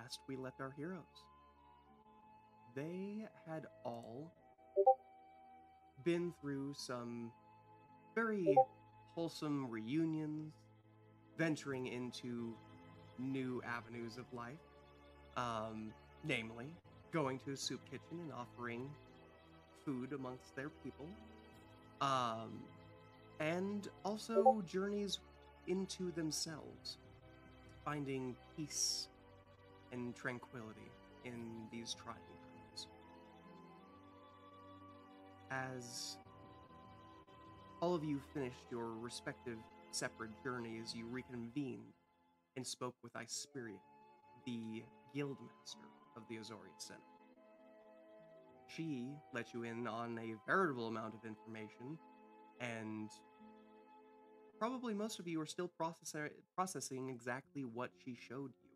last we left our heroes. They had all been through some very wholesome reunions, venturing into new avenues of life, namely going to a soup kitchen and offering food amongst their people, um, and also journeys into themselves, finding peace and tranquility in these trying times. As all of you finished your respective separate journeys, you reconvened and spoke with Ispiria, the guildmaster of the Azorius Senate. She let you in on a veritable amount of information, and probably most of you are still processing exactly what she showed you.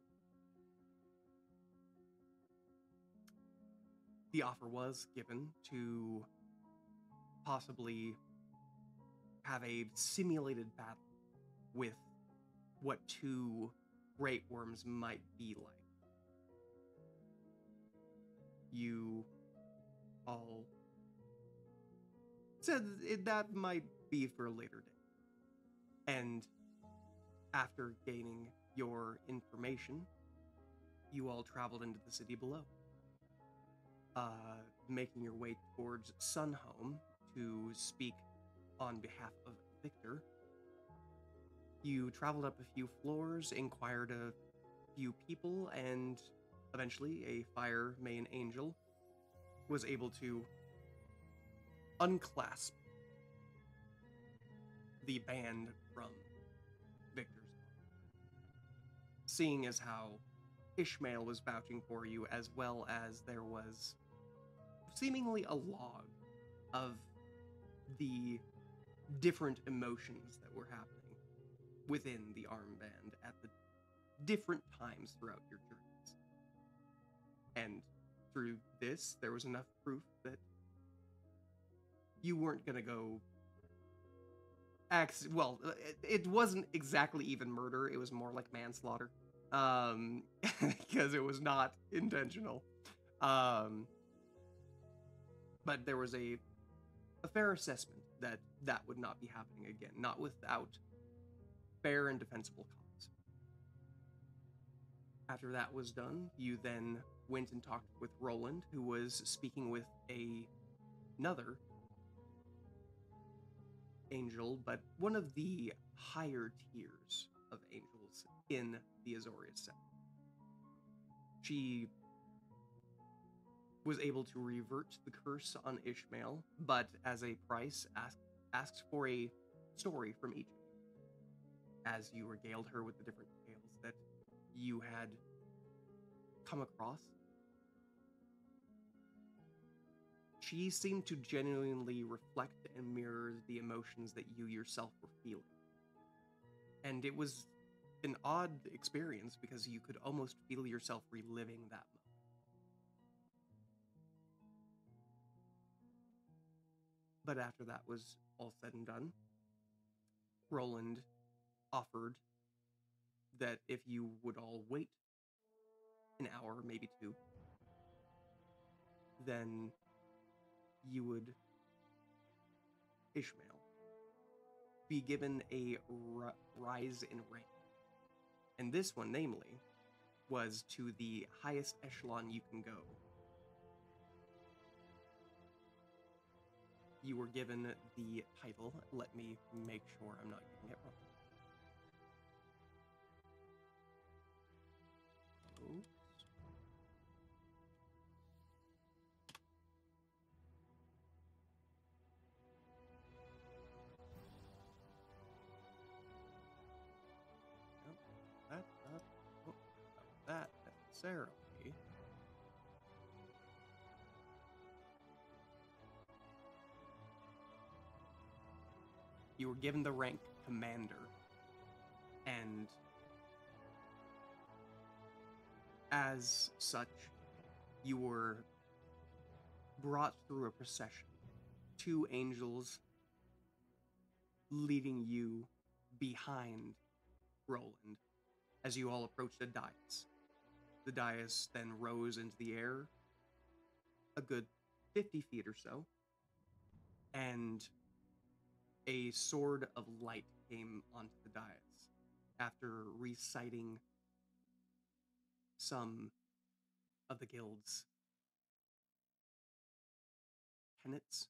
The offer was given to possibly have a simulated battle with what two great worms might be like. You all said that might be for a later day. And after gaining your information, you all traveled into the city below, making your way towards Sunhome to speak on behalf of Victor. You traveled up a few floors, inquired a few people, and eventually a fire main angel was able to unclasp the band from Victor's arm. Seeing as how Ishmael was vouching for you, as well as there was seemingly a log of the different emotions that were happening within the armband at the different times throughout your journeys. And through this, there was enough proof that you weren't going to go well, it wasn't exactly even murder, it was more like manslaughter, because it was not intentional. But there was a fair assessment that that would not be happening again, not without fair and defensible cause. After that was done, you then went and talked with Roland, who was speaking with another angel, but one of the higher tiers of angels in the Azorius Senate. She was able to revert the curse on Ishmael, but as a price asked for a story from each of you, as you regaled her with the different tales that you had come across. She seemed to genuinely reflect and mirror the emotions that you yourself were feeling. And it was an odd experience because you could almost feel yourself reliving that moment. But after that was all said and done, Roland offered that if you would all wait an hour, maybe two, then you would, Ishmael, be given a rise in rank. And this one, namely, was to the highest echelon you can go. You were given the title, let me make sure I'm not getting it wrong. Oops. Nope, not that necessarily. You were given the rank commander, and as such, you were brought through a procession, two angels leading you behind Roland as you all approached a dais. The dais then rose into the air a good 50 feet or so, and a sword of light came onto the dais after reciting some of the guild's tenets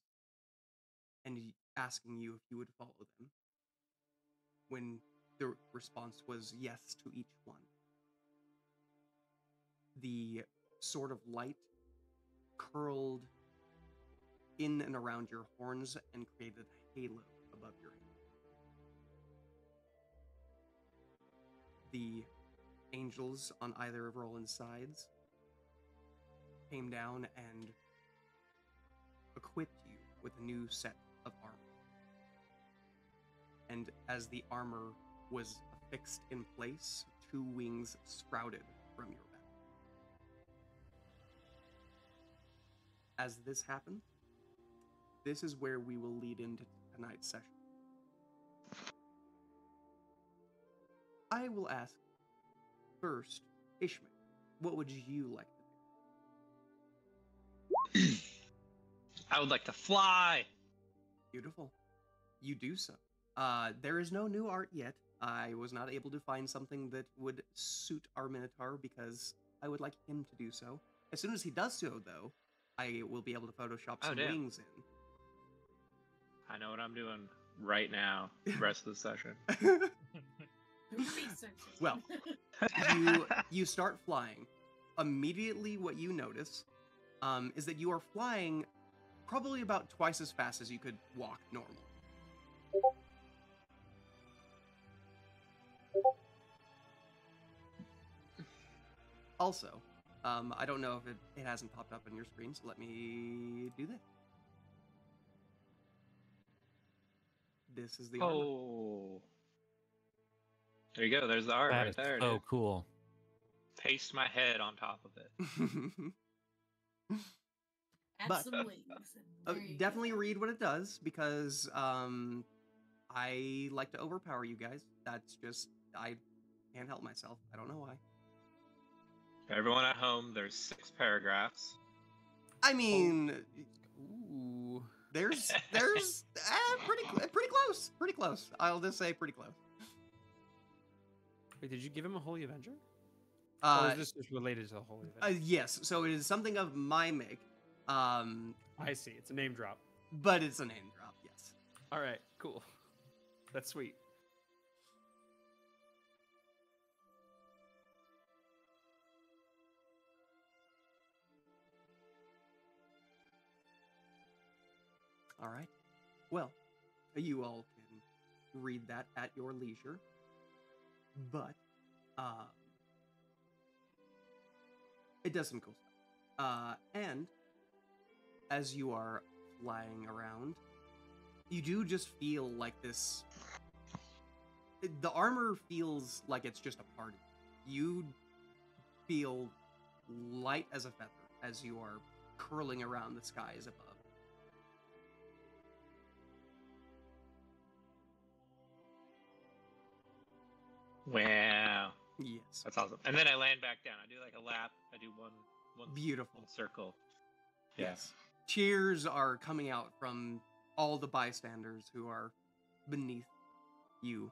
and asking you if you would follow them. When the response was yes to each one, the sword of light curled in and around your horns and created a halo above your head. The angels on either of Roland's sides came down and equipped you with a new set of armor. And as the armor was affixed in place, 2 wings sprouted from your back. As this happened, this is where we will lead into tonight's session. I will ask first, Ishmael, what would you like to do? I would like to fly. Beautiful. You do so. There is no new art yet. I was not able to find something that would suit our Minotaur because I would like him to do so. As soon as he does so, though, I will be able to Photoshop some wings in. I know what I'm doing right now, the rest of the session. Well, you start flying. Immediately what you notice is that you are flying probably about twice as fast as you could walk normal. Also, I don't know if it hasn't popped up on your screen, so let me do this. This is the armor. Oh. There you go. There's the art right there. Oh, dude. cool. Paste my head on top of it. Add some wings. Definitely read what it does, because I like to overpower you guys. That's just, I can't help myself. I don't know why. Everyone at home, there's 6 paragraphs. I mean, ooh, there's pretty close. I'll just say pretty close. Wait, did you give him a Holy Avenger? Or is this just related to the Holy Avenger? Yes, so it is something of my make. I see. It's a name drop. But it's a name drop, yes. All right, cool. That's sweet. All right. Well, you all can read that at your leisure. But it does some cool stuff. And as you are flying around, you do just feel like this. The armor feels like it's just a party. You feel light as a feather as you are curling around the skies above. Wow. Yes. That's awesome. And then I land back down. I do like a lap. I do one Beautiful. one circle. Yes. Cheers are coming out from all the bystanders who are beneath you,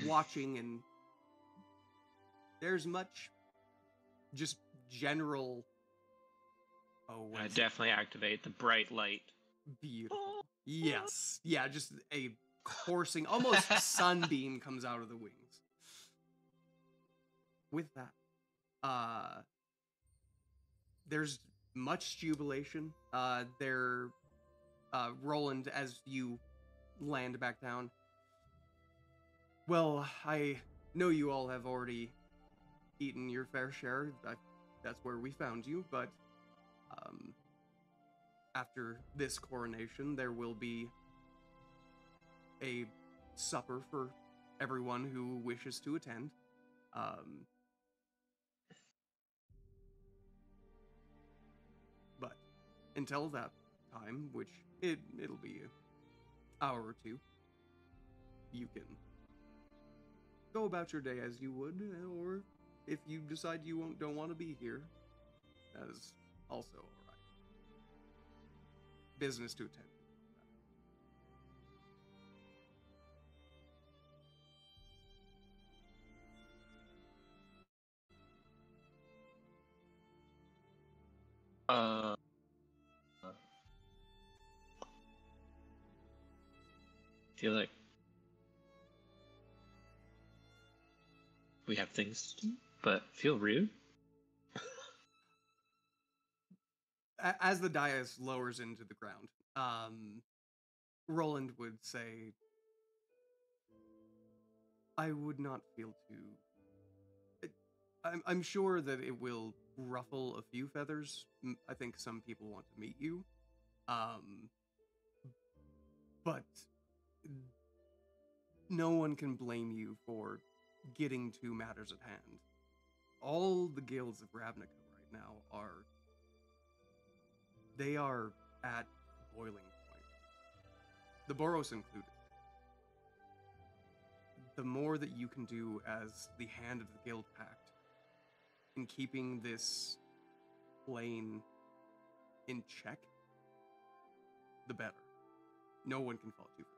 watching, and there's much just general. Oh, I definitely activate the bright light. Beautiful. Yes. Yeah, just a coursing, almost sunbeam comes out of the wings. With that, there's much jubilation. Roland, as you land back down. Well, I know you all have already eaten your fair share. That's where we found you, but after this coronation, there will be a supper for everyone who wishes to attend. But until that time, which it'll be an hour or two, you can go about your day as you would, or if you decide you don't want to be here, that is also all right. Business to attend. Uh, feel like we have things to do, but feel rude. As the dais lowers into the ground, Roland would say, I would not feel too... I'm sure that it will ruffle a few feathers. I think some people want to meet you. But no one can blame you for getting to matters at hand. All the guilds of Ravnica right now they are at boiling point. The Boros included. The more that you can do as the hand of the Guild Pact in keeping this plane in check, the better. No one can fault you for that.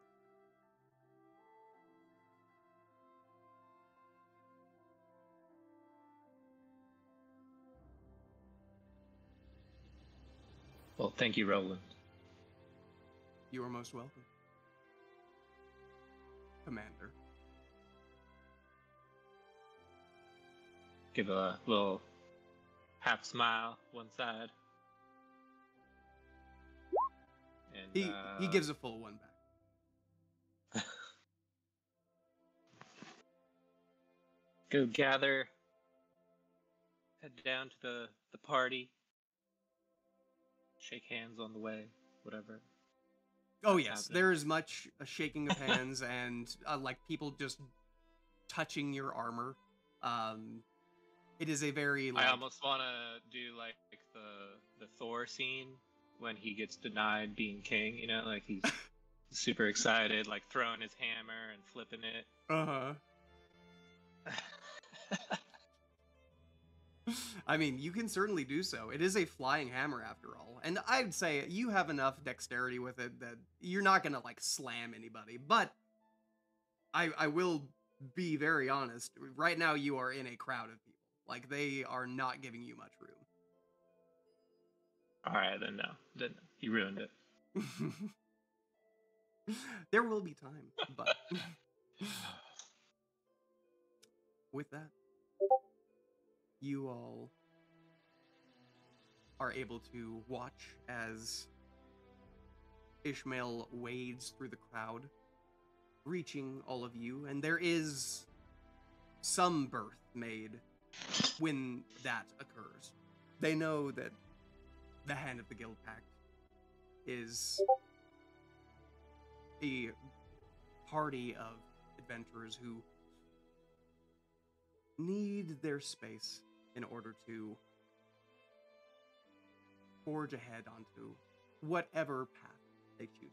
Well, thank you, Roland. You are most welcome, Commander. Give a little half smile one side. And, He gives a full one back. Go gather. Head down to the party. Shake hands on the way, whatever. Oh yes, there is much a shaking of hands and like people just touching your armor. It is a very. Like... I almost want to do like the Thor scene when he gets denied being king. You know, like he's super excited, like throwing his hammer and flipping it. I mean, you can certainly do so. It is a flying hammer after all. And I'd say you have enough dexterity with it that you're not going to, like, slam anybody. But I will be very honest. Right now, you are in a crowd of people. Like, they are not giving you much room. All right, then no. Then you ruined it. There will be time, but... With that, you all are able to watch as Ishmael wades through the crowd, reaching all of you, and there is some birth made when that occurs. They know that the Hand of the Guild Pact is a party of adventurers who need their space in order to forge ahead onto whatever path they choose.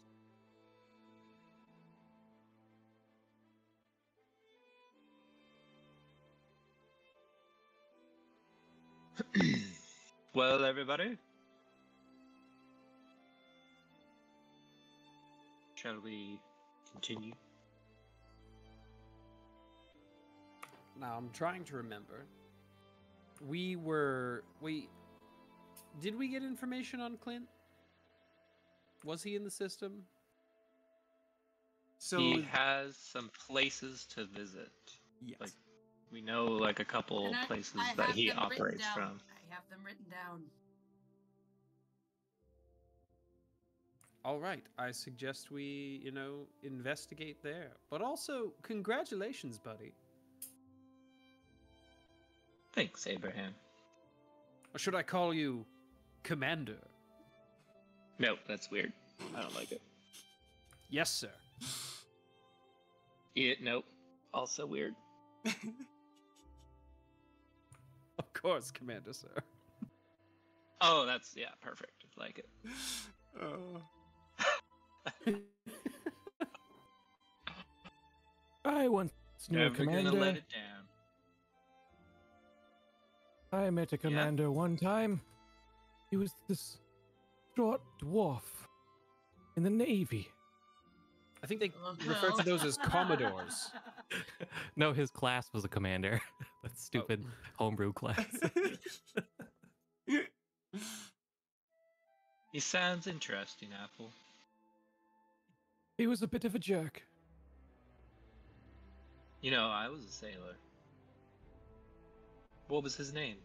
Well, everybody, shall we continue? Now, I'm trying to remember. Did we get information on Clint? Was he in the system? So he has some places to visit. yes. Like, we know like a couple places that he operates from. I have them written down. All right, I suggest we, investigate there. But also, congratulations, buddy. Thanks, Abraham. Or should I call you Commander? Nope, that's weird. I don't like it. Yes, sir. Nope. Also weird. Of course, Commander, sir. Oh, that's, yeah, perfect. Like it. I once knew a Never commander. gonna let it down. I met a commander one time. He was this short dwarf in the Navy. I think they Oh, refer to no. those as commodores. No, his class was a commander. That stupid homebrew class. He sounds interesting, Apple. He was a bit of a jerk. You know, I was a sailor. What was his name?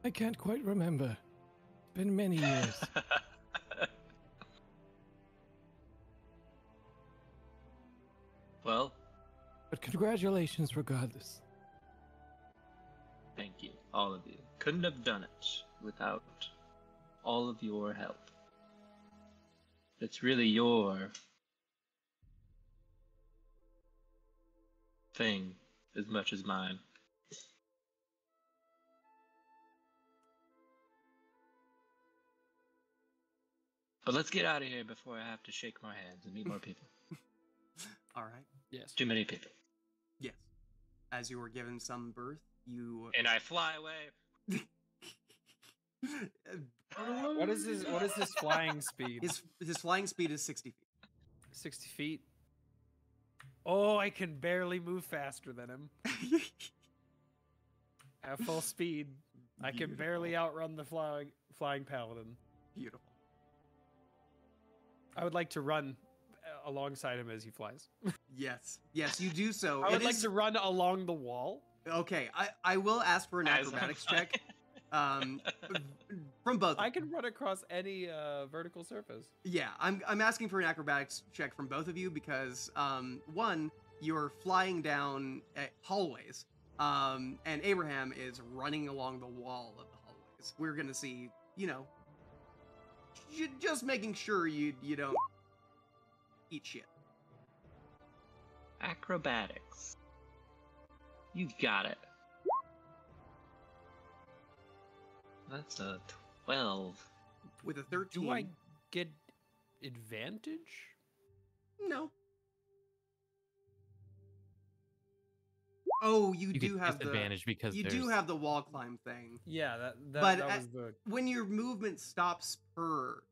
I can't quite remember. It's been many years. Well, But congratulations regardless. thank you, all of you. Couldn't have done it without all of your help. It's really your thing as much as mine. But let's get out of here before I have to shake more hands and meet more people. All right. Yes. Too many people. Yes. As you were given some birth, you. And I fly away. What is his flying speed? His flying speed is 60 feet. 60 feet. Oh, I can barely move faster than him. At full speed, I can barely outrun the flying paladin. Beautiful. I would like to run alongside him as he flies. Yes. Yes, you do so. I would It like is- to run along the wall. Okay, I will ask for an As I'm acrobatics flying. check. From both. I can run across any vertical surface. Yeah, I'm asking for an acrobatics check from both of you because one, you're flying down hallways, and Abraham is running along the wall of the hallways. We're gonna see, just making sure you don't eat shit. Acrobatics. You got it. That's a 12. With a 13. Do I get advantage? No. Oh, you do get have the disadvantage because you there's... do have the wall climb thing. Yeah, that But was the When your movement stops per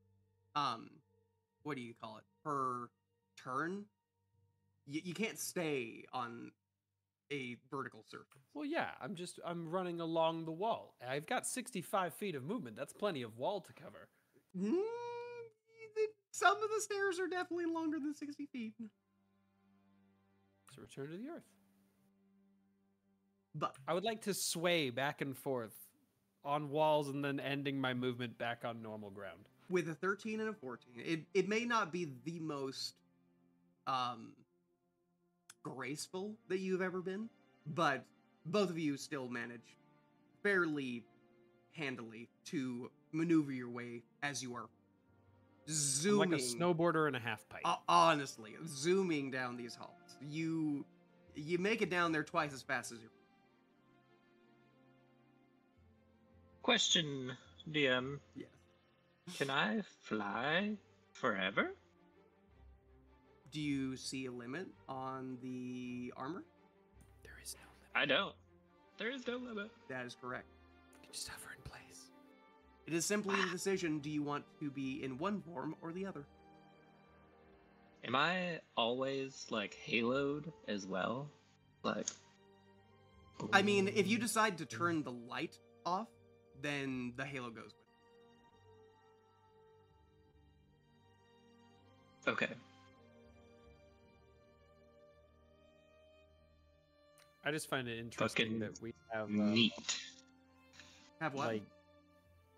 what do you call it? Per turn, you can't stay on a vertical surface. Well, yeah, I'm running along the wall. I've got 65 feet of movement. That's plenty of wall to cover. Some of the stairs are definitely longer than 60 feet. So return to the earth. But I would like to sway back and forth on walls and then ending my movement back on normal ground. with a 13 and a 14, it may not be the most graceful that you've ever been, but both of you still manage fairly handily to maneuver your way as you are I'm zooming like a snowboarder in a half pipe. honestly zooming down these halls. You make it down there twice as fast as you. Question, DM. Yes. Can I fly forever? Do you see a limit on the armor? There is no limit. I don't. There is no limit. That is correct. You can just hover in place. It is simply a decision: do you want to be in one form or the other? Am I always like haloed as well? Like, I mean, if you decide to turn the light off, then the halo goes with it. okay. I just find it interesting Fucking that we have Neat. Have what? like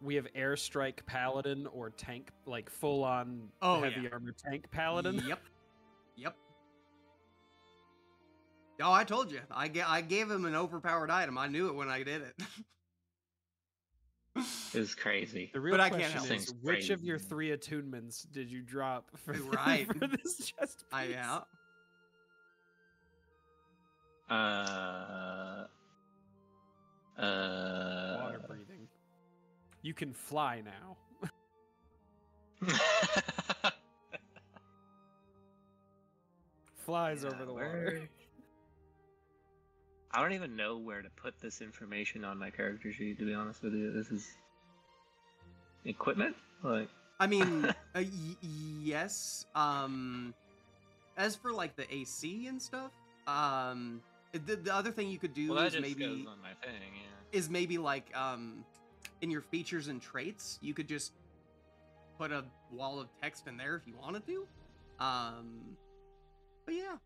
we have airstrike paladin or tank, like full on Oh, heavy yeah. armor tank paladin. Yep. Yep. Oh, I told you. I gave him an overpowered item. I knew it when I did it. It's crazy. The real But I can't question help it. is, which of your Crazy. 3 attunements did you drop for, Right. for this chest I piece? yeah. Water breathing. You can fly now. Flies over the water. I don't even know where to put this information on my character sheet. To be honest with you, this is equipment. Like, I mean, yes. As for like the AC and stuff, the other thing you could do well, that is just maybe goes on my thing. Yeah. is maybe like in your features and traits, you could just put a wall of text in there if you wanted to. But yeah.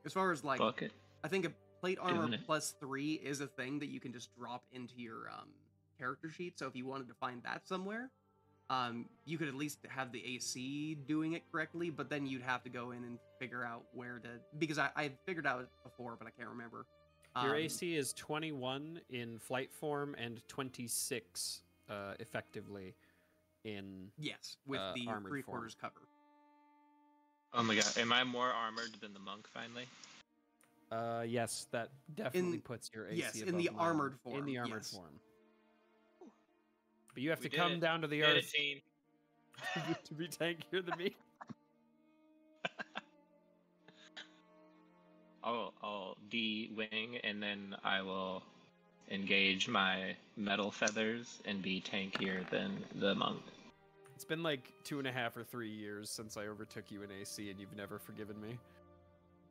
As far as like, Fuck it. I think a plate armor Doing it. +3 is a thing that you can just drop into your character sheet. So if you wanted to find that somewhere, you could at least have the AC doing it correctly. But then you'd have to go in and figure out where to, because I figured out it before, but I can't remember. Your AC is 21 in flight form and 26 effectively in Yes, with the armored 3/4 form. cover. Oh my god, am I more armored than the monk finally? Yes, that definitely In- puts your AC yes, in above the mine. armored In form, the armored yes. form. But you have We to did come it. down to the Did it, earth team. to be tankier than me. I'll D-wing, and then I will engage my metal feathers and be tankier than the monk. It's been like 2.5 or 3 years since I overtook you in AC, and you've never forgiven me.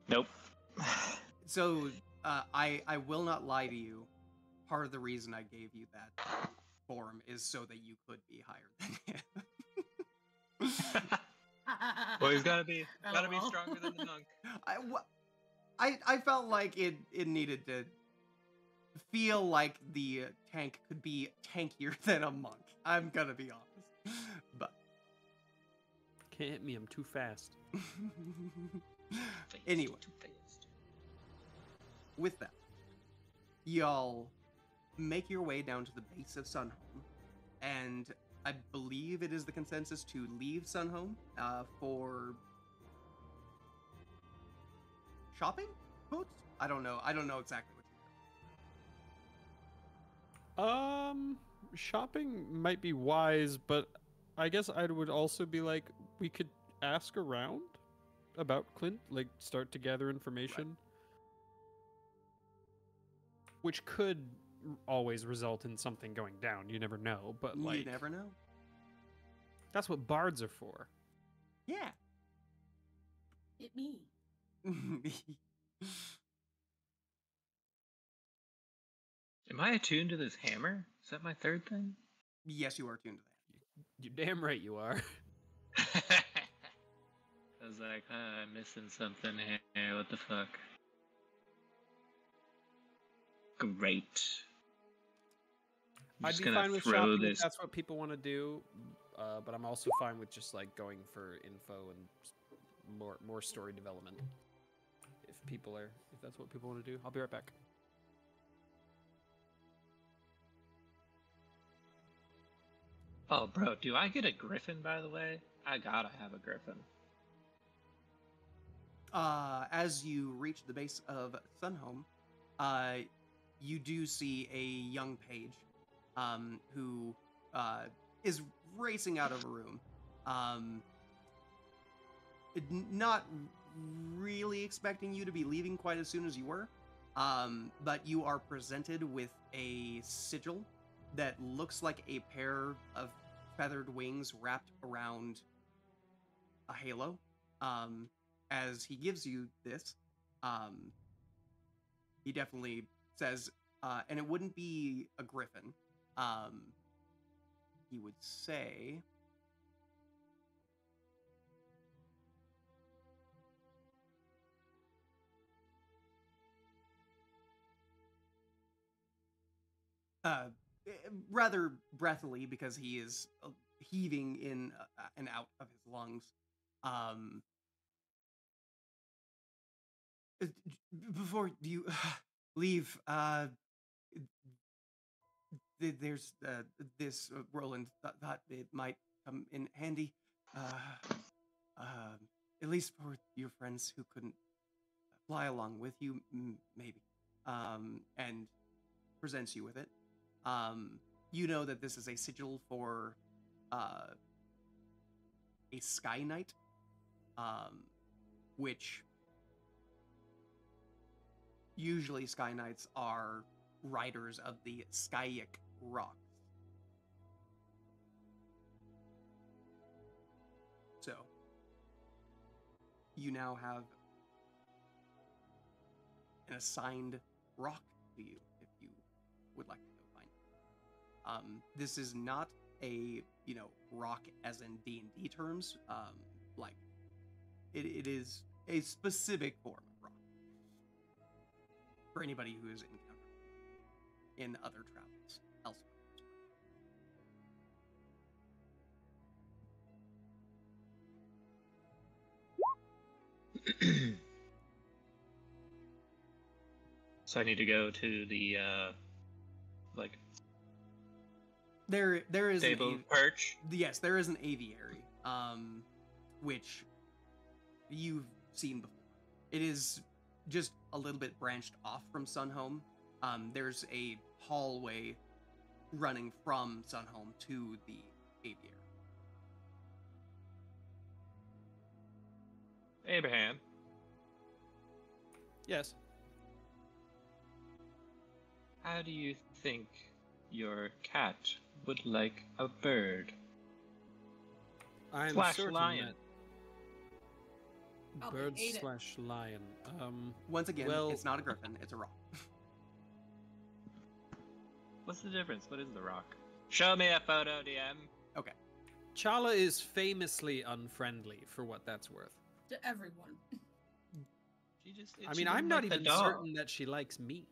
Nope. So I will not lie to you. Part of the reason I gave you that form is so that you could be higher than him. Well, he's gotta be LOL. stronger than the monk. I felt like it needed to feel like the tank could be tankier than a monk. I'm gonna be honest, but Can't hit me, I'm too fast. Anyway. Too fast. with that, y'all make your way down to the base of Sunhome, and I believe it is the consensus to leave Sunhome for shopping quotes. I don't know exactly what you Shopping might be wise, but I guess I would also be like, we could ask around about Clint, like start to gather information. Which could always result in something going down. You never know, but do. like You never know. that's what bards are for. Yeah. Hit me. Am I attuned to this hammer? Is that my third thing? Yes, you are tuned to that. You're damn right you are. I was like, I'm missing something here. What the fuck? Great. I'm I'd just be gonna fine with throw shopping if this. that's what people want to do, but I'm also fine with just like going for info and more story development. If that's what people want to do, I'll be right back. Oh, bro, do I get a griffin, by the way? I gotta have a griffin. As you reach the base of Sunhome, you do see a young page, who is racing out of a room. Not really expecting you to be leaving quite as soon as you were, but you are presented with a sigil that looks like a pair of feathered wings wrapped around a halo. As he gives you this, he definitely says, and it wouldn't be a griffin. He would say, rather breathily, because he is heaving in and out of his lungs. Before you leave, there's this Roland thought it might come in handy, at least for your friends who couldn't fly along with you, maybe, and presents you with it. You know that this is a sigil for a Sky Knight, which usually Sky Knights are riders of the Skyic rocks. So, you now have an assigned rock to you if you would like to go find it. This is not a, rock as in D&D terms. Like, it is a specific form of rock for anybody who has encountered in other travels elsewhere. So I need to go to the like There is stable an perch. yes, there is an aviary, which you've seen before. It is just a little bit branched off from Sunhome. There's a hallway running from Sunhome to the aviary. Abraham, Yes. how do you think your cat would like a bird? I'm Slash certain lion. that Probably bird ate it. slash lion. Once again, Well- it's not a griffin, it's a rock. What's the difference? What is the rock? Show me a photo, DM. Okay. Chala is famously unfriendly, for what that's worth. To everyone. She just. I she mean, didn't I'm not like the even dog. certain that she likes me.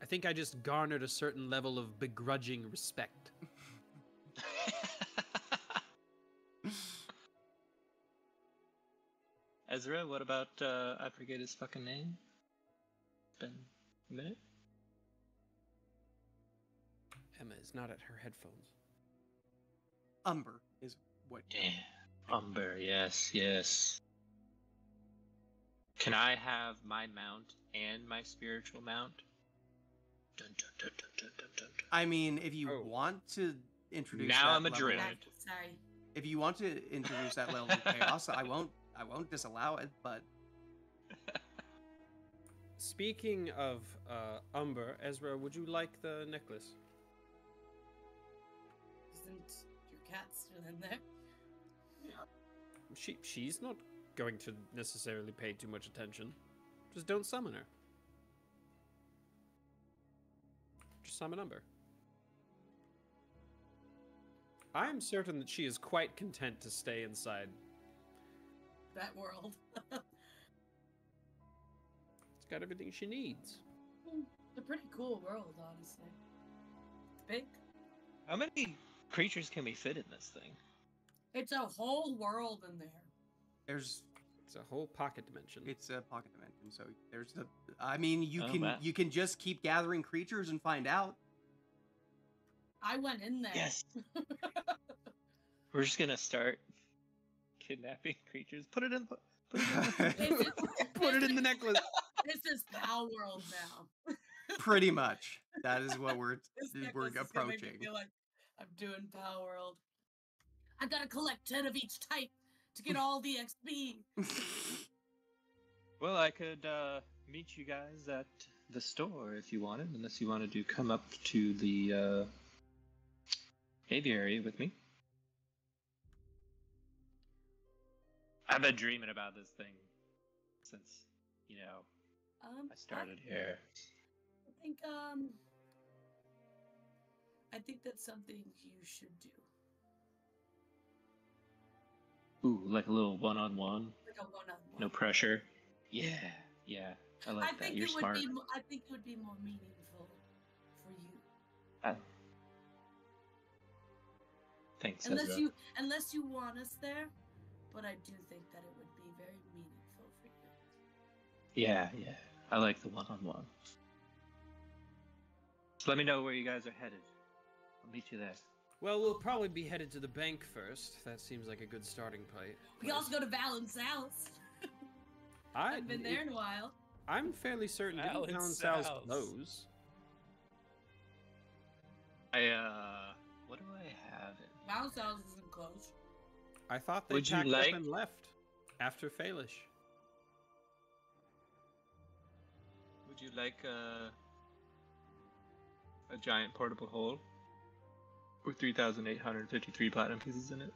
I think I just garnered a certain level of begrudging respect. Ezra, what about I forget his fucking name? It's been a minute. Emma is not at her headphones. Umber is what. Damn. Umber, yes, yes. Can I have my mount and my spiritual mount? Dun, dun, dun, dun, dun, dun, dun, dun. I mean, if you Oh. want to introduce Now that I'm a level- druid. Back- Sorry. If you want to introduce that level of chaos, I won't disallow it, but Speaking of Umber, Ezra, would you like the necklace? Isn't your cat still in there? She's not going to necessarily pay too much attention. Just don't summon her. Just summon Umber. I am certain that she is quite content to stay inside. That world. It's got everything she needs. It's a pretty cool world, honestly. It's big. How many creatures can we fit in this thing? It's a whole world in there. there's It's a whole pocket dimension. it's a pocket dimension, so there's the. I mean, you Oh, can wow. you can just keep gathering creatures and find out. I went in there. Yes. We're just gonna start kidnapping creatures. Put it in. Put it in. Put it in the necklace. This is Pal World now. Pretty much, that is what we're This we're necklace is gonna make me approaching. feel like I'm doing Pal World. I gotta collect 10 of each type to get all the XP. Well, I could meet you guys at the store if you wanted, unless you wanted to come up to the aviary with me. I've been dreaming about this thing since, I started here. I think that's something you should do. Ooh, like a little one-on-one, Like a one-on-one. no pressure. Yeah, I like that. think You're it would smart. be. I think it would be more meaningful for you. Thanks, Unless Ezra. unless you want us there, but I do think that it would be very meaningful for you. Yeah, I like the one-on-one. So let me know where you guys are headed. I'll meet you there. Well, we'll probably be headed to the bank first. That seems like a good starting place. We also go to Valen's house. I haven't been there in a while. I'm fairly certain Alan's Alan's house house. close. What do I have? Valen's house isn't closed. I thought they Would you packed like- up and left after Faelish. Would you like a giant portable hole with 3,853 platinum pieces in it?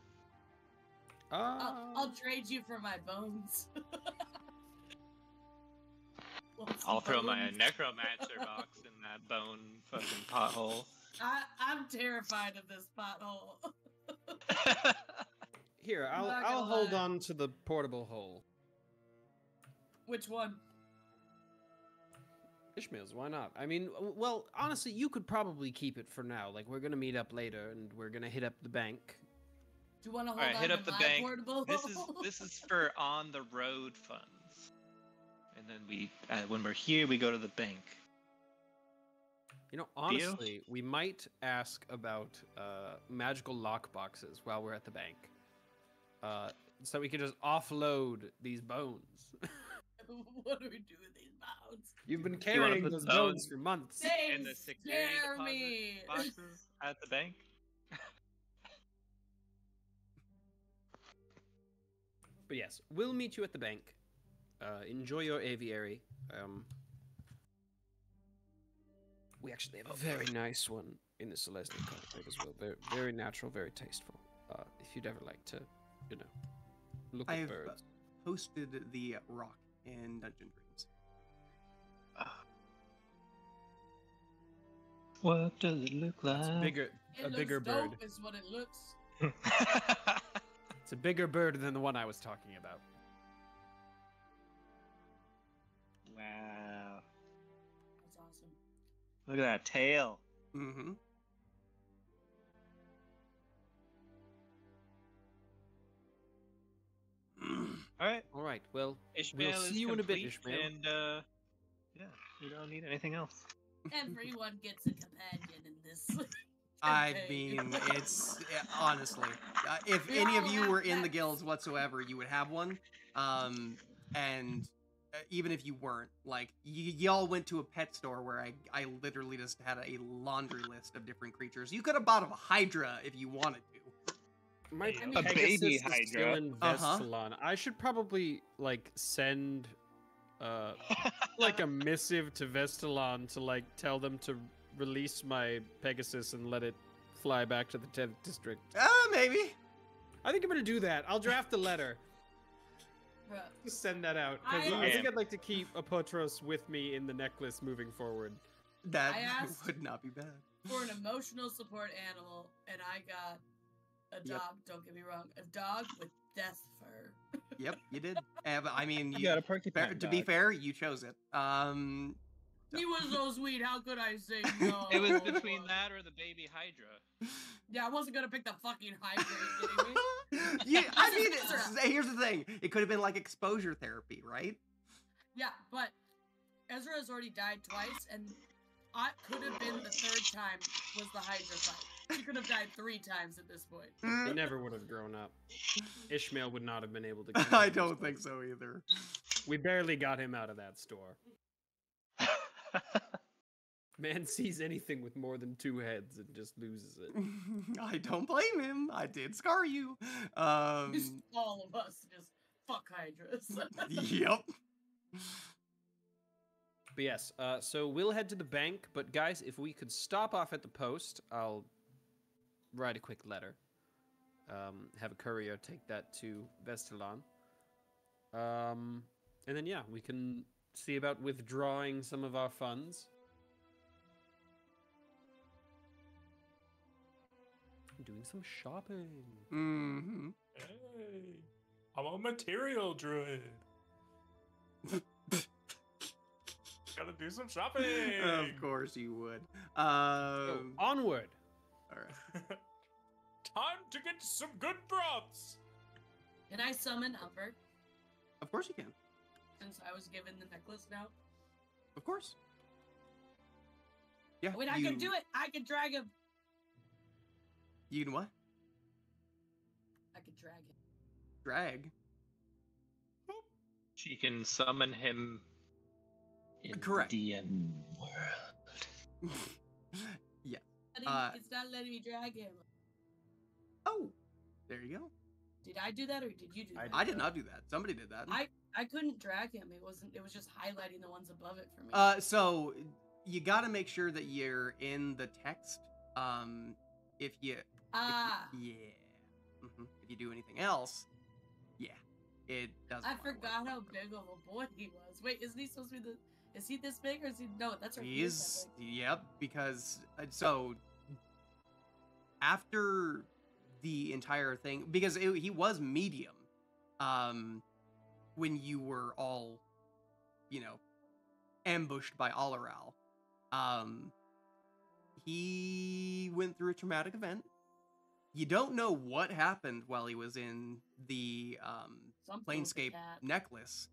I'll trade you for my bones. Want some I'll throw my bones? necromancer box in that bone fucking pothole. I'm terrified of this pothole. Here, I'm not I'll gonna hold lie. on to the portable hole. Which one? Ishmael's, why not? I mean, well, honestly, you could probably keep it for now. Like, we're gonna meet up later, and we're gonna hit up the bank. Do you want to hold Alright, on hit to up the my bank. portable hole? This is for on the road funds. And then we when we're here we go to the bank. You know, honestly, we might ask about magical lock boxes while we're at the bank, so we can just offload these bones. What do we do with these bones? You've been you wanna carrying put those the bones bones for months. They In the security scare deposit me. boxes at the bank. But yes, we'll meet you at the bank. Enjoy your aviary. We actually have a very nice one in the Celestial Complex as well. Very, very natural, very tasteful. If you'd ever like to, you know, look at I've birds. hosted the Rock in Dungeon Dreams. What does it look It's like? bigger, It a looks bigger bird. dope is what it looks. It's a bigger bird than the one I was talking about. Wow. That's awesome. Look at that tail. Mm-hmm. Alright. All right. Well, Ishmael we'll is see you in a bit, complete, Ishmael. and yeah, we don't need anything else. Everyone gets a companion in this. I campaign. mean, it's honestly, if We any of all you have were in the pets. guilds whatsoever, you would have one. And even if you weren't, like, y'all went to a pet store where I literally just had a laundry list of different creatures. You could have bought a Hydra if you wanted to. My A Pegasus baby is still Hydra. in Uh-huh. Vestalon. I should probably like send like a missive to Vestalon to like tell them to release my Pegasus and let it fly back to the 10th district. Maybe. I think I'm gonna do that. I'll draft a letter. Bruh. Just send that out. 'Cause I- I think I'd like to keep Apotros with me in the necklace moving forward. That I asked- would not be bad. For an emotional support animal, and I got a Yep. dog. Don't get me wrong, a dog with death fur. Yep, you did. But, I mean, You got a porcupine to be dog. fair, you chose it. He was so sweet. How could I say no? It was between that or the baby Hydra. Yeah, I wasn't gonna pick the fucking Hydra. Are you kidding me? Yeah, I This is mean, Ezra. here's the thing. It could have been like exposure therapy, right? Yeah, but Ezra has already died twice, and I could have been the third time was the Hydra fight. She could have died 3 times at this point. He never would have grown up. Ishmael would not have been able to. I don't think so either. We barely got him out of that store. Man sees anything with more than 2 heads and just loses it. I don't blame him. I did scar you. Just all of us just fuck Hydras. Yep. But yes, so we'll head to the bank. But guys, if we could stop off at the post, I'll write a quick letter. Have a courier take that to Vestalon. And then yeah, we can see about withdrawing some of our funds. Doing some shopping. Mm-hmm. Hey, I'm a material druid. Gotta do some shopping. Of course you would. So, onward. All right. Time to get some good broths. Can I summon Albert Of course you can. since I was given the necklace now? Of course. Yeah. Wait, I can do it. I can drag him. You can what? I can drag him. Drag. She can summon him in Correct. the DM world. Yeah. It's not letting me drag him. Oh, there you go. Did I do that or did you do that? I did not do that. Somebody did that. I couldn't drag him. It was just highlighting the ones above it for me. So you got to make sure that you're in the text. If you, yeah. If you do anything else, yeah, it doesn't. I wanna work. forgot how big of a boy he was. Wait, isn't he supposed to be the? Is he this big or is he? No, that's right. He is. Yep. Because so after the entire thing, because he was medium, when you were all, ambushed by Alaral, he went through a traumatic event. You don't know what happened while he was in the Something with the Planescape cat. necklace,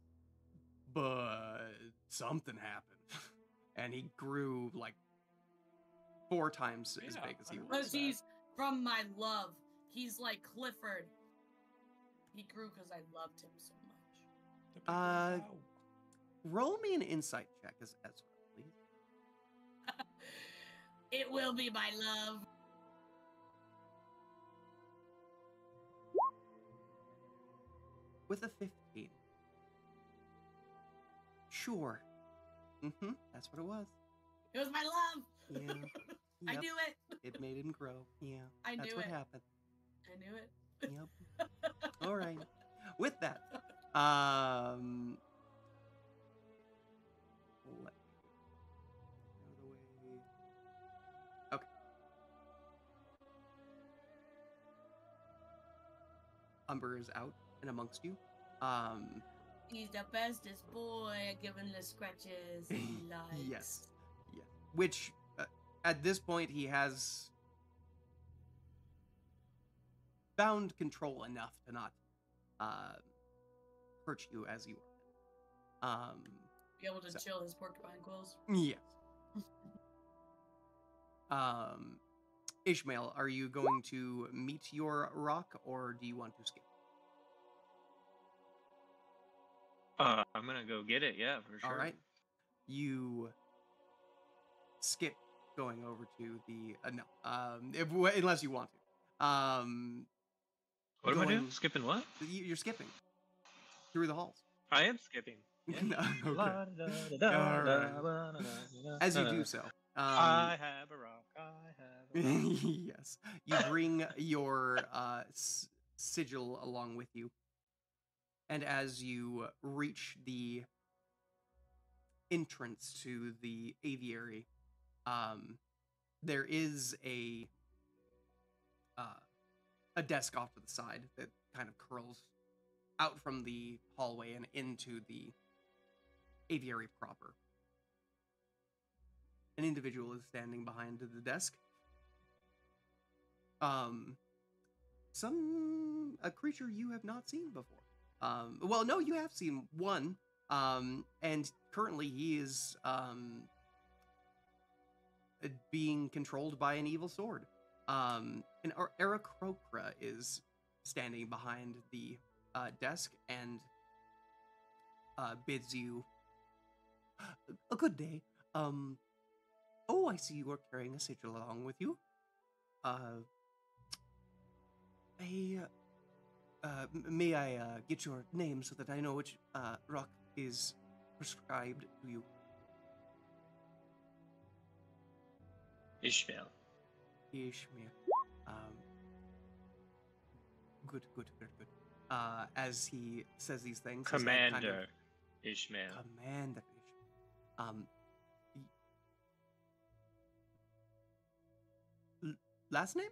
but something happened, and he grew like 4 times as Yeah, big as he I was. Because he's from my love. He's like Clifford. He grew because I loved him so much. The bigger Uh, now. Roll me an insight check as Ezra, please. It will be my love. With a 15. Sure. That's what it was. It was my love. Yeah. I Yep. knew it. It made him grow. Yeah. I That's knew what it. happened. I knew it. Yep. All right. With that, let me out of the way. Okay. Umber is out and amongst you. He's the bestest boy, giving the scratches he likes. Yes. Yeah. Which, at this point, he has found control enough to not hurt you as you are. Be able to So- chill his porcupine quills. Yes. Ishmael, are you going to meet your rock, or do you want to skip? I'm gonna go get it. Yeah, for sure. All right. You skip going over to the no. Unless you want to. What am I doing? going- Skipping what? You're skipping through the halls. I am skipping. Yeah. No, okay. La, da, da, da, All da, right. da, da, da, As you da. do so, I have a rock. I have a rock. yes, you bring your sigil along with you, and as you reach the entrance to the aviary, there is a desk off to the side that kind of curls out from the hallway and into the aviary proper. An individual is standing behind the desk. A creature you have not seen before. Well, no, you have seen one. And currently he is being controlled by an evil sword. And Aarakocra is standing behind the desk and bids you a good day. Oh, I see you are carrying a sigil along with you. May I get your name so that I know which rock is prescribed to you? Ishmael. Ishmael. Good. As he says these things, his head kind of- Commander Ishmael. Commander Ishmael. Last name?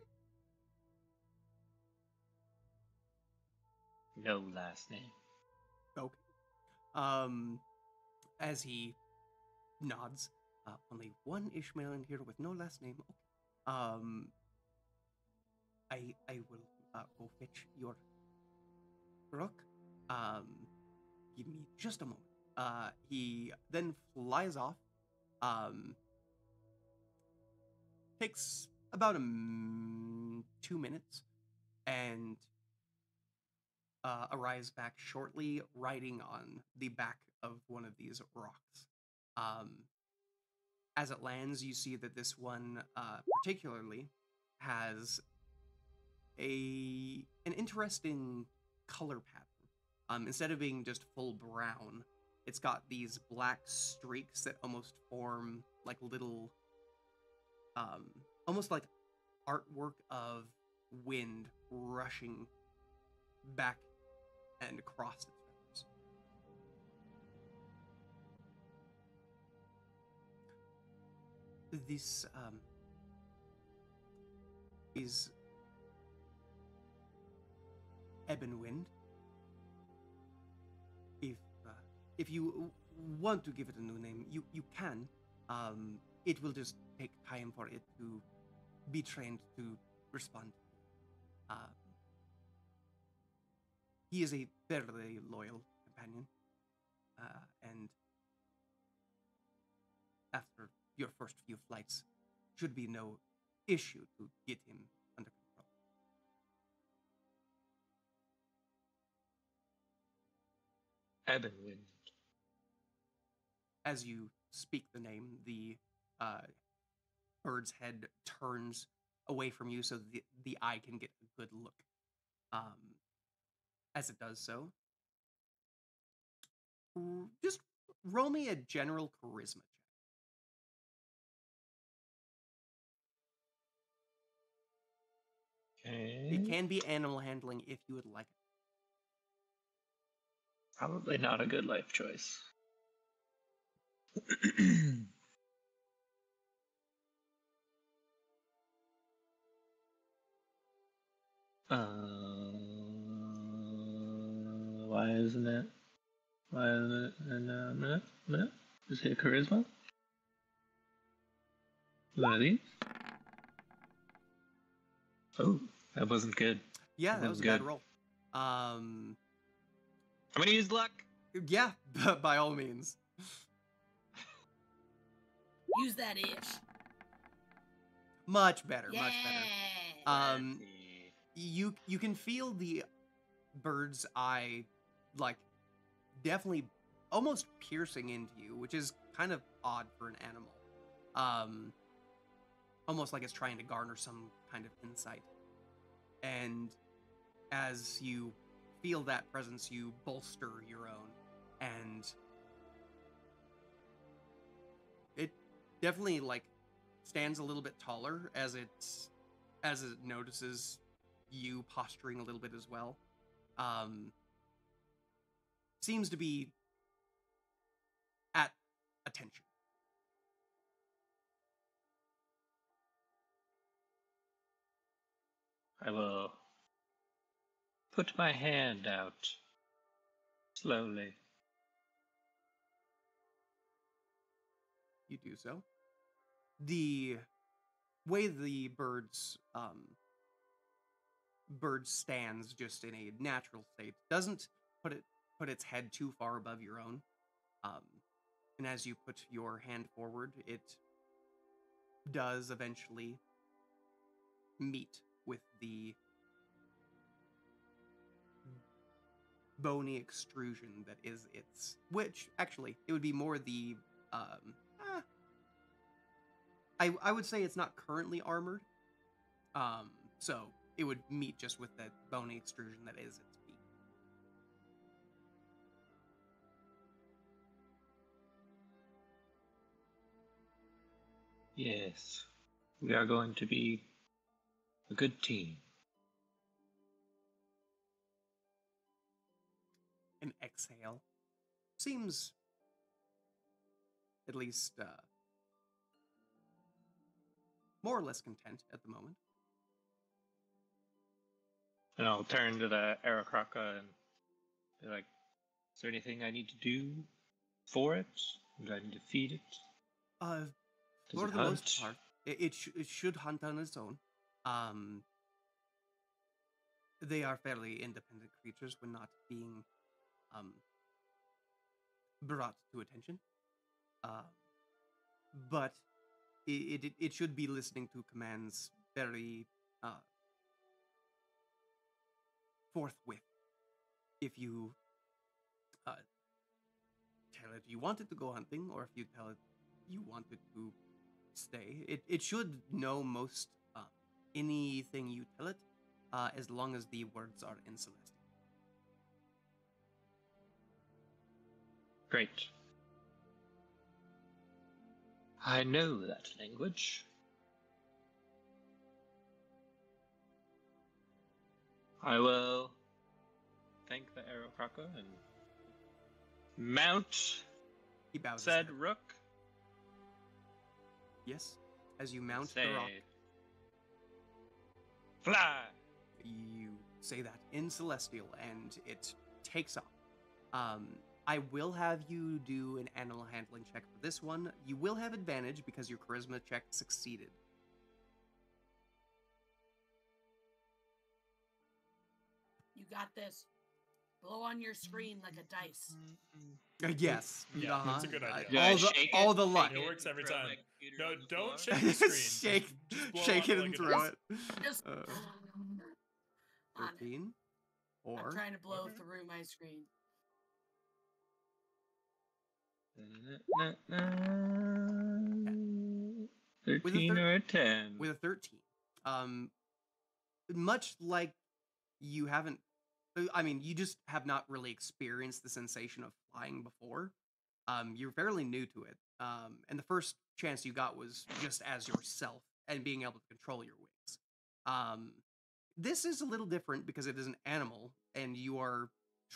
No last name. Okay. As he nods, only one Ishmael in here with no last name. Okay. I will go fetch your rook. Give me just a moment. He then flies off. Takes about 2 minutes, and arrives back shortly, riding on the back of one of these rocks. As it lands, you see that this one particularly has an interesting color pattern. Instead of being just full brown, it's got these black streaks that almost form like little, almost like artwork of wind rushing back and across its feathers. This is Ebonwind. If you want to give it a new name, you can. It will just take time for it to be trained to respond. He is a very loyal companion, and after your first few flights, should be no issue to get him under control. Ebonwind. As you speak the name, the bird's head turns away from you so the eye can get a good look. As it does so, just roll me a general charisma check. It Okay. can be animal handling if you would like it. Probably not a good life choice. Why isn't it? Why isn't it? Minute? Is it charisma? One of these? Oh, that wasn't good. Yeah, that was a bad Good. roll. I'm gonna use luck. Yeah, by all means. Use that ish. Much better, Yeah. much better. Let's see. You can feel the bird's eye, like, definitely almost piercing into you, which is kind of odd for an animal. Almost like it's trying to garner some kind of insight. And as you feel that presence, you bolster your own, and it definitely like stands a little bit taller as it notices you posturing a little bit as well. Seems to be at attention. I will put my hand out slowly. You do so. The way the bird stands just in a natural state doesn't put its head too far above your own. And as you put your hand forward, it does eventually meet with the bony extrusion that is its, which actually it would be more the I would say it's not currently armored, so it would meet just with that bony extrusion that is its beak. Yes, we are going to be a good team. An exhale seems at least more or less content at the moment. And I'll turn to the Aarakocra and be like, is there anything I need to do for it? Do I need to feed it? Does For it the most hunt? part, it should hunt on its own. They are fairly independent creatures when not being brought to attention. But it should be listening to commands very forthwith. If you tell it you wanted to go hunting, or if you tell it you wanted to stay, it should know most anything you tell it, as long as the words are in Celestial. Great. I know that language. I will thank the Aerocrocca and mount He bows his said head. rook. Yes. As you mount Say, the rock, fly. you say that in Celestial, and it takes off. I will have you do an animal handling check for this one. You will have advantage because your charisma check succeeded. You got this. Blow on your screen like a dice. Yes. Yeah, that's a good idea. Do All I the, shake all it? the luck. It works every Throw time. my computer No, on the don't floor? shake the screen. shake, Just blow shake on it like and a throw dice. it. Just Uh, on it. 13. I'm Or trying to blow Okay. through my screen. 13 or a 10. with a 13. Much like you haven't, I mean, you just have not really experienced the sensation of flying before. You're fairly new to it. And the first chance you got was just as yourself and being able to control your wings. This is a little different because it is an animal and you are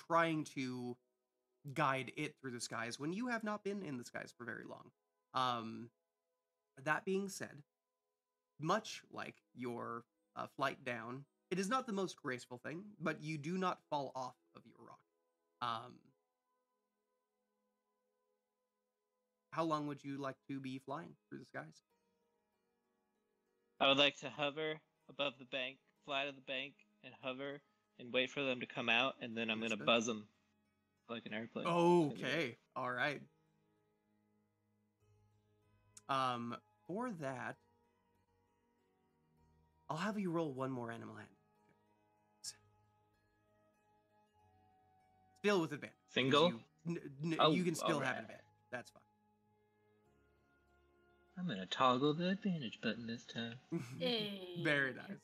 trying to guide it through the skies when you have not been in the skies for very long. That being said, much like your flight down, it is not the most graceful thing, but you do not fall off of your rock. How long would you like to be flying through the skies? I would like to hover above the bank, fly to the bank, and hover and wait for them to come out, and then I'm going to Understood. buzz them like an airplane. That's gonna be it. Okay, all right. For that, I'll have you roll one more animal hand. Still with advantage. because Single? You can still have alright. advantage. That's fine. I'm going to toggle the advantage button this time. Hey. Very nice.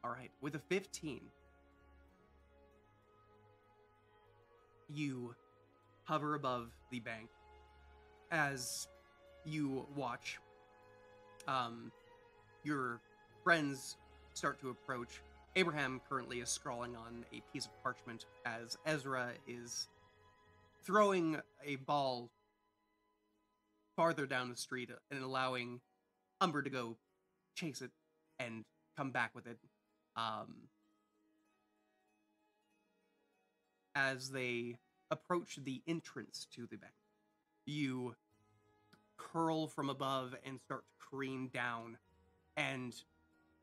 All right, with a 15, you hover above the bank as you watch your friends start to approach. Abraham currently is scrawling on a piece of parchment as Ezra is throwing a ball farther down the street and allowing Umber to go chase it and come back with it. As they approach the entrance to the bank, you curl from above and start to careen down, and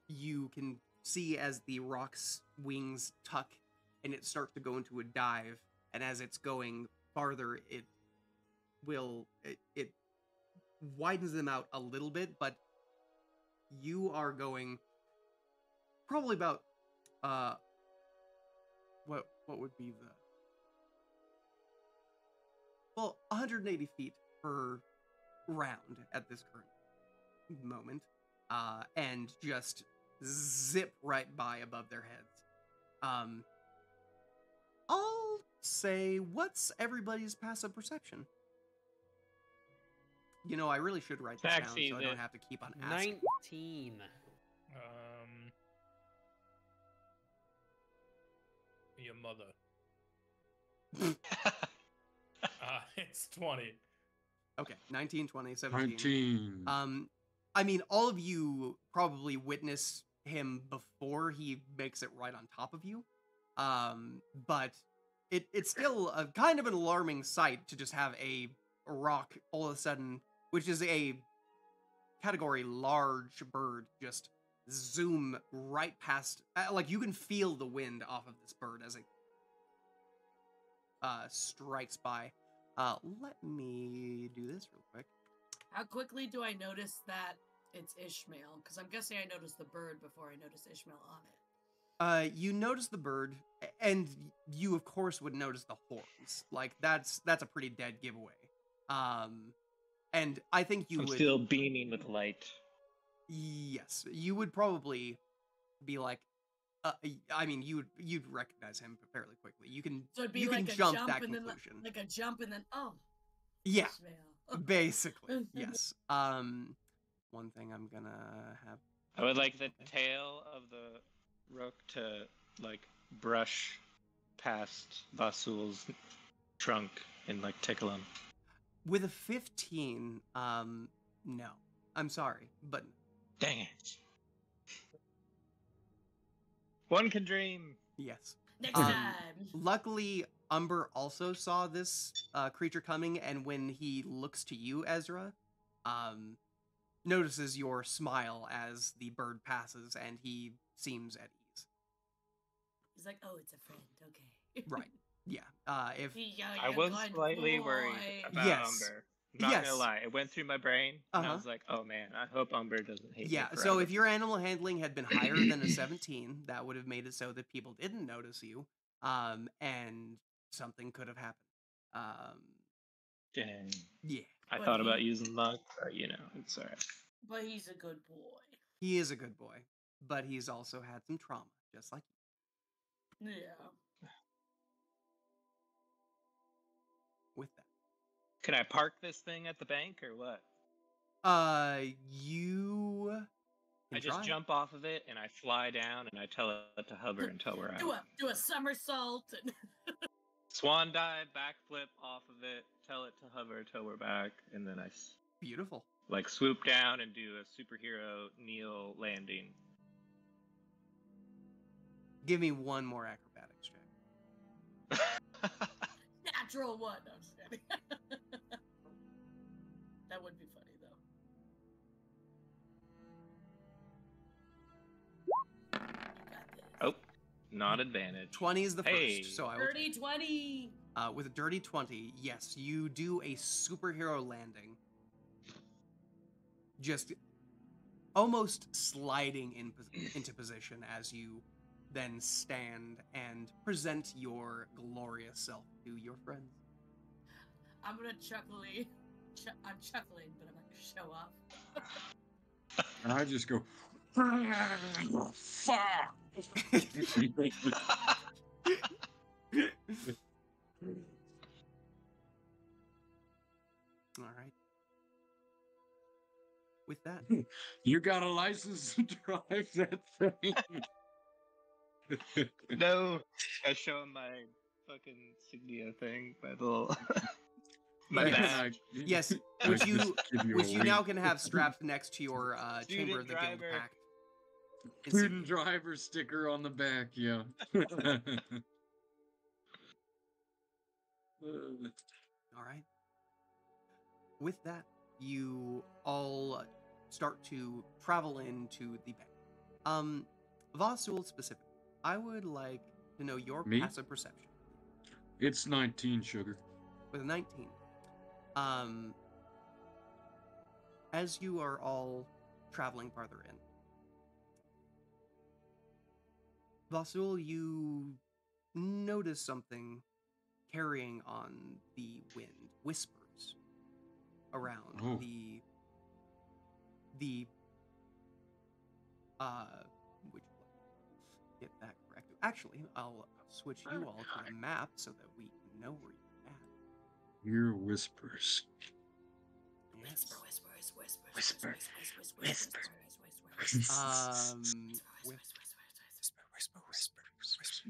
you can see as the rock's wings tuck and it starts to go into a dive, and as it's going farther, it widens them out a little bit, but you are going probably about what would be the 180 feet per round at this current moment, and just zip right by above their heads. I'll say, what's everybody's passive perception? You know, I really should write this down Taxi, so I the- don't have to keep on asking. 19. Your mother. It's 20. Okay, 19, 20, 17. 19. I mean, all of you probably witness him before he makes it right on top of you. But it's still a kind of an alarming sight to just have a rock all of a sudden, which is a category large bird, just zoom right past. Like, you can feel the wind off of this bird as it strikes by. Let me do this real quick. How quickly do I notice that it's Ishmael? Because I'm guessing I noticed the bird before I noticed Ishmael on it. You notice the bird, and you of course would notice the horns. Like, that's a pretty dead giveaway. And I think you I'm would. still beaming with light. Yes, you would probably be like, I mean, you'd recognize him fairly quickly. So it'd be You like can a jump jump that and then conclusion. like a jump and then Yeah, Ishmael. basically, yes. One thing I'm gonna have. I would like the tail of the rook to like brush past Vasul's trunk and like tickle him. With a 15, no. I'm sorry, but Dang it. One can dream. yes. Next time. Luckily, Umber also saw this creature coming, and when he looks to you, Ezra, notices your smile as the bird passes, and he seems at ease. He's like, oh, it's a friend. Okay. Right. Yeah. If I was slightly worried about Yes. Umber. Not Yes. gonna lie, it went through my brain, and I Uh-huh. was like, "Oh man, I hope Umber doesn't hate me." Yeah, so forever." if your animal handling had been higher than a 17, that would have made it so that people didn't notice you, and something could have happened. Dang. Yeah, I But thought about he- using luck, but it's alright. But he's a good boy. he is a good boy, but he's also had some trauma, just like you. Yeah. With that. Can I park this thing at the bank or what? You I can just try. jump off of it and I fly down and I tell it to hover until we're out. Do a somersault and Swan dive, backflip off of it, tell it to hover until we're back, and then I Beautiful. like swoop down and do a superhero kneel landing. Give me one more acrobatics check. natural one. No, I'm just kidding. That would be funny though. You got this. Oh, not advantage. 20 is the Hey. first, so I will Dirty 20. with a dirty 20, yes, you do a superhero landing. Just almost sliding into position as you then stand and present your glorious self to your friends. I'm gonna chuckly. I'm chuckling, but I'm not gonna show off. I just go, fuck. All right. With that, You got a license to drive that thing? No, I show him my fucking Signia thing, my little my Yes. badge. yes, I which just you give you a which you now wink. can have strapped next to your chamber of Student the Guild driver. Pact. Student driver sticker on the back, yeah. All right. With that, you all start to travel into the bank. Vasul specifically, I would like to know your Me? passive perception It's 19, sugar. with a 19. As you are all traveling farther in, Vasul, you notice something carrying on the wind, whispers around Oh. the which get that correct. Actually, I'll switch you all to the map so that we can know where you're at. Hear whispers. Yes. Whisper, whisper, whisper, Whisper, whisper, whisper, whisper.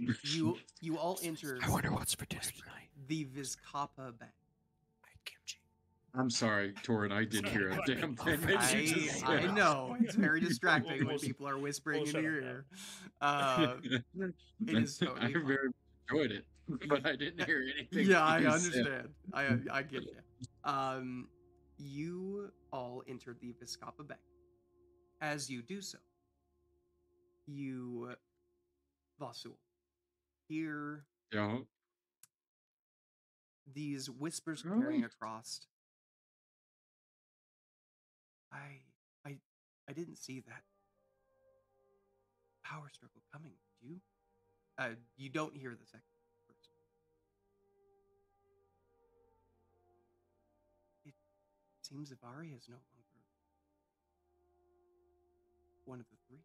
With you all enter I wonder what's for dinner tonight. the Vizcapa Bank. I had kimchi. I'm sorry, Torin, I didn't hear a damn thing that you just I said. know it's very distracting when We'll- people are whispering we'll into shut your up ear. now. It is totally I fine. very enjoyed it, but I didn't hear anything. Yeah, I you said. understand. I get you. You all entered the Vizcapa Bank. As you do so, you, Vasul, hear Yeah. these whispers Really? carrying across. I didn't see that power struggle coming. Did you? You don't hear the second person. It seems Ivari is no longer one of the three.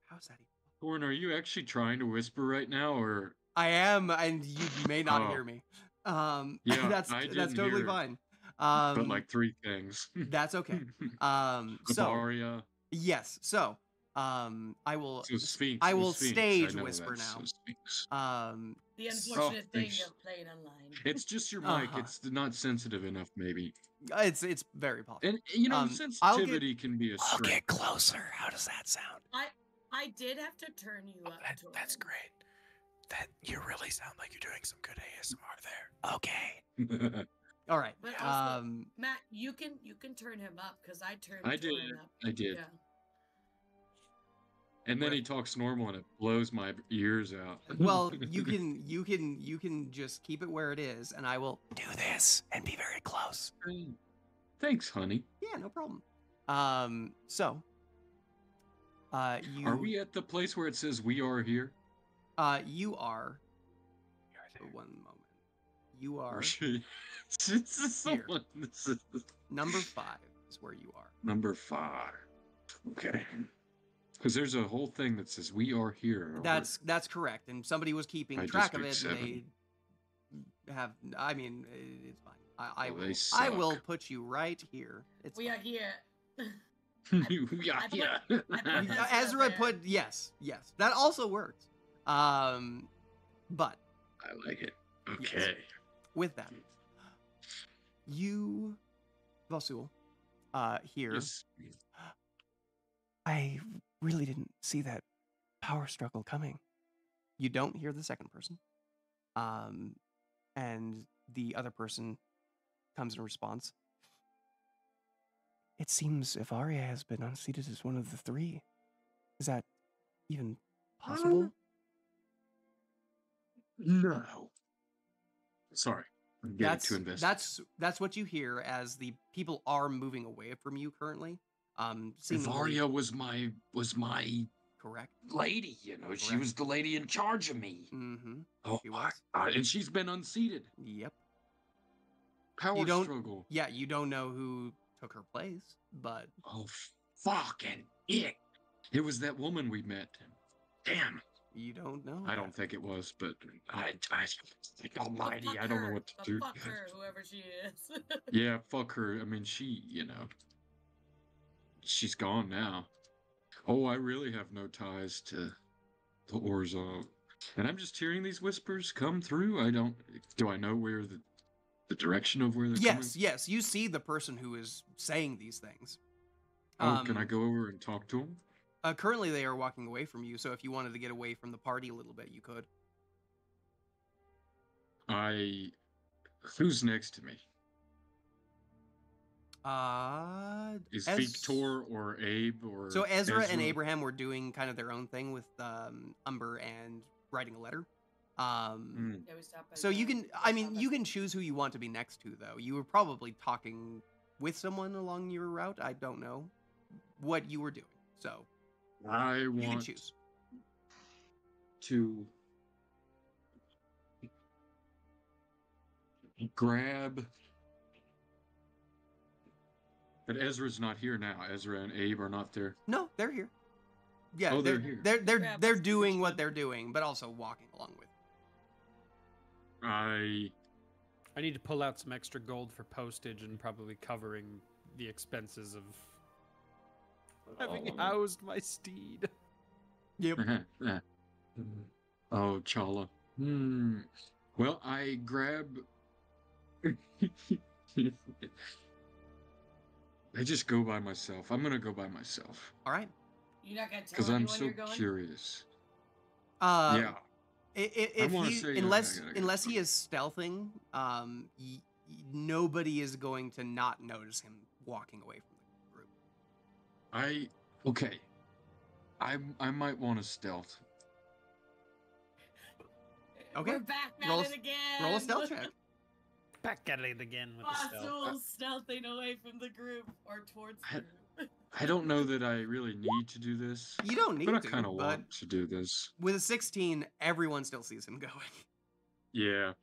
How's that even? Torn, are you actually trying to whisper right now, or? I am, and you may not Oh. hear me. Yeah, that's I that's didn't totally hear it. fine. But like 3 things. That's okay. So Avaria. yes, so I will So Sphinx. I will Sphinx, stage know whisper that's now. so Sphinx. The unfortunate thing thanks. of playing online. It's just your mic. Uh-huh. It's not sensitive enough, maybe. It's very possible. And you know, I'll sensitivity can be a I'll strength. get closer. How does that sound? I did have to turn you up. That's Torrin. great. That you really sound like you're doing some good ASMR there. Okay. All right. But also, Matt, you can turn him up because I turned I did. Torrin up. I did. Yeah. And then he talks normal, and it blows my ears out. Well, you can just keep it where it is, and I will Do this and be very close. Thanks, honey. Yeah, no problem. So you Are we at the place where it says "We are here"? You are. For one moment. You are Or should this is Here. someone? This is number 5 is where you are. number 5. Okay. Because there's a whole thing that says "We are here." or- That's correct, and somebody was keeping I track of just it, picked and they have. I mean, it's fine. I Well, will. they I will suck. put you right here. It's We are fine. here. yeah, I put- yeah. I put Ezra Ezra there. put yes. That also works. But I like it. Okay. with that, you, Vasul, here. Yes. I really didn't see that power struggle coming. You don't hear the second person. And the other person comes in response. It seems Avaria has been unseated as one of the 3. Is that even possible? No. Sorry. I'm getting too invested. That's what you hear as the people are moving away from you currently. Seemingly Avaria was my correct. lady, you know. She Correct. was the lady in charge of me. Mm-hmm. Oh She my was. God. And she's been unseated. Yep. Power don't- struggle. Yeah, you don't know who took her place, but Oh, fucking it. It was that woman we met. Damn. you don't know. I that. don't think it was, but I But almighty, fuck I don't know her. what to But do. fuck her, whoever she is. Yeah, fuck her. I mean, she, she's gone now. Oh, I really have no ties to the Orzhov. And I'm just hearing these whispers come through. Do I know where the direction of where they're coming? Yes, you see the person who is saying these things. Oh, can I go over and talk to him? Currently, they are walking away from you, so if you wanted to get away from the party a little bit, you could. Who's next to me? Is Ez- Victor or Abe or So Ezra and Abraham were doing kind of their own thing with Umber and writing a letter. Mm. Yeah, we stopped by So the- you can, we I mean, stopped by- you can choose who you want to be next to, though. You were probably talking with someone along your route. I don't know what you were doing, so I you can want choose. to grab. But Ezra's not here now. Ezra and Abe are not there. No, they're here. Yeah, Oh, they're they're here. They're Grab they're us. doing what they're doing, but also walking along with. I I need to pull out some extra gold for postage and probably covering the expenses of having Oh. housed my steed. Yep. Oh, Chala. Well, I grab. I just go by myself. I'm gonna go by myself All right. You're not gonna tell because anyone I'm so you're going? curious. Yeah. Yeah. If wanna he, say, yeah, unless I gotta unless he is stealthing, nobody is going to not notice him walking away from the group. Okay. I might want to stealth. Okay. We're back at Roll a- it again. Roll a stealth check. Back at it again with the stealth. Vasul's stealthing away from the group or towards the group. I don't know that I really need to do this, You don't need but I to, kind of but want to do this. with a 16, everyone still sees him going. Yeah.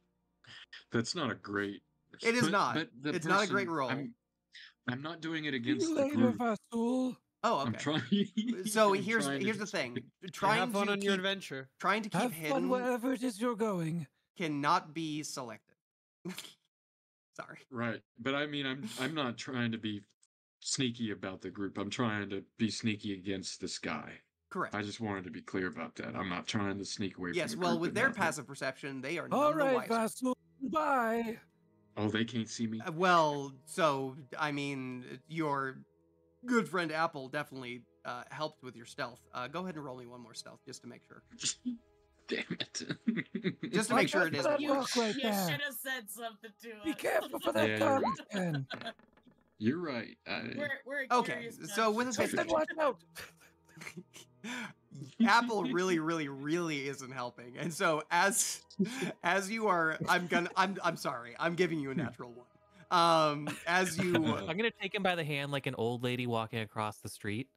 That's not a great. It is not. the It's not a great roll. I'm not doing it See against you the later, group. Oh, Vasul. I'm okay. trying. So I'm here's trying to the just- thing. Yeah, Trying have fun to on your keep adventure. trying to keep Have fun hidden wherever it is you're going. cannot be selected. Sorry. Right, but I mean, I'm not trying to be sneaky about the group. I'm trying to be sneaky against this guy. Correct. I just wanted to be clear about that. I'm not trying to sneak away Yes, from the well, group with and their not hit. passive perception, they are All none the right, wiser. Vasul. Bye. Oh, they can't see me. Well, so I mean, your good friend Apple definitely helped with your stealth. Go ahead and roll me one more stealth just to make sure. Damn it. Just to Watch make sure out it for is that me. rock right You there. should have said something to us. Be careful for that Yeah, you're garbage right. can. You're right. We're Okay, curious so with a judges. I said watch out. Apple really, really, really isn't helping, and so as you are, I'm sorry, I'm giving you a natural one. As you, I'm gonna take him by the hand like an old lady walking across the street.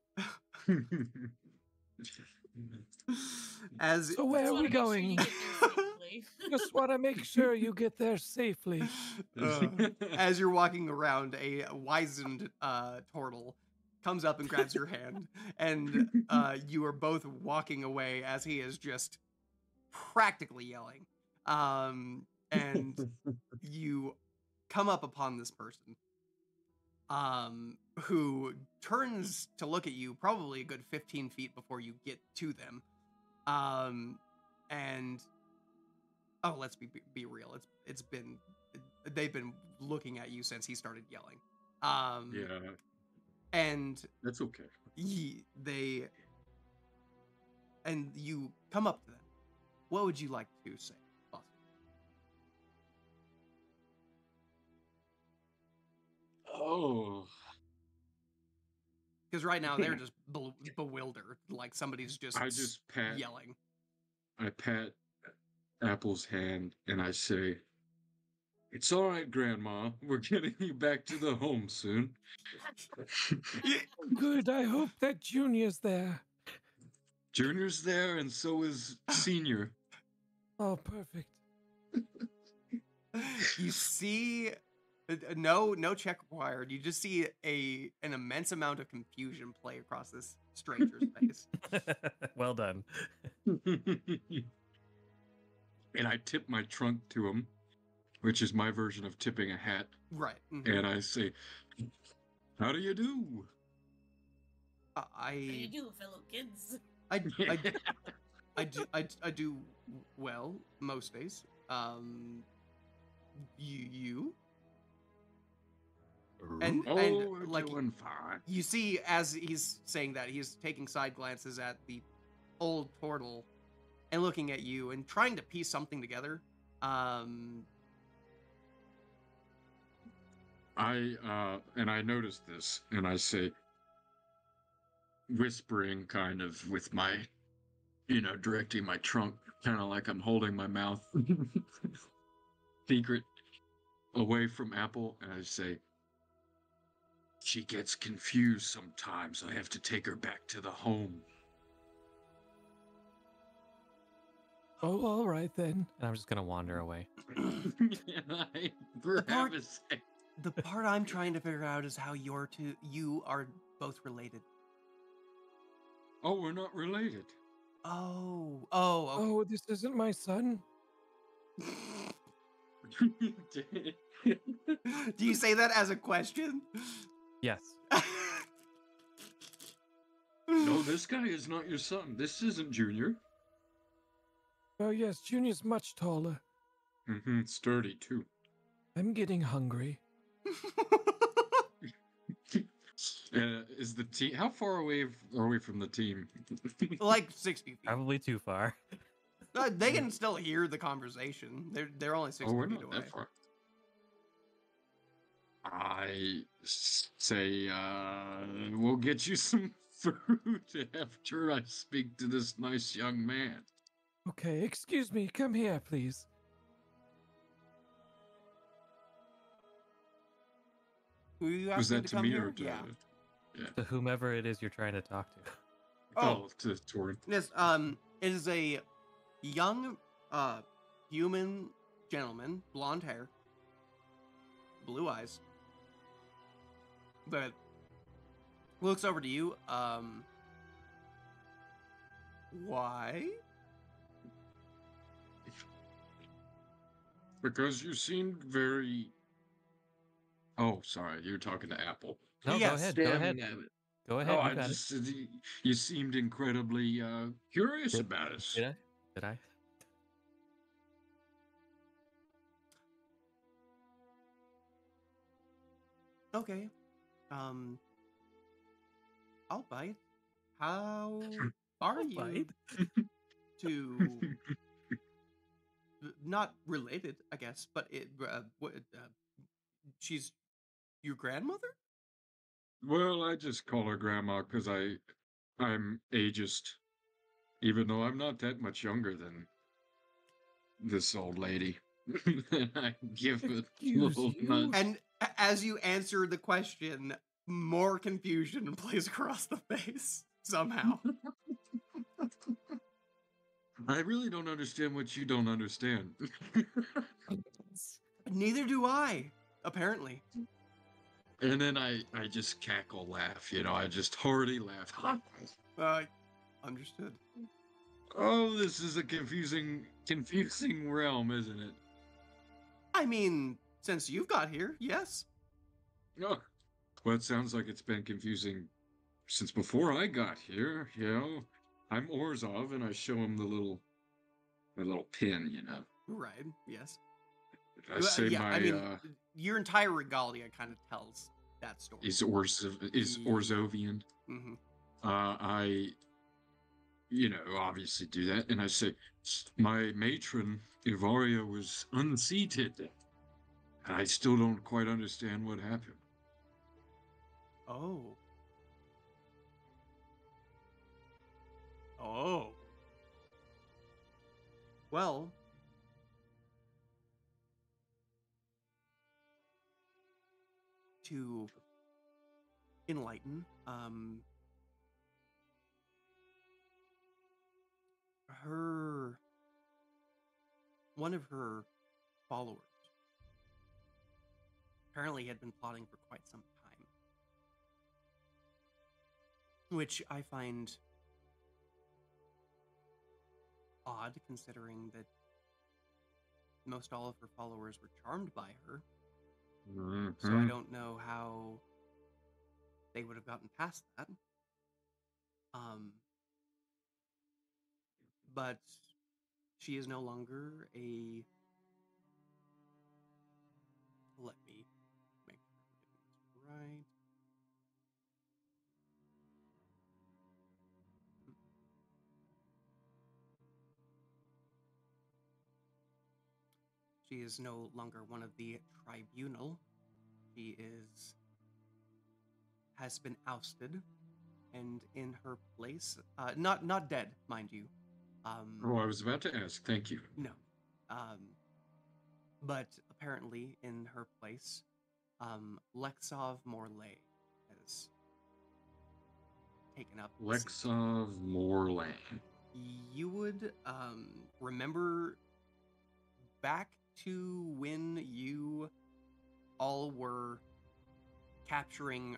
as So where Just are wanna we make sure going? you get there safely. Just want to make sure you get there safely. as you're walking around, a wizened turtle comes up and grabs your hand, and you are both walking away as he is just practically yelling. And you come up upon this person, who turns to look at you probably a good 15 feet before you get to them. And oh, let's be real. It's been they've been looking at you since he started yelling. Yeah, And that's okay. and you come up to them. What would you like to say, boss? Oh, Because right now they're just bewildered, like somebody's just I just pat. yelling. I pat Apple's hand and I say, "It's all right, Grandma. We're getting you back to the home soon." Good. I hope that Junior's there. Junior's there, and so is Senior. Oh, perfect. You see, no check required. You just see an immense amount of confusion play across this stranger's face. Well done. And I tip my trunk to him, which is my version of tipping a hat, Right. Mhm. and I say, "How do you do?" How you do, fellow kids? I do well most days. You and Oh, and we're like doing fine. you see as he's saying that he's taking side glances at the old turtle and looking at you and trying to piece something together. I notice this, and I say, whispering kind of with my, directing my trunk, kind of like I'm holding my mouth secret away from Apple, and I say, "She gets confused sometimes. I have to take her back to the home." Oh, all right then. And I'm just gonna wander away. And I grab his hand. The part I'm trying to figure out is how you are both related. Oh, we're not related. Oh, okay. Oh, this isn't my son. Do you say that as a question? Yes. No, this guy is not your son. This isn't Junior. Oh, yes, Junior's much taller. Sturdy too. I'm getting hungry. Is the team? How far away are we from the team? Like 60 feet. Probably too far. They can still hear the conversation. They're only 60 Oh, we're feet not away. that far. I say, we'll get you some fruit after I speak to this nice young man. Okay, excuse me. Come here, please. Who you Was asking that to to come me here? or to? Yeah. To whomever it is you're trying to talk to. Oh, To Torin. yes. It is a young, human gentleman, blonde hair, blue eyes, but looks over to you. Why? Because you seemed very. Oh, sorry, you're talking to Apple. No, Yes. go ahead. Go Damn ahead. it. Go ahead. Oh, You I got it. just you seemed incredibly curious Did- about us. Did I? Did I? Okay. I'll bite. How are I'll you bite. to not related, I guess, but she's your grandmother? Well, I just call her grandma because I'm ageist, even though I'm not that much younger than this old lady. And I give a Excuse little you? nudge. And as you answer the question, more confusion plays across the face somehow. I really don't understand what you don't understand. Neither do I, apparently. And then I just cackle laugh, I just hearty laugh. Understood. Oh, this is a confusing realm, isn't it? I mean, since you've got here, yes. Oh, well, it sounds like it's been confusing since before I got here, I'm Orzov, and I show him the little pin, Right, yes. I say yeah, my, I mean, your entire regalia kind of tells that story. is Orzovian. Mm-hmm. I, obviously do that, and I say, my matron, Ivaria, was unseated. And I still don't quite understand what happened. Oh. Oh. Well. To enlighten, one of her followers apparently had been plotting for quite some time, which I find odd, considering that most all of her followers were charmed by her. So I don't know how they would have gotten past that. But she is no longer a. Let me make sure I'm getting this right. She is no longer one of the tribunal. She has been ousted, and in her place, not dead, mind you. I was about to ask. Thank you. No. But apparently, in her place, Lexov Morley has taken up. Lexov Morley. You would remember back to when you all were capturing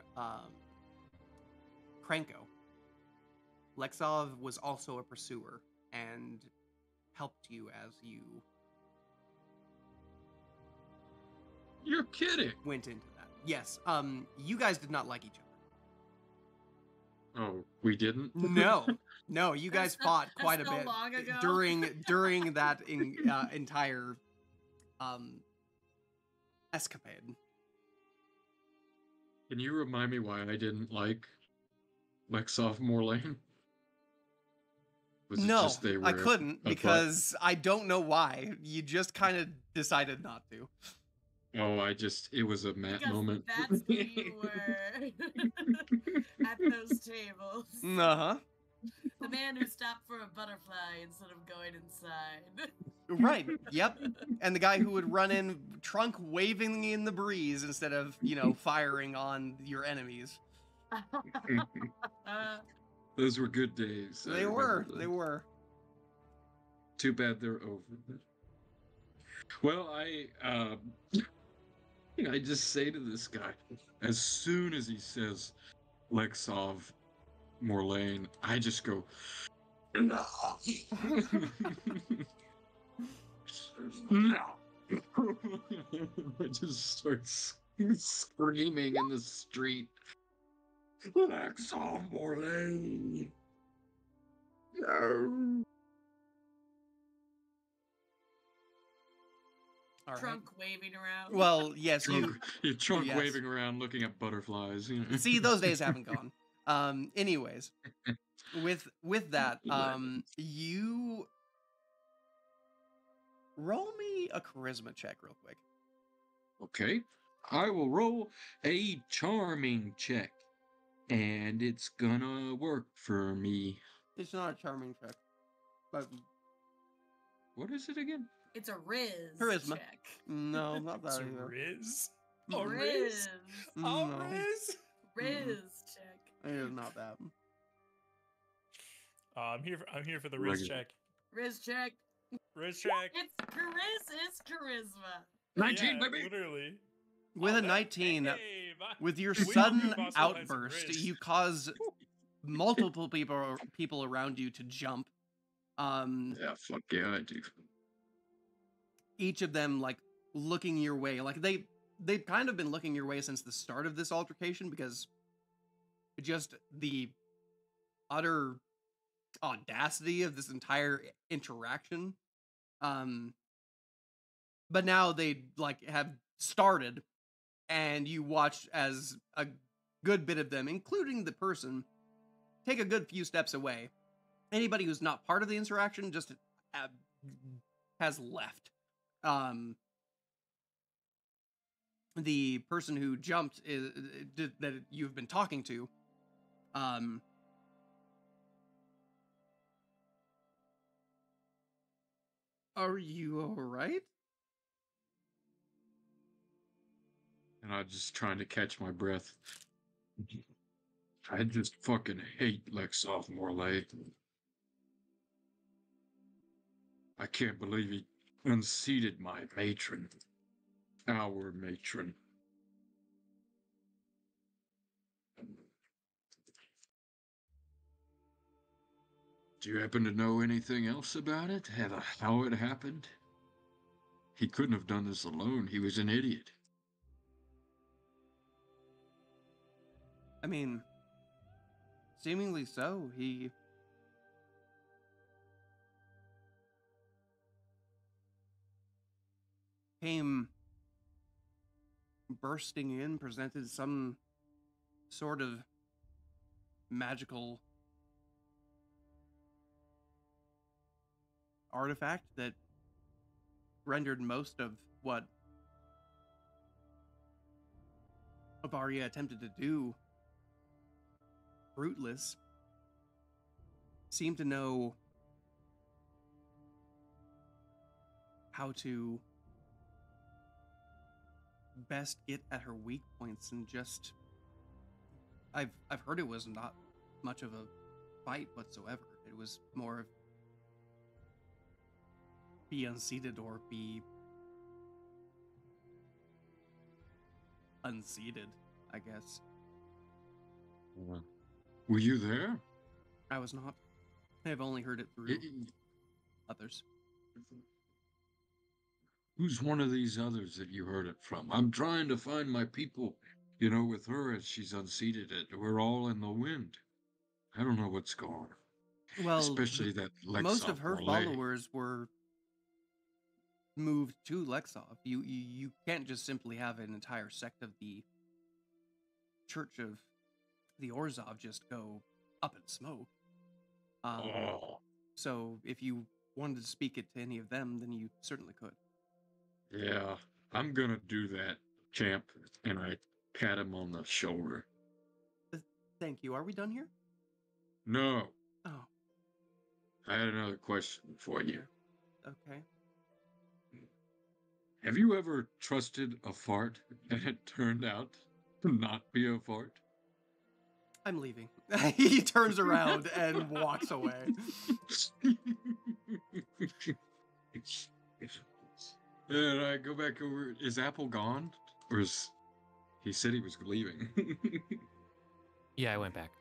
Krenko. Lexov was also a pursuer and helped you as you You're kidding. went into that. Yes. You guys did not like each other. Oh, we didn't? No, you guys fought quite a so bit long ago. during that entire escapade. Can you remind me why I didn't like Lexov Morley? Was it No, just they were I couldn't a butt? because I don't know why. You just kind of decided not to. Oh, it was a Matt Because moment. that's where you were at those tables. Uh-huh. The man who stopped for a butterfly instead of going inside. Right. Yep. And the guy who would run in, trunk waving in the breeze instead of, firing on your enemies. Those were good days. I They were. remember They them. were. Too bad they're over. Well, I just say to this guy, as soon as he says Lexov Morlane, I just go, no. No. I just start screaming in the street. Lexov Morlane. No. All right. Trunk waving around. Well, yes, Trunk, your trunk yes. waving around looking at butterflies. You know? See, those days haven't gone. Anyways, with that, you roll me a charisma check real quick. Okay. I will roll a charming check. And it's gonna work for me. It's not a charming check, but What is it again? It's a Riz Charisma. check. no, not that It's a either. Riz. Oh, A Riz. Riz. Oh, No. Riz. Riz check. It is not that. I'm here for the Riz Regular. check. Riz check. Riz check. It's charisma. 19, Yeah, baby! literally. With Oh, a that 19, babe. with your We sudden also had some outburst, Riz. you cause multiple people around you to jump. Yeah, fuck yeah, I do. Each of them like looking your way. Like they've kind of been looking your way since the start of this altercation because just the utter audacity of this entire interaction. But now they like have started, and you watch as a good bit of them, including the person, take a good few steps away. Anybody who's not part of the interaction just has left. The person who jumped that you've been talking to, are you all right? And I'm just trying to catch my breath. I just fucking hate Lexov Morlane. I can't believe he unseated my matron. Our matron. Do you happen to know anything else about it? How it happened? He couldn't have done this alone. He was an idiot. I mean, seemingly so. He came bursting in, presented some sort of magical artifact that rendered most of what Avaria attempted to do fruitless. Seemed to know how to best get at her weak points, and just I've heard it was not much of a fight whatsoever. It was more of be unseated or be unseated, I guess. Were you there? I was not. I've only heard it through others. Who's one of these others that you heard it from? I'm trying to find my people, you know, with her as she's unseated it. We're all in the wind. I don't know what's going on. Well, Especially that Lexov most of her Morlane. followers were moved to Lexov. You can't just simply have an entire sect of the Church of the Orzhov just go up in smoke. So if you wanted to speak it to any of them, then you certainly could. Yeah, I'm gonna do that, champ. And I pat him on the shoulder. Thank you. Are we done here? No, Oh, I had another question for you. okay. Have you ever trusted a fart and it turned out to not be a fart? I'm leaving. He turns around and walks away. And I go back over. Is Apple gone? Or is he said he was leaving? Yeah, I went back.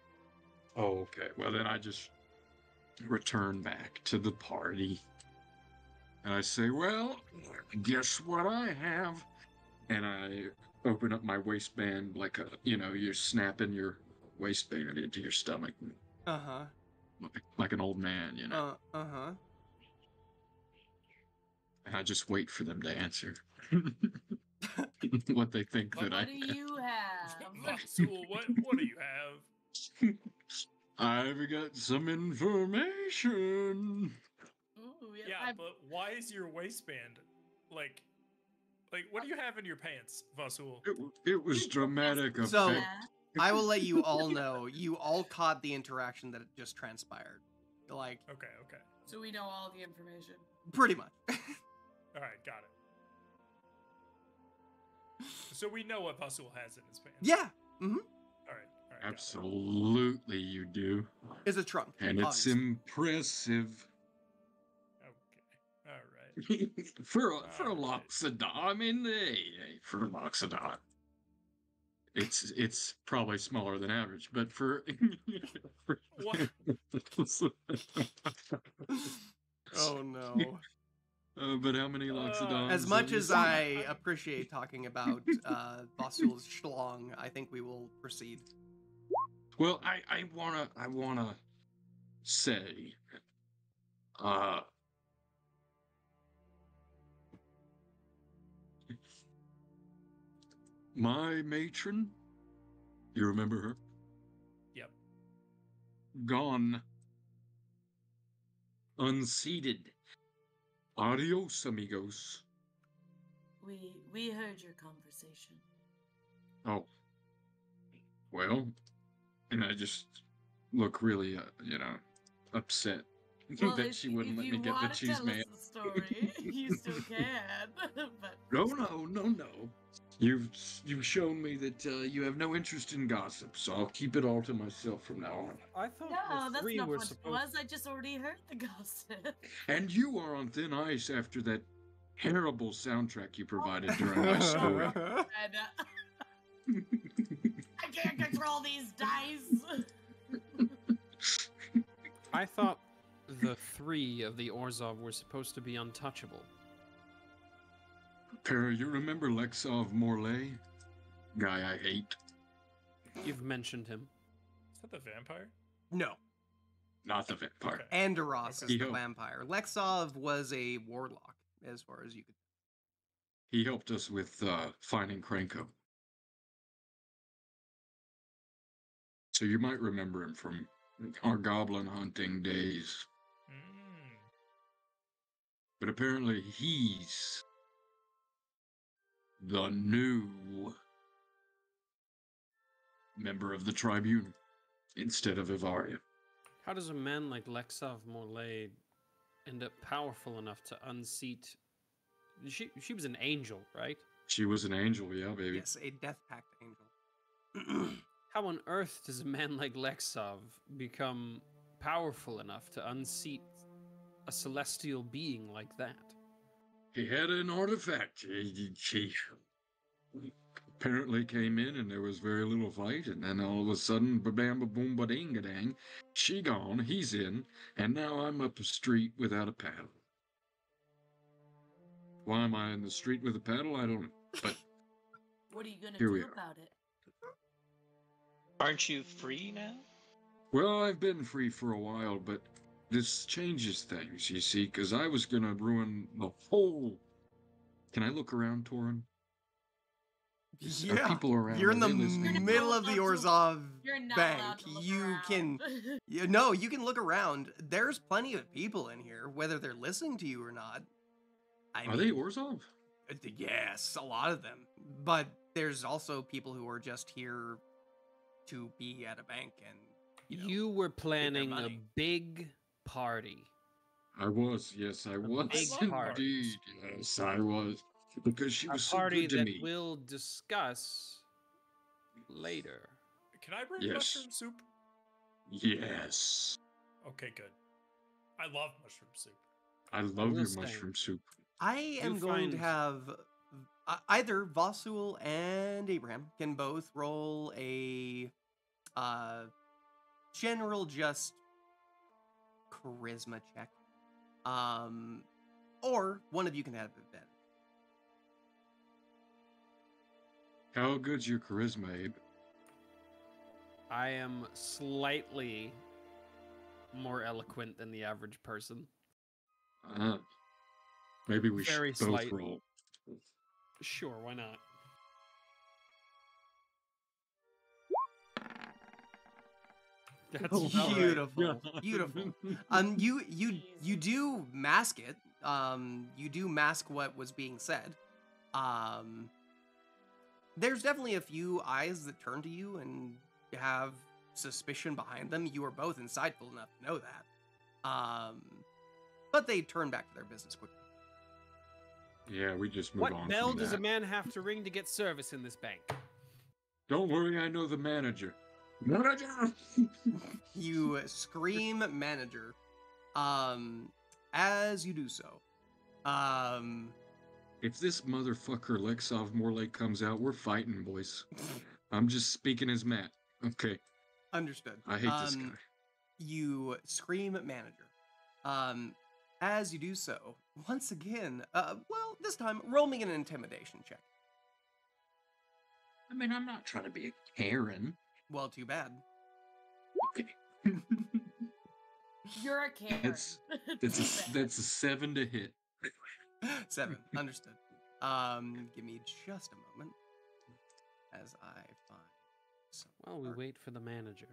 Oh, okay. Well, then I just return back to the party. And I say, well, guess what I have? And I open up my waistband like you're snapping your waistband into your stomach. Uh-huh. Like an old man, Uh-huh. And I just wait for them to answer. What they think that I What do you have? Vasul, what do you have? I've got some information. Ooh, yes, Yeah, but why is your waistband like what do you have in your pants, Vasul? It was dramatic So- effect. I will let you all know. You all caught the interaction that just transpired. Like, Okay. So we know all the information. pretty much. All right, got it. So we know what Vasul has in his pants. Yeah. Mm-hmm. All right. Got it. Absolutely, you do. It's a trunk. And it's obviously. impressive. Okay. All right. for a Alright. Loxodon. I mean, hey, for a Loxodon. It's probably smaller than average, but for, What? Oh no. But how many Loxodons? As much have you as seen? I appreciate talking about Vasul's schlong, I think we will proceed. Well, I wanna say, my matron, you remember her? Yep. Gone. Unseated. Adios, amigos. We heard your conversation. Oh. Well, and I just look really, upset Well, that she wouldn't let me get the want to cheese tell man. us the story, you still can. But No. You've shown me that you have no interest in gossip, so I'll keep it all to myself from now on. I thought no, the that's three not were what it supposed. was. I just already heard the gossip. And you are on thin ice after that terrible soundtrack you provided during my story. And, I can't control these dice. I thought the three of the Orzhov were supposed to be untouchable. Para, you remember Lexov Morley? Guy I hate. You've mentioned him. Is that the vampire? No. Not the vampire. Okay. Andoros is He the helped. vampire. Lexov was a warlock, as far as you could. He helped us with finding Krenko. So you might remember him from our goblin hunting days. Mm. But apparently he's the new member of the Tribune instead of Ivaria. How does a man like Lexov Morley end up powerful enough to unseat? She was an angel, right? She was an angel, yeah, baby. Yes, a Death Pact angel. How on earth does a man like Lexov become powerful enough to unseat a celestial being like that? He had an artifact. She apparently came in and there was very little fight, and then all of a sudden, ba-bam, ba-boom, ba-ding-a-dang, she gone, he's in, and now I'm up the street without a paddle. Why am I in the street with a paddle? I don't know. But What are you gonna Here we do are. about it? Aren't you free now? well, I've been free for a while, but this changes things, you see, because I was gonna ruin the whole. Can I look around, Torin? Are Yeah, people around? you're in Are the they listening? middle of the Orzhov You're not bank. allowed to look You around. can, no, you can look around. There's plenty of people in here, whether they're listening to you or not. Are they Orzhov? Yes, a lot of them. But there's also people who are just here to be at a bank and You were planning a money. big party. I was, yes, I was big party. indeed. Yes, I was. Because she A was so party good to that me. we'll discuss later. Can I bring Yes. mushroom soup? Yes. Okay, good. I love mushroom soup. I love will your say- mushroom soup. I am You going to find- have Either Vasul and Abraham can both roll a general just charisma check. Or one of you can have advantage. How good's your charisma, Abe? I am slightly more eloquent than the average person. Maybe we Very should both slight. roll. Sure, why not? That's about right. Beautiful, beautiful. You do mask it. You do mask what was being said. There's definitely a few eyes that turn to you and have suspicion behind them. You are both insightful enough to know that. But they turn back to their business quickly. Yeah, we just move What on. bell from does a that. man have to ring to get service in this bank? Don't worry, I know the manager. Manager! You scream manager. As you do so. If this motherfucker Lexov Morley comes out, we're fighting, boys. I'm just speaking as Matt. Okay, Understood. I hate this guy. You scream manager. As you do so, once again, well, this time, roll me an intimidation check. I mean, I'm not trying to be a Karen. Well, too bad. Okay. You're a Karen. That's a 7 to hit. 7. Understood. Give me just a moment as I find some. Well, we wait for the manager.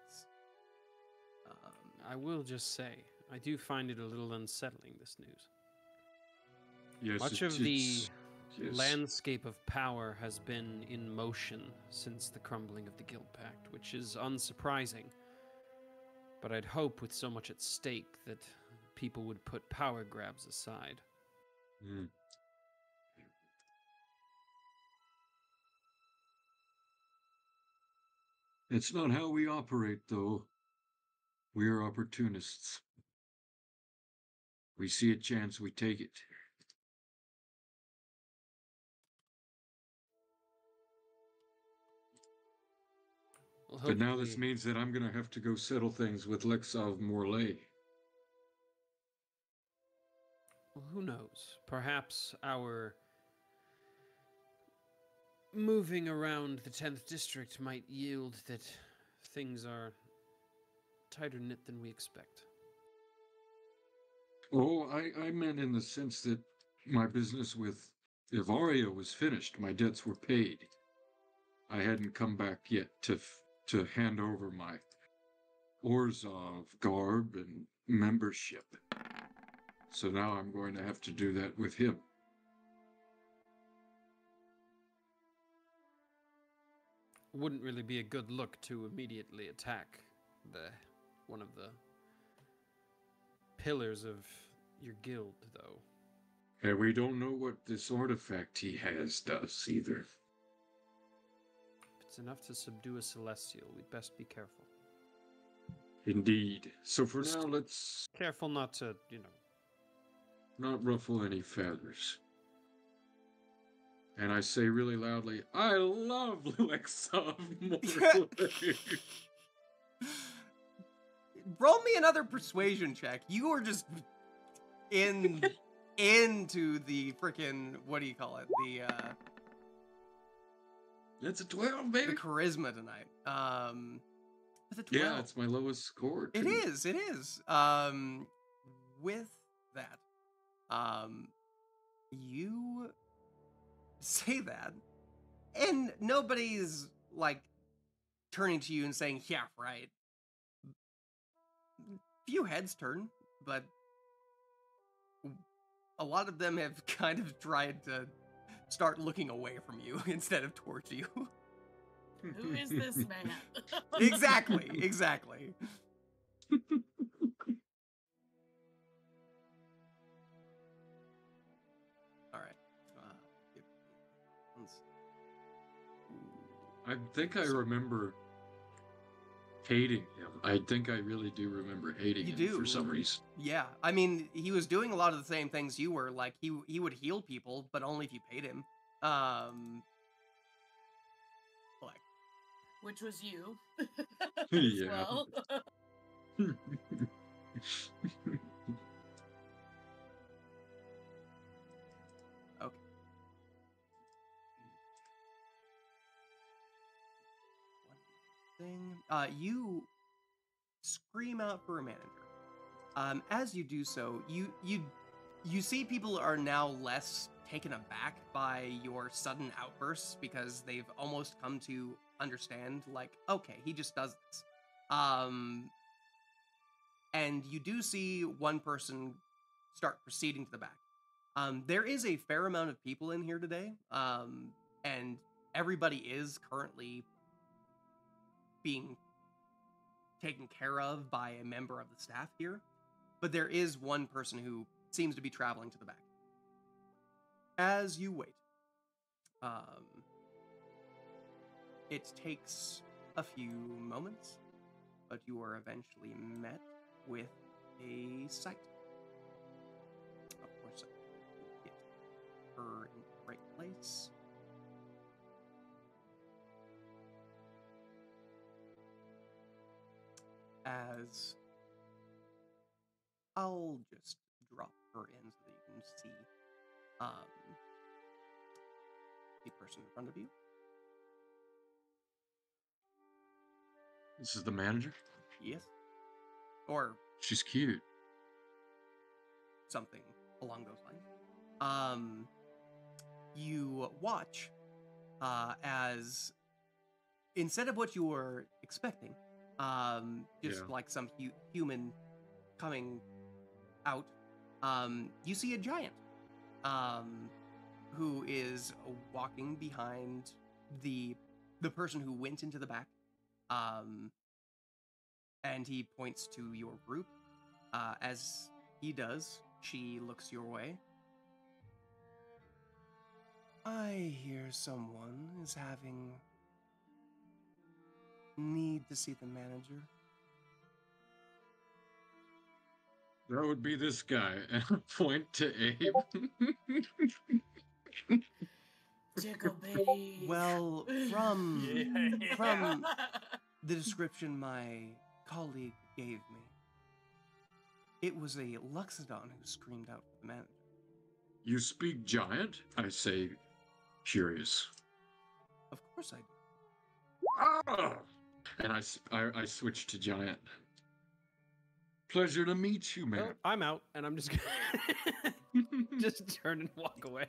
Yes. I will just say, I do find it a little unsettling, this news. Yes, Much of the yes. landscape of power has been in motion since the crumbling of the Guild Pact, which is unsurprising. But I'd hope with so much at stake that people would put power grabs aside. Mm. It's not how we operate, though. We are opportunists. We see a chance, we take it. Well, But now this hopefully- means that I'm gonna have to go settle things with Lexov Morley. Well, who knows? Perhaps our moving around the 10th district might yield that things are tighter knit than we expect. Oh, I meant in the sense that my business with Ivaria was finished. My debts were paid. I hadn't come back yet to hand over my Orzhov garb and membership. So now I'm going to have to do that with him. Wouldn't really be a good look to immediately attack one of the pillars of your guild, though. And we don't know what this artifact he has does either. If it's enough to subdue a celestial, we'd best be careful. Indeed. So for now, let's Careful not to, not ruffle any feathers. And I say really loudly, I love Lexov Morley. Roll me another persuasion check. You are just into the freaking, what do you call it? That's a 12, The baby. charisma tonight. With a 12. Yeah, it's my lowest score. It too. is. It is. With that, you say that, and nobody's like turning to you and saying, "Yeah, right." Few heads turn, but a lot of them have kind of tried to start looking away from you instead of towards you. Who is this man? Exactly. All right. Give me one I think I remember hating him. I think I really do remember hating You him do. for some reason. Yeah, I mean, he was doing a lot of the same things you were. Like he would heal people, but only if you paid him. Like Which was you. As Yeah. well. okay. One thing. You scream out for a manager. As you do so, you see people are now less taken aback by your sudden outbursts because they've almost come to understand, like, okay, he just does this. And you do see one person start proceeding to the back. There is a fair amount of people in here today, and everybody is currently being taken care of by a member of the staff here. But there is one person who seems to be traveling to the back. As you wait, it takes a few moments, but you are eventually met with a sight. Of course, I get her in the right place. As I'll just drop her in so that you can see the person in front of you. This is the manager? Yes. Or She's cute. something along those lines. You watch as instead of what you were expecting, just Yeah. like some human coming out, you see a giant who is walking behind the person who went into the back, and he points to your group. As he does, she looks your way. I hear someone is having need to see the manager. That would be this guy. And I point to Abe. Tickle bitties. Well, from Yeah. from the description my colleague gave me, it was a Luxodon who screamed out for the manager. You speak giant? I say, curious. Of course I do. Ah! And I switch to giant. Pleasure to meet you, Well, man. I'm out, and I'm just gonna just turn and walk away.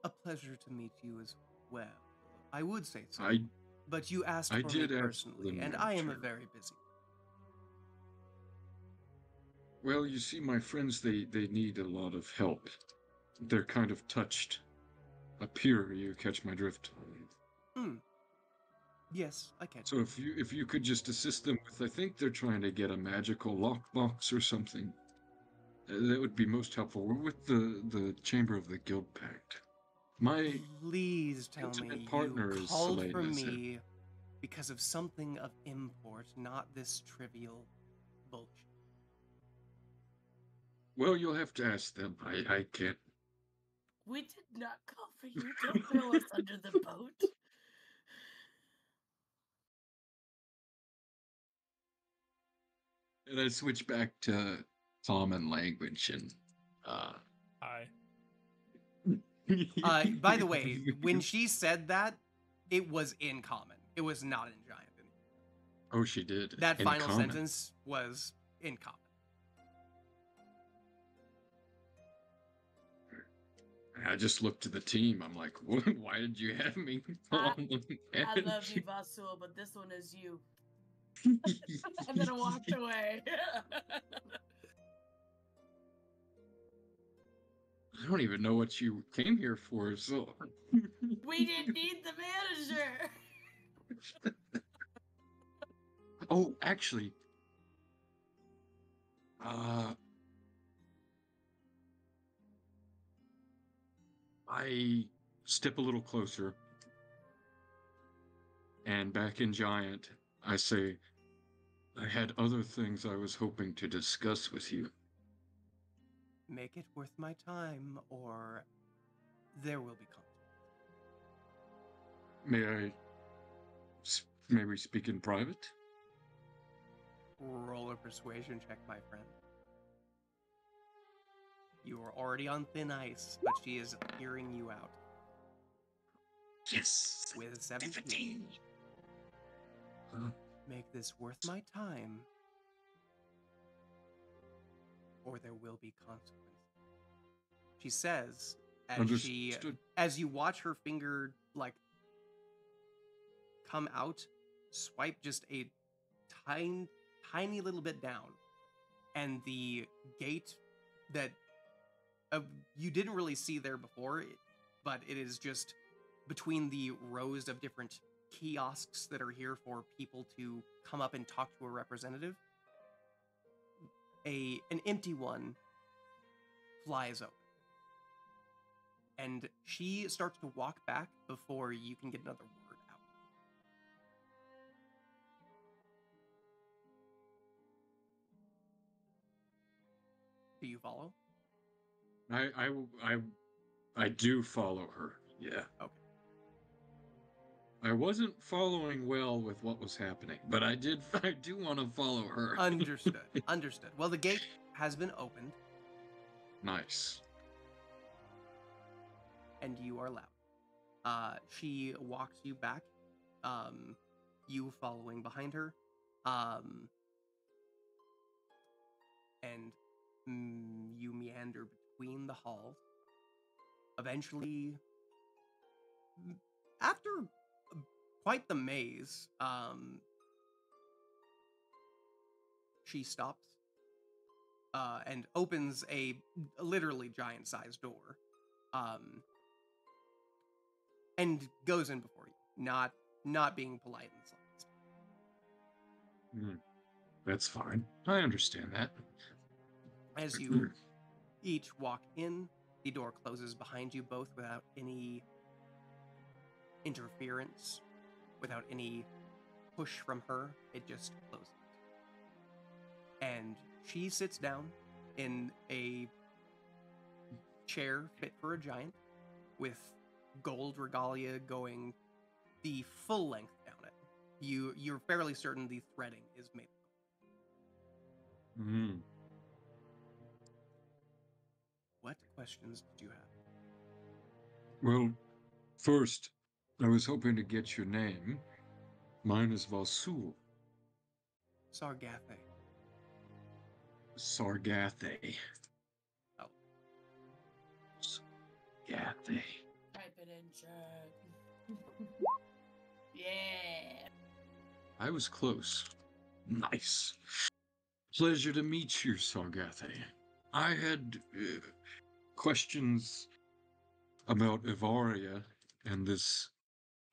A pleasure to meet you as well. I would say so, I but you asked I for did me ask for personally, the and I am a manager. very busy. Well, you see, my friends, they need a lot of help. They're kind of touched. Up here, you catch my drift. Yes, I can. So if you could just assist them with, I think they're trying to get a magical lockbox or something. That would be most helpful. We're with the Chamber of the Guild Pact. My Please tell intimate me partner you is called Selene, for is it? me because of something of import, not this trivial bullshit. Well, you'll have to ask them. I can't. We did not call for you. Don't throw us under the boat. And I switch back to common language and Hi. By the way, when she said that, it was in common. It was not in giant. Oh, she did. That In final common. sentence was in common. I just looked to the team. I'm like, why did you have me? I- on the I love you, bench?" Vasul, but this one is you. And then I walked away. I don't even know what you came here for, so. We didn't need the manager. Oh, actually. I step a little closer. And back in Giant, I say, I had other things I was hoping to discuss with you. Make it worth my time, or there will be consequences. May we speak in private? Roll a persuasion check, my friend. You are already on thin ice, but she is hearing you out. Yes. With 17. Make this worth my time, or there will be consequences. She says, Understood. as you watch her finger, like, come out, swipe just a tiny little bit down, and the gate that you didn't really see there before, but it is just between the rows of different kiosks that are here for people to come up and talk to a representative. An empty one flies open. And she starts to walk back before you can get another word out. Do you follow? I do follow her. Yeah. Okay. I wasn't following well with what was happening, but I do want to follow her. Understood. Understood. Well, the gate has been opened. Nice. And you are allowed. She walks you back, you following behind her, and you meander between the halls. Eventually, after quite the maze, she stops and opens a literally giant-sized door. And goes in before you, not being polite in the slightest. That's fine. I understand that. As you each walk in, the door closes behind you both without any interference, without any push from her. It just closes. And she sits down in a chair fit for a giant with gold regalia going the full length down it. You're fairly certain the threading is made of gold. What questions did you have? Well, first, I was hoping to get your name. Mine is Valsul. Sargathe. Sargathe. Oh. Sargathe. Type it in chat. Yeah. I was close. Nice. Pleasure to meet you, Sargathe. I had questions about Evaria and this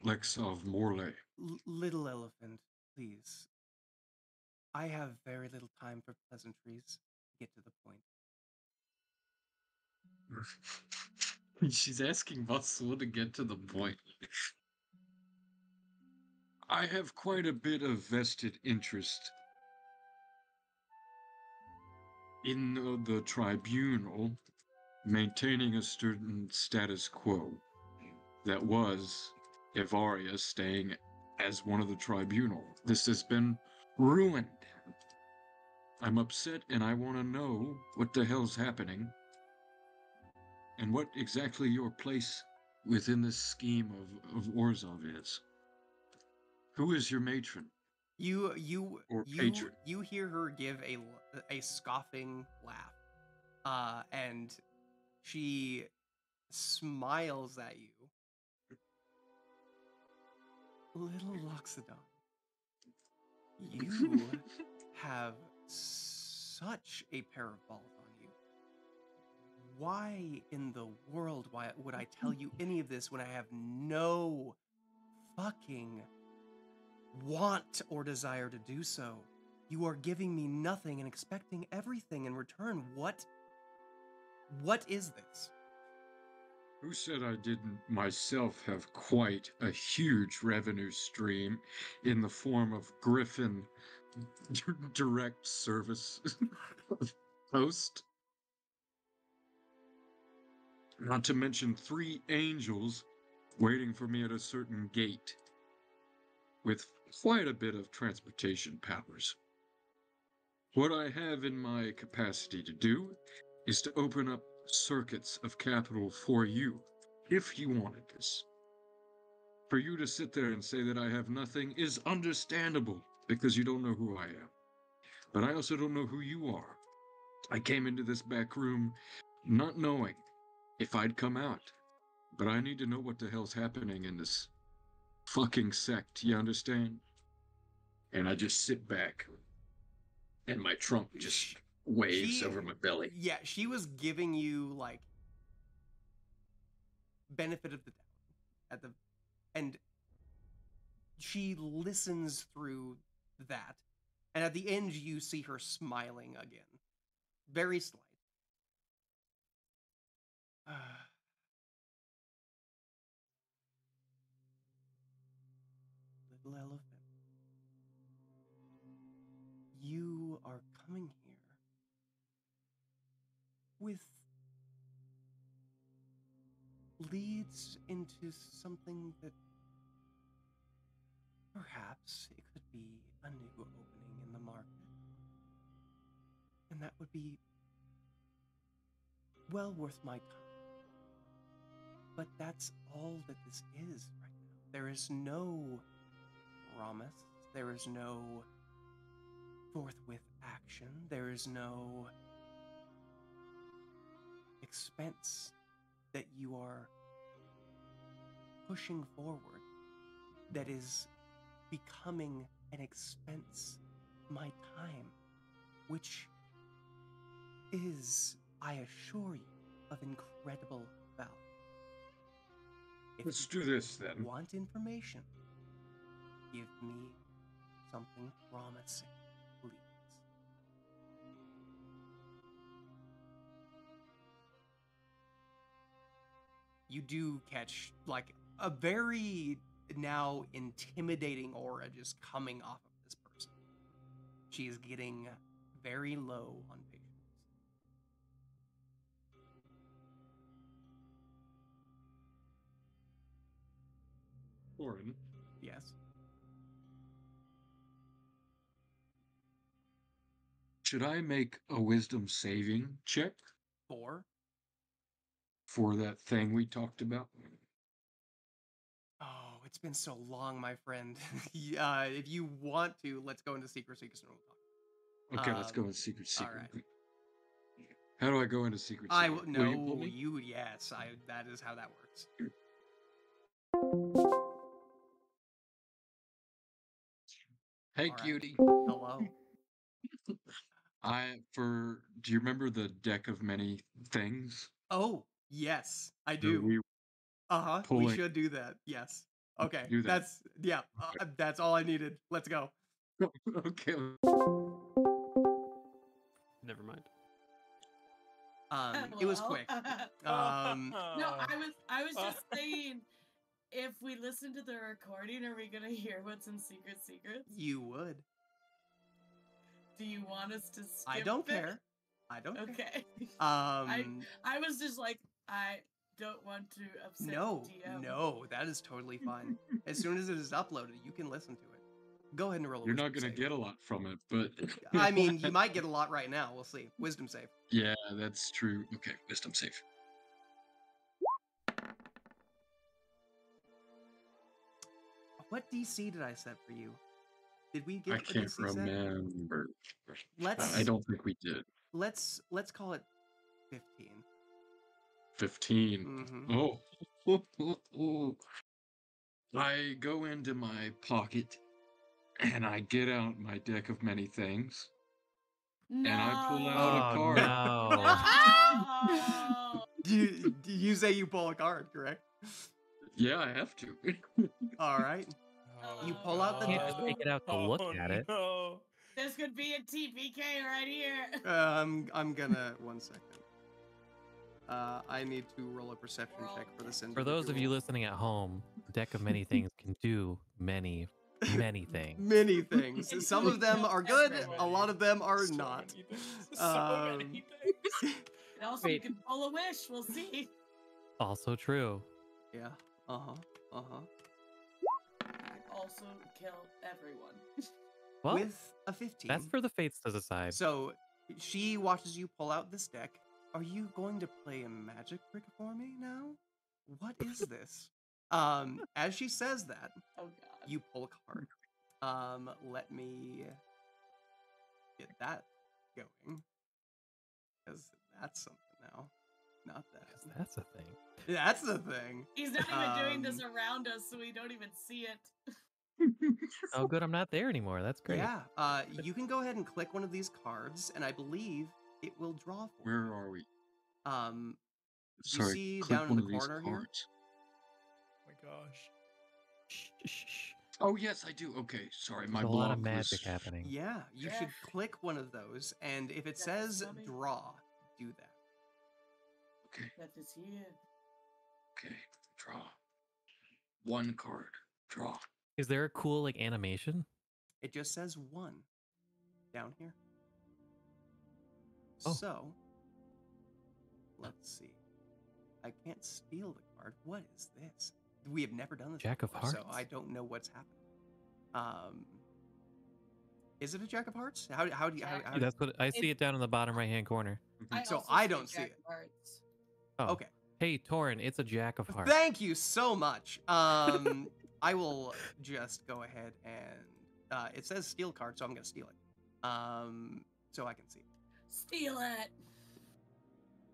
Lexov Morley. Little elephant, please. I have very little time for pleasantries. Get to the point. She's asking Vasul to get to the point. I have quite a bit of vested interest in the tribunal maintaining a certain status quo that was Evaria staying as one of the tribunal. This has been ruined. I'm upset and I want to know what the hell's happening and what exactly your place within this scheme of Orzhov is. Who is your matron? You patron. you hear her give a scoffing laugh, and she smiles at you. Little Loxodon, you have such a pair of balls on you. Why in the world would I tell you any of this when I have no fucking want or desire to do so? You are giving me nothing and expecting everything in return. What is this? Who said I didn't myself have quite a huge revenue stream in the form of Griffin direct service post? Not to mention 3 angels waiting for me at a certain gate with quite a bit of transportation powers. What I have in my capacity to do is to open up circuits of capital for you, if you wanted this. For you to sit there and say that I have nothing is understandable, because you don't know who I am. But I also don't know who you are. I came into this back room not knowing if I'd come out, but I need to know what the hell's happening in this fucking sect, you understand? And I just sit back, and my trunk just waves over my belly. Yeah, she was giving you like benefit of the doubt at the, and she listens through that, and at the end you see her smiling again, very slight. Little elephant, you are coming here with leads into something that perhaps it could be a new opening in the market. And that would be well worth my time. But that's all that this is right now. There is no promise. There is no forthwith action. There is no expense that you are pushing forward that is becoming an expense my time, which is, I assure you, of incredible value. If Let's you do this then. want information, give me something promising, please. You do catch like a very now intimidating aura just coming off of this person. She is getting very low on patience. Orin, Yes. should I make a wisdom saving check 4. for that thing we talked about? Oh, it's been so long, my friend. If you want to, let's go into Secret Secrets and we'll talk. Okay, let's go Um, in Secret Secret. alright. How do I go into Secret I Secret? will Will you pull me? yes, that is how that works. Hey, Alright. cutie. Hello. Do you remember the deck of many things? Oh, yes, I So do. we We pulling- should do that. Yes. Okay. Do that. That's all I needed. Let's go. Okay. Never mind. It was quick. No, I was just saying, if we listen to the recording, are we gonna hear what's in Secret Secrets? You would. Do you want us to skip I don't it? care. I don't care. Okay. I I was just like, I don't want to upset no, the DM. no, that is totally fine. As soon as it is uploaded, you can listen to it. Go ahead and roll a You're wisdom not going to save. get a lot from it, but I mean, you might get a lot right now. We'll see. Wisdom save. Yeah, that's true. Okay, wisdom save. What DC did I set for you? Did we I get a can't DC set? remember. Let's I don't think we did. let's call it 15. 15. Mm-hmm. Oh. I go into my pocket and I get out my deck of many things. No. And I pull Oh out a card. no! No. Do you say you pull a card, correct? Yeah, I have to. All right. You pull out the Can't deck. just take it out to look at it. No. This could be a TPK right here. I'm gonna 1 second. I need to roll a perception We're all check for this For individual. those of you listening at home, Deck of Many Things can do many, many things. Many things. And Some you of them know are good. everyone. A lot of them are So not. many things. So many Um, things. And also, you Wait. can pull a wish. We'll see. Also true. Yeah. Uh huh. Uh huh. You can also kill everyone. Well, With a 15. that's for the fates to decide. So she watches you pull out this deck. Are you going to play a magic trick for me now? What is this? As she says that, Oh god. you pull a card. Let me get that going. Because that's something now. Not that. 'Cause that's a thing. That's the thing. He's not even doing this Um, around us, so we don't even see it. Oh, good. I'm not there anymore. That's great. Yeah. You can go ahead and click one of these cards, and I believe it will draw for Where you. are we? You Sorry, see click down in one the of these corner here? cards. Oh my gosh. Shh, shh, shh. Oh yes, I do. Okay, sorry, my There's a lot of block magic was... happening. Yeah, you should Yeah. click one of those, and if it That's says yummy. draw, do that. Okay, That is here. okay, draw. One card, draw. Is there a cool like animation? It just says one down here. Oh. So, let's see. I can't steal the card. What is this? We have never done this Jack of before, so Hearts? I don't know what's happening. Is it a Jack of Hearts? How do you? How, Jack- how Dude, that's what I see it down in the bottom right hand corner. So also I see don't see Jack it. of Hearts. Oh, Okay. Hey, Torin, it's a Jack of Hearts. Thank you so much. I will just go ahead and it says steal card, so I'm gonna steal it. So I can see it. Steal it.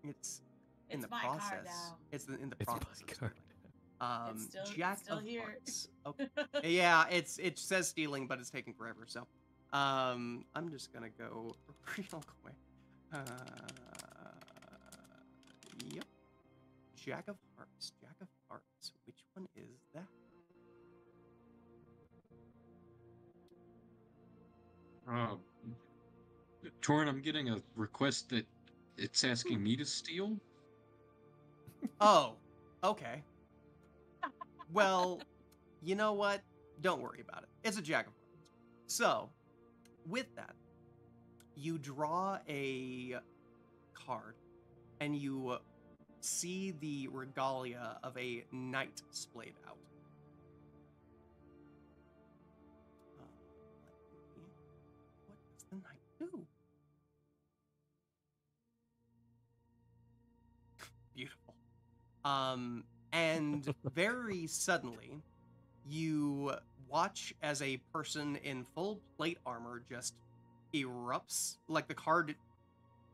It's in It's the my card process. now. It's in the It's my process. of card. stealing. It's still- Jack it's still of here. Hearts. Okay. Yeah, it says stealing, but it's taking forever. So, I'm just gonna go real quick. Yep. Jack of Hearts. Jack of Hearts. Which one is that? Torin, I'm getting a request that it's asking me to steal. Oh, okay. Well, you know what? Don't worry about it. It's a Jack of Hearts. So, with that, you draw a card and you see the regalia of a knight splayed out. What does the knight do? Beautiful. And very suddenly, you watch as a person in full plate armor just erupts, like the card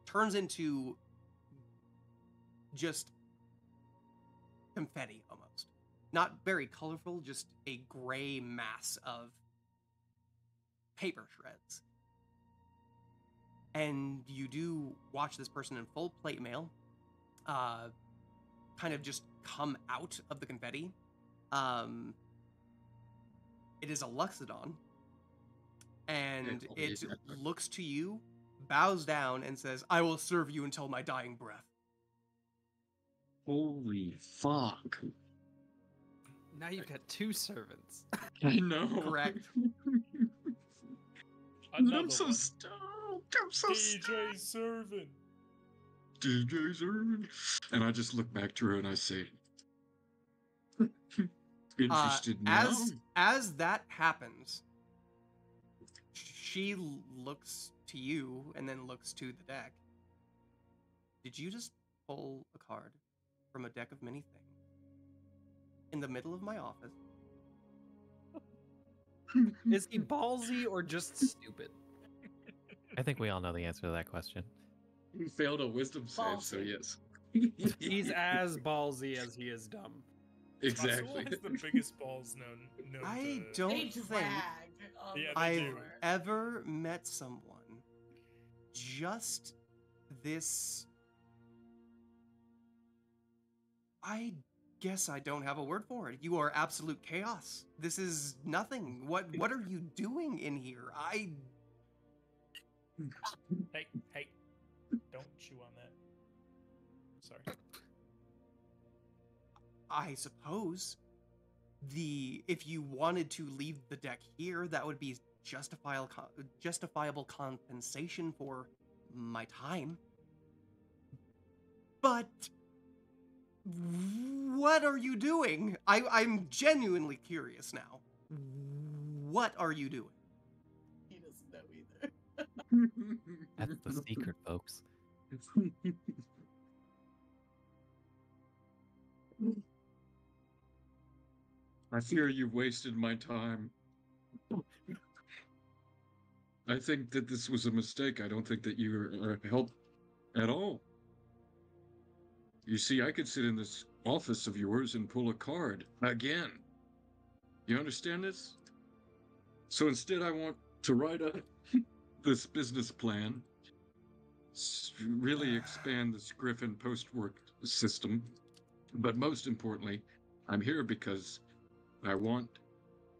turns into just confetti almost. Not very colorful, just a gray mass of paper shreds. And you do watch this person in full plate mail kind of just come out of the confetti. It is a Luxodon, and Oh, it yeah. looks to you, bows down, and says, "I will serve you until my dying breath." Holy fuck! Now you've got two servants. I know. Correct. Another I'm so one. stoked. I'm so DJ Servant. DJ Zerman. And I just look back to her and I say, interested now? As that happens, she looks to you and then looks to the deck. Did you just pull a card from a deck of many things in the middle of my office? Is he ballsy or just stupid? I think we all know the answer to that question. He failed a wisdom save, so Ballsy. yes. He's as ballsy as he is dumb. exactly. Has the biggest balls known I to... don't They think drag. Yeah, they I've do. ever met someone just this. I guess I don't have a word for it. You are absolute chaos. This is nothing. What are you doing in here? Hey, don't chew on that. Sorry. I suppose if you wanted to leave the deck here, that would be justifiable compensation for my time. But what are you doing? I'm genuinely curious now. What are you doing? He doesn't know either. That's the secret, folks. I fear you've wasted my time. I think that this was a mistake. I don't think that you are help at all. You see, I could sit in this office of yours and pull a card again. You understand this? So instead, I want to write up this business plan, really expand this Griffin post-work system, but most importantly, I'm here because I want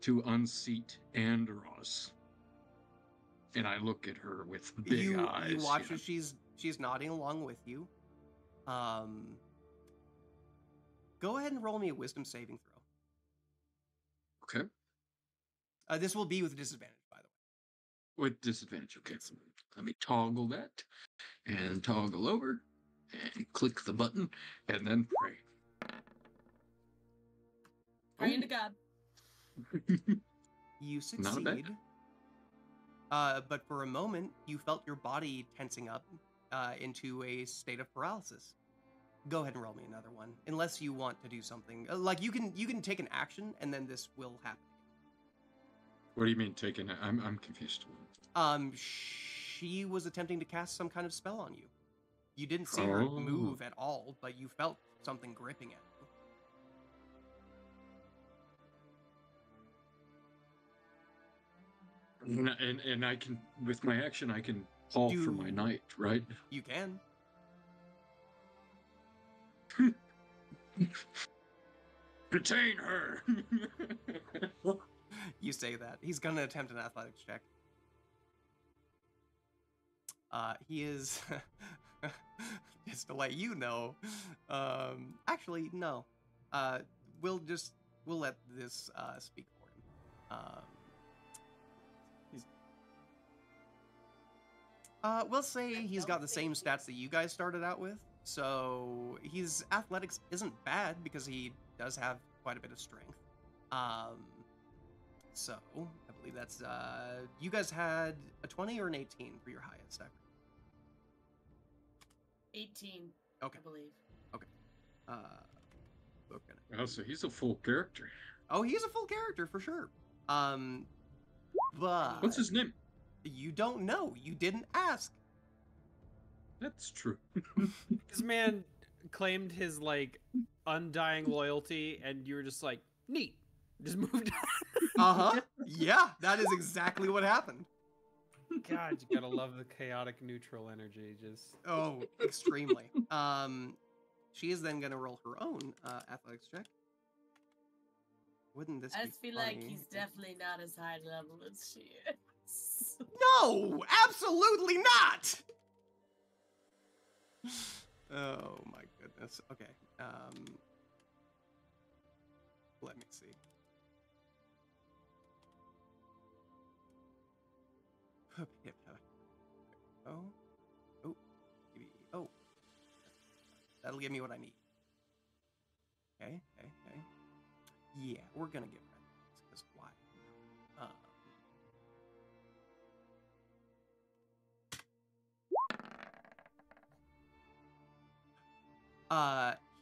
to unseat Andros. And I look at her with big eyes. You watch as she's nodding along with you. Go ahead and roll me a wisdom saving throw. Okay. This will be with disadvantage, by the way. With disadvantage, okay. Let me toggle that and toggle over and click the button and then pray. Praying to God. You Not bad. succeed. But for a moment, you felt your body tensing up into a state of paralysis. Go ahead and roll me another one, unless you want to do something. Like you can take an action, and then this will happen. What do you mean taking it? I'm confused. She was attempting to cast some kind of spell on you. You didn't see her move at all, but you felt something gripping at you. And I can, with my action, I can call for my knight, right? You can. Detain her! You say that. He's gonna attempt an athletics check. He is... just to let you know. Actually, no. We'll let this speak for him. We'll say he's got the same stats that you guys started out with. So his athletics isn't bad because he does have quite a bit of strength. So I believe that's you guys had a 20 or an 18 for your highest ever. 18. Okay. I believe. Okay. Okay. Oh, so he's a full character. Oh, he's a full character for sure. But What's his name? You don't know. You didn't ask. That's true. This man claimed his like undying loyalty, and you were just like, neat. Just moved on. Yeah, that is exactly what happened. God, you gotta love the chaotic neutral energy. Just Extremely. She is then gonna roll her own athletics check. Wouldn't this? I be just feel funny? like he's definitely not as high level as she is. No, absolutely not. Oh my goodness. Okay. Let me see. Oh. That'll give me what I need. Okay. Yeah, we're gonna get rid of this because why?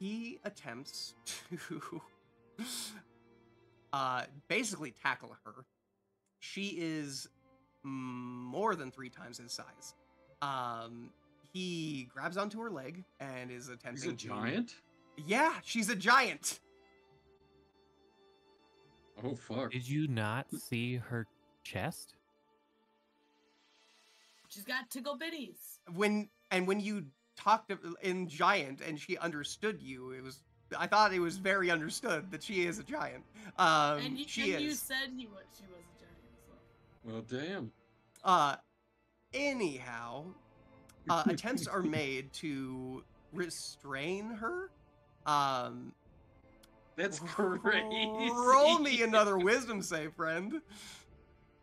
He attempts to basically tackle her. She is more than 3 times his size. He grabs onto her leg and is attempting He's a giant? Yeah, she's a giant. Oh, fuck. Did you not see her chest? She's got tickle bitties. When you talked in giant and she understood you, I thought it was very understood that she is a giant. And she is. You said she was a giant as well. Well, damn. Anyhow, attempts are made to restrain her. That's crazy. Roll me another wisdom save, friend.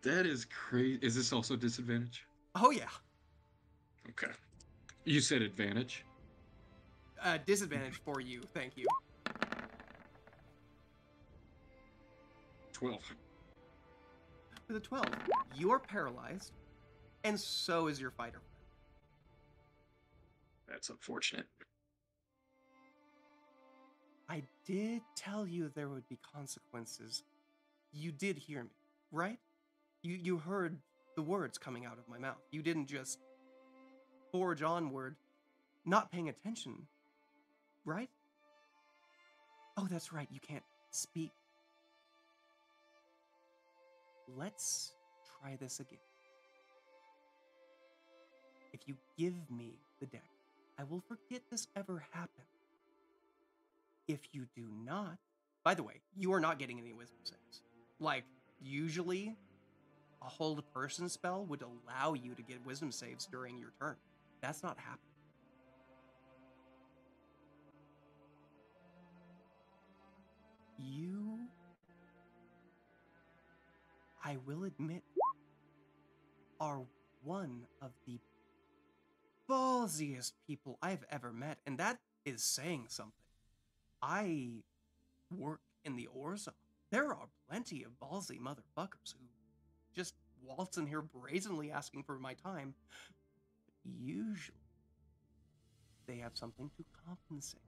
That is crazy. Is this also disadvantage? Oh yeah. Okay. You said advantage. Disadvantage for you. Thank you. 12. With a 12, you are paralyzed, and so is your fighter. That's unfortunate. I did tell you there would be consequences. You did hear me, right? You heard the words coming out of my mouth. You didn't just forge onward, not paying attention, right? Oh, that's right, you can't speak. Let's try this again. If you give me the deck, I will forget this ever happened. If you do not, by the way, you are not getting any wisdom saves. Like, usually, a hold person spell would allow you to get wisdom saves during your turn. That's not happening. You, I will admit, are one of the ballsiest people I've ever met, and that is saying something. I work in the Orza. There are plenty of ballsy motherfuckers who just waltz in here brazenly asking for my time. Usually, they have something to compensate.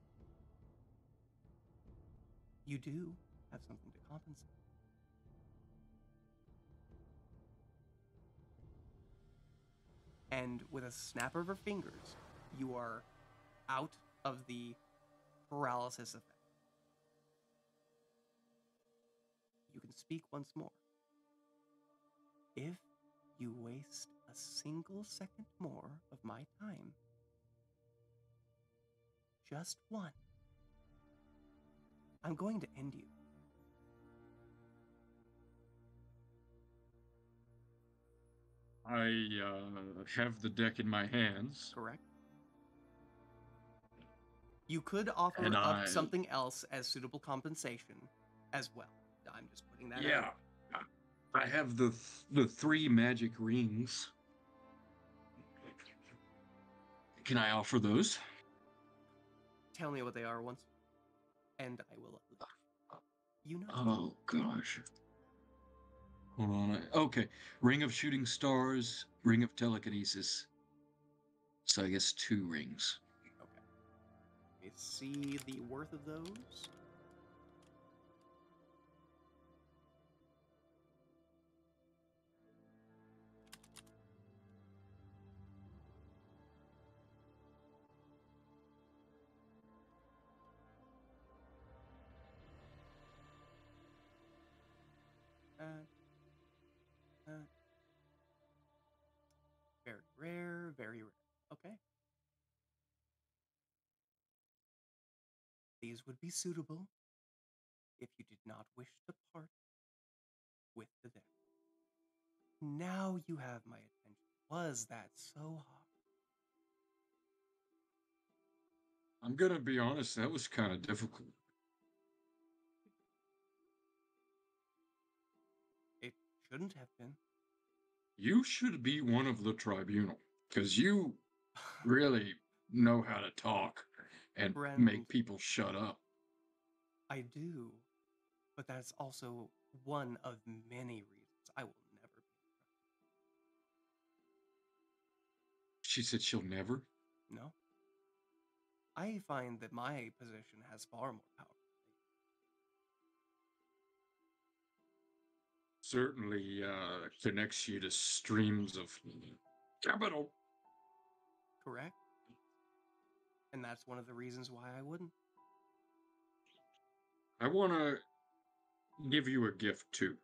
You do have something to compensate. And with a snap of her fingers, you are out of the paralysis effect. You can speak once more. If you waste a single second more of my time, just one, I'm going to end you. I have the deck in my hands. Correct? You could offer And up I- something else as suitable compensation as well. I'm just putting that Yeah. out. I have the 3 magic rings. Can I offer those? Tell me what they are once, and I will let you know. Oh gosh. Hold on. Okay. Ring of Shooting Stars, Ring of Telekinesis. So I guess 2 rings. Okay. Let me see the worth of those. Very rare, very rare. Okay. These would be suitable if you did not wish to part with the deck. Now you have my attention. Was that so hard? I'm gonna be honest, that was kind of difficult. It shouldn't have been. You should be one of the tribunal, because you really know how to talk and Friend. make people shut up. I do, but that's also one of many reasons I will never be. She said she'll never. No. I find that my position has far more power. Certainly connects you to streams of capital. Correct? And that's one of the reasons why I wouldn't. I want to give you a gift too.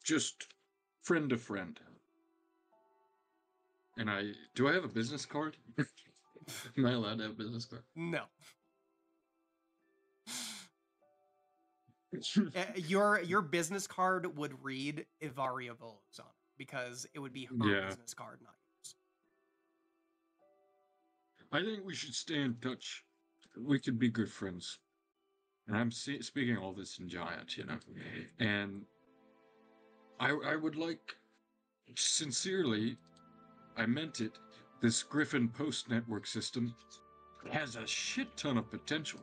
Just friend to friend. And do I have a business card? Am I allowed to have a business card? No. Your business card would read Ivaria Volos on it because it would be her Yeah. business card, not yours. I think we should stay in touch. We could be good friends. And I'm speaking all this in giant, you know. And I would like, sincerely, I meant it, this Griffin Post Network system has a shit ton of potential.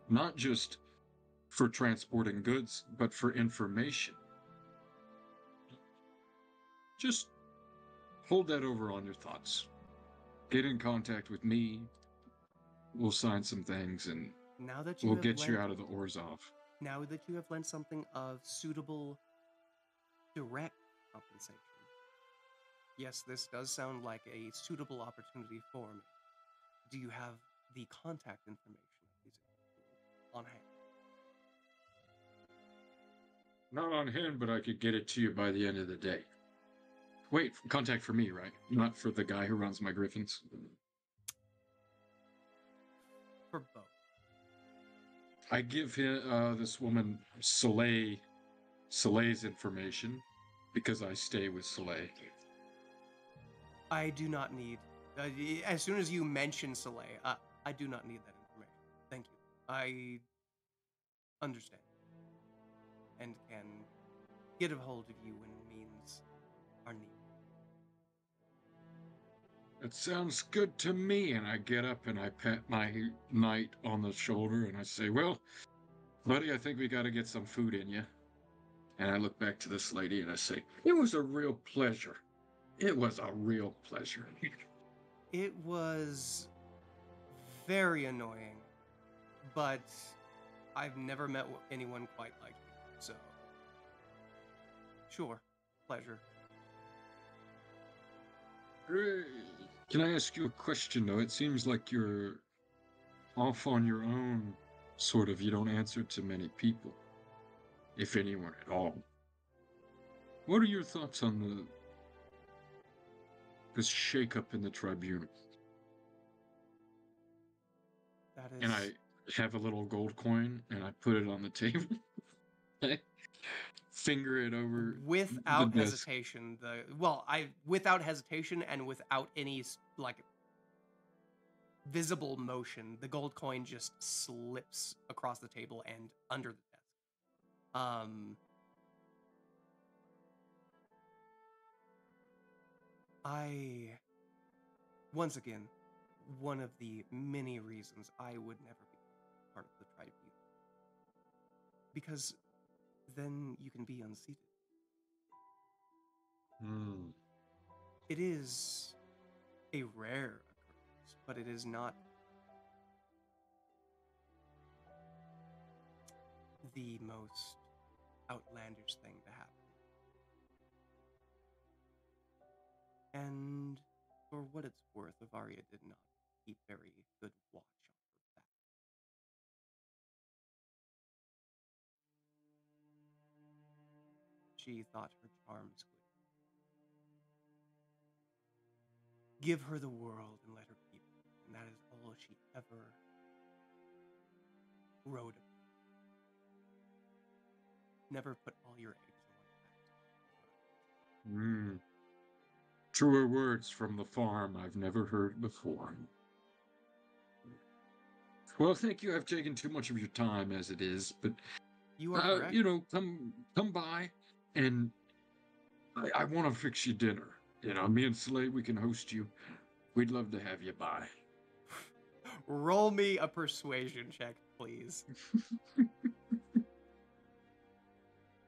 Not just for transporting goods, but for information. Just hold that over on your thoughts. Get in contact with me. We'll sign some things and Now that you we'll have get you lent- out of the Orzhov. Now that you have lent something of suitable direct compensation. Yes, this does sound like a suitable opportunity for me. Do you have the contact information of these individuals on hand? Not on hand, but I could get it to you by the end of the day. Wait, contact for me, right? Not for the guy who runs my griffins. For both. I give him this woman Soleil's information because I stay with Soleil. I do not need. As soon as you mention Soleil, I do not need that information. Thank you. I understand and can get a hold of you when means are needed. It sounds good to me. And I get up and I pat my knight on the shoulder and I say, well, buddy, I think we got to get some food in you. And I look back to this lady and I say, it was a real pleasure. It was a real pleasure. It was very annoying, but I've never met anyone quite like you, so sure, pleasure. Hey, can I ask you a question, though? It seems like you're off on your own, sort of. You don't answer to many people, if anyone at all. What are your thoughts on this shakeup in the tribunal? That is. And I have a little gold coin, and I put it on the table. I finger it over Without the desk. hesitation, without hesitation and without any like visible motion, the gold coin just slips across the table and under the desk. Once again, one of the many reasons I would never be part of the tribunal. Because then you can be unseated. It is a rare occurrence, but it is not the most outlandish thing to happen. And for what it's worth, Avaria did not keep very good watch on her back. She thought her charms would give her the world and let her keep it, and that is all she ever wrote about. Never put all your eggs in one basket. Truer words from the farm I've never heard before. Well, thank you. I've taken too much of your time as it is, but You are correct. you know, come by, and I want to fix you dinner. You know, me and Slade, we can host you. We'd love to have you by. Roll me a persuasion check, please.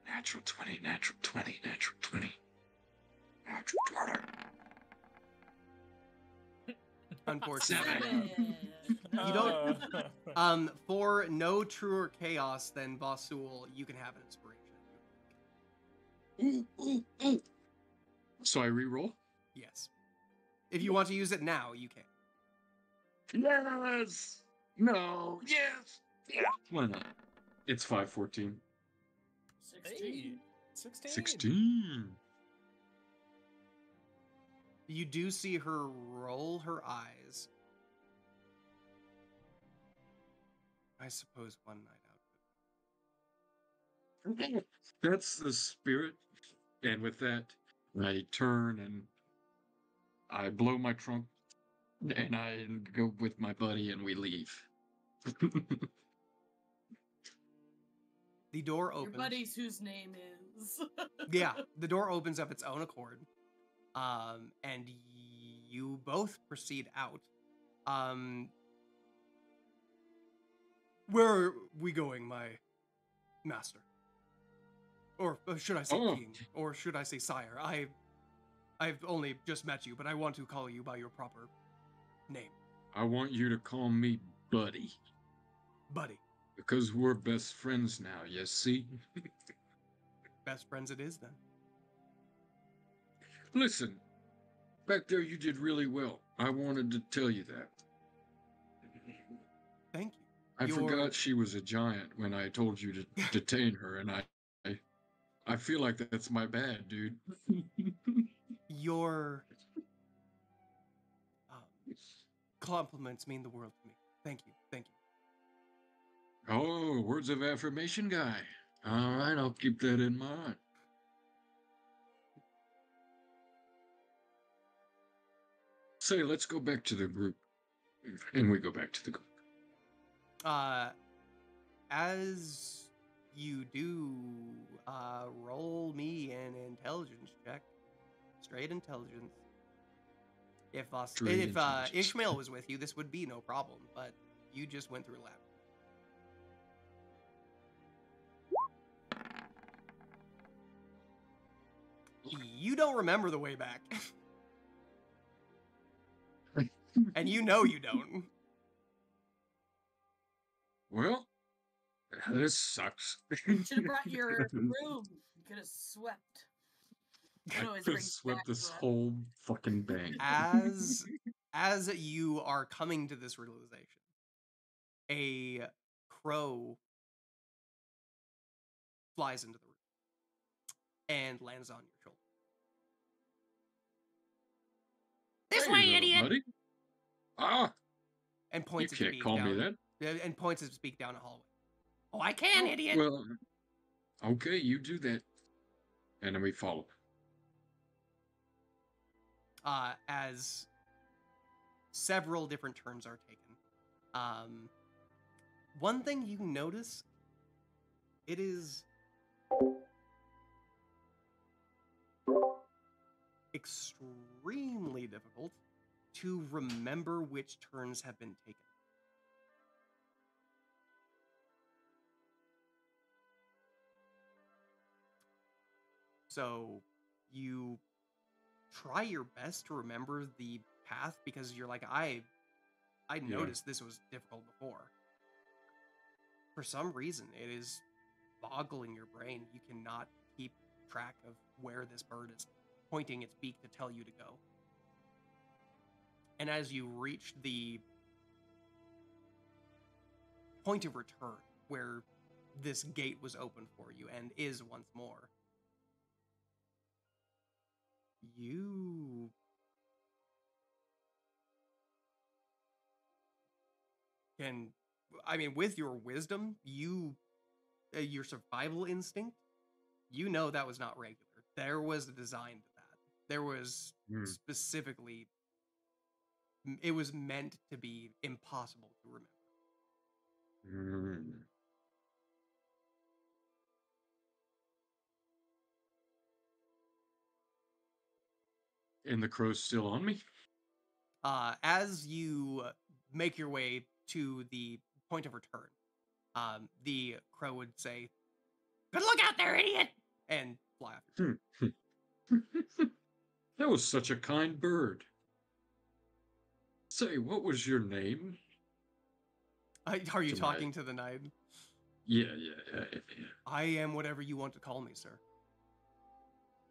Natural 20, natural 20, natural 20. Natural 20. Unfortunately. You You don't- For no truer chaos than Vasul, you can have an inspiration. Ooh. So I re-roll? Yes. If you want to use it now, you can. Yes! No! Yes! Yeah! Why not? It's 514. 16. 16. 16. You do see her roll her eyes. I suppose one night out. That's the spirit. And with that, I turn and I blow my trump And I go with my buddy and we leave. The door Your opens. buddies whose name is. Yeah, the door opens of its own accord. And you both proceed out. Where are we going, my master? Or should I say Oh. king? Or should I say sire? I've only just met you, but I want to call you by your proper name. I want you to call me Buddy. Buddy. Because we're best friends now, you see? Best friends it is, then. Listen, back there you did really well. I wanted to tell you that. Thank you. I You're- forgot she was a giant when I told you to detain her, and I feel like that's my bad, dude. Your compliments mean the world to me. Thank you. Thank you. Oh, words of affirmation guy. All right, I'll keep that in mind. Say, let's go back to the group. And we go back to the group. As you do, roll me an intelligence check. Straight intelligence. If Straight intelligence. Ishmael was with you, this would be no problem, but you just went through lab. You don't remember the way back. And you know you don't. Well, this sucks. Should have brought your broom. You could have swept. I It always could have brings swept back this to us. whole fucking bank. As you are coming to this realization, a crow flies into the room and lands on your shoulder. This Hey, way, little idiot! buddy. Ah, And you points its can't beak call down. me that. And points its beak down a hallway. Oh, I can, idiot! Well, okay, you do that. And then we follow. As several different turns are taken. One thing you notice, it is extremely difficult to remember which turns have been taken. So you try your best to remember the path because you're like, I noticed this was difficult before. For some reason, it is boggling your brain. You cannot keep track of where this bird is pointing its beak to tell you to go. And as you reach the point of return, where this gate was open for you and is once more, you can, I mean, with your wisdom, your survival instinct, you know that was not regular. There was a design to that. There was specifically, it was meant to be impossible to remember. And the crow's still on me? As you make your way to the point of return, the crow would say, "Good look out there, idiot!" and fly off. That was such a kind bird. Say, what was your name? Are you To my- talking to the knight? Yeah. I am whatever you want to call me, sir.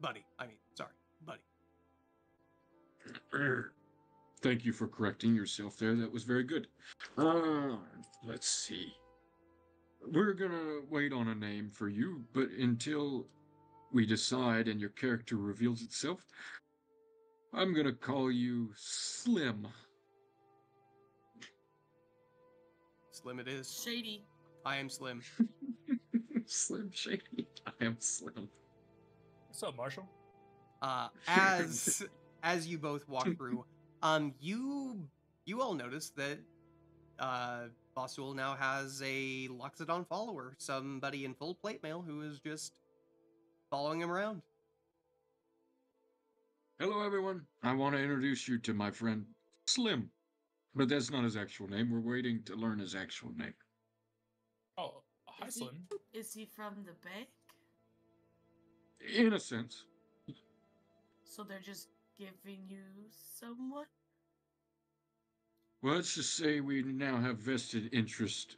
Buddy. Sorry, buddy. Thank you for correcting yourself there. That was very good. Let's see. We're gonna wait on a name for you, but until we decide and your character reveals itself, I'm gonna call you Slim. Slim it is. Shady. I am Slim. Slim Shady. I am Slim. What's up, Marshall? As you both walk through, you you all notice that Bossul now has a Loxodon follower, somebody in full plate mail who is just following him around. Hello, everyone. I want to introduce you to my friend Slim. But that's not his actual name. We're waiting to learn his actual name. Oh, hi, Is he- Slim. Is he from the bank? In a sense. So they're just giving you someone? Well, let's just say we now have vested interest.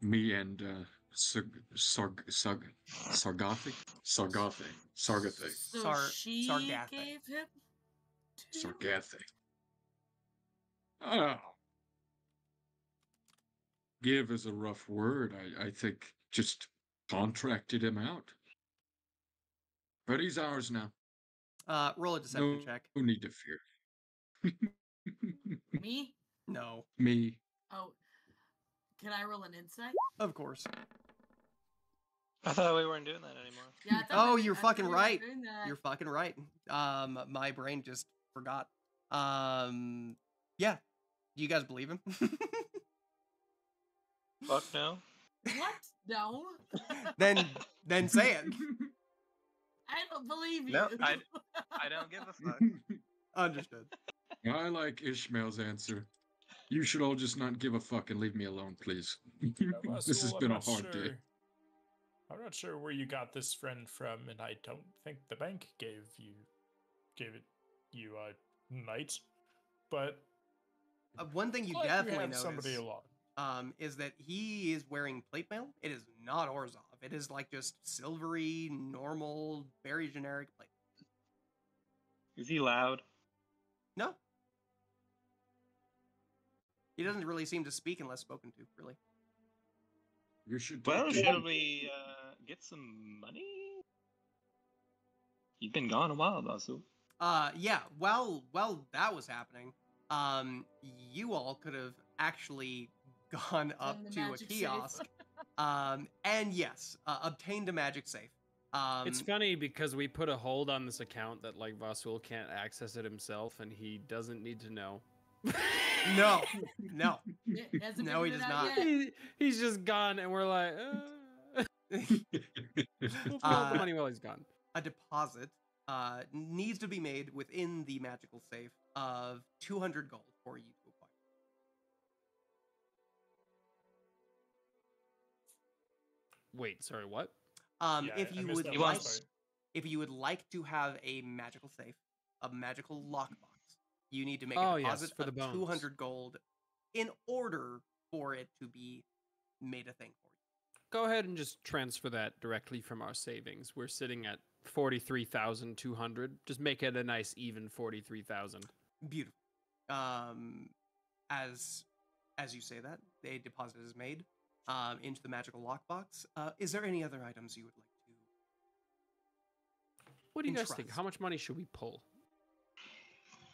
Me and Sargathe. Sargathe. So she Sargathe. gave him to you? Sargathe. Oh. Give is a rough word. I think just contracted him out. But he's ours now. Roll a deception No, check. no need to fear. Me? No, Me. Oh, can I roll an insight? of course. I thought we weren't doing that anymore. Yeah. I thought Oh, we- you're I thought fucking we were right. doing that. You're fucking right. My brain just forgot. Yeah. Do you guys believe him? Fuck no. What? No. then say it. I don't believe you. No, I don't give a fuck. Understood. I like Ishmael's answer. You should all just not give a fuck and leave me alone, please. This has Vasul, been I'm a not hard day. sure- I'm not sure where you got this friend from, and I don't think the bank gave it you night. But One thing you glad definitely have notice somebody along. is that he is wearing plate mail. It is not Orzhov. It is like just silvery, normal, very generic plate. Is he loud? No. He doesn't really seem to speak unless spoken to, really. You should. Well, talk to should him. we get some money? You've been gone a while, Basu. Yeah, while that was happening, you all could have actually gone up From the to a magic safe. kiosk, and yes, obtained a magic safe. It's funny because we put a hold on this account that like Vasul can't access it himself, and he doesn't need to know. no. It hasn't No, he figured does it out not. yet. He's just gone, and we're like, we'll hold the money while he's gone. A deposit needs to be made within the magical safe of 200 gold for you to acquire. Wait, sorry, what? Yeah, If I you missed would that He like, last part. if you would like to have a magical safe, a magical lockbox, you need to make Oh, a yes, deposit for the of bones. 200 gold in order for it to be made a thing for you. Go ahead and just transfer that directly from our savings. We're sitting at 43,200. Just make it a nice even 43,000. Beautiful. As you say that, a deposit is made into the magical lockbox. Is there any other items you would like to? What do you guys think? Entrust. How much money should we pull?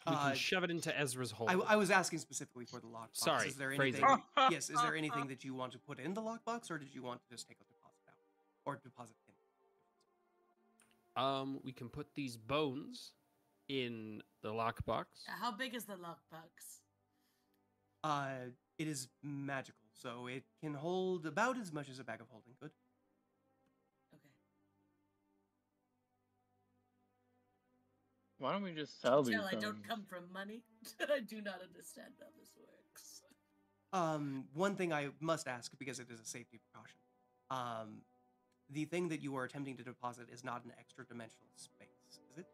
We Uh, can shove it into Ezra's hole. I was asking specifically for the lockbox. Sorry, Is there phrasing. anything? Yes. Is there anything that you want to put in the lockbox, or did you want to just take a deposit out, or deposit in? We can put these bones in the lockbox. How big is the lockbox? It is magical, so it can hold about as much as a bag of holding could. Okay. Why don't we just sell these? Tell I don't bones? come from money. I do not understand how this works. One thing I must ask, because it is a safety precaution. The thing that you are attempting to deposit is not an extra dimensional space, is it?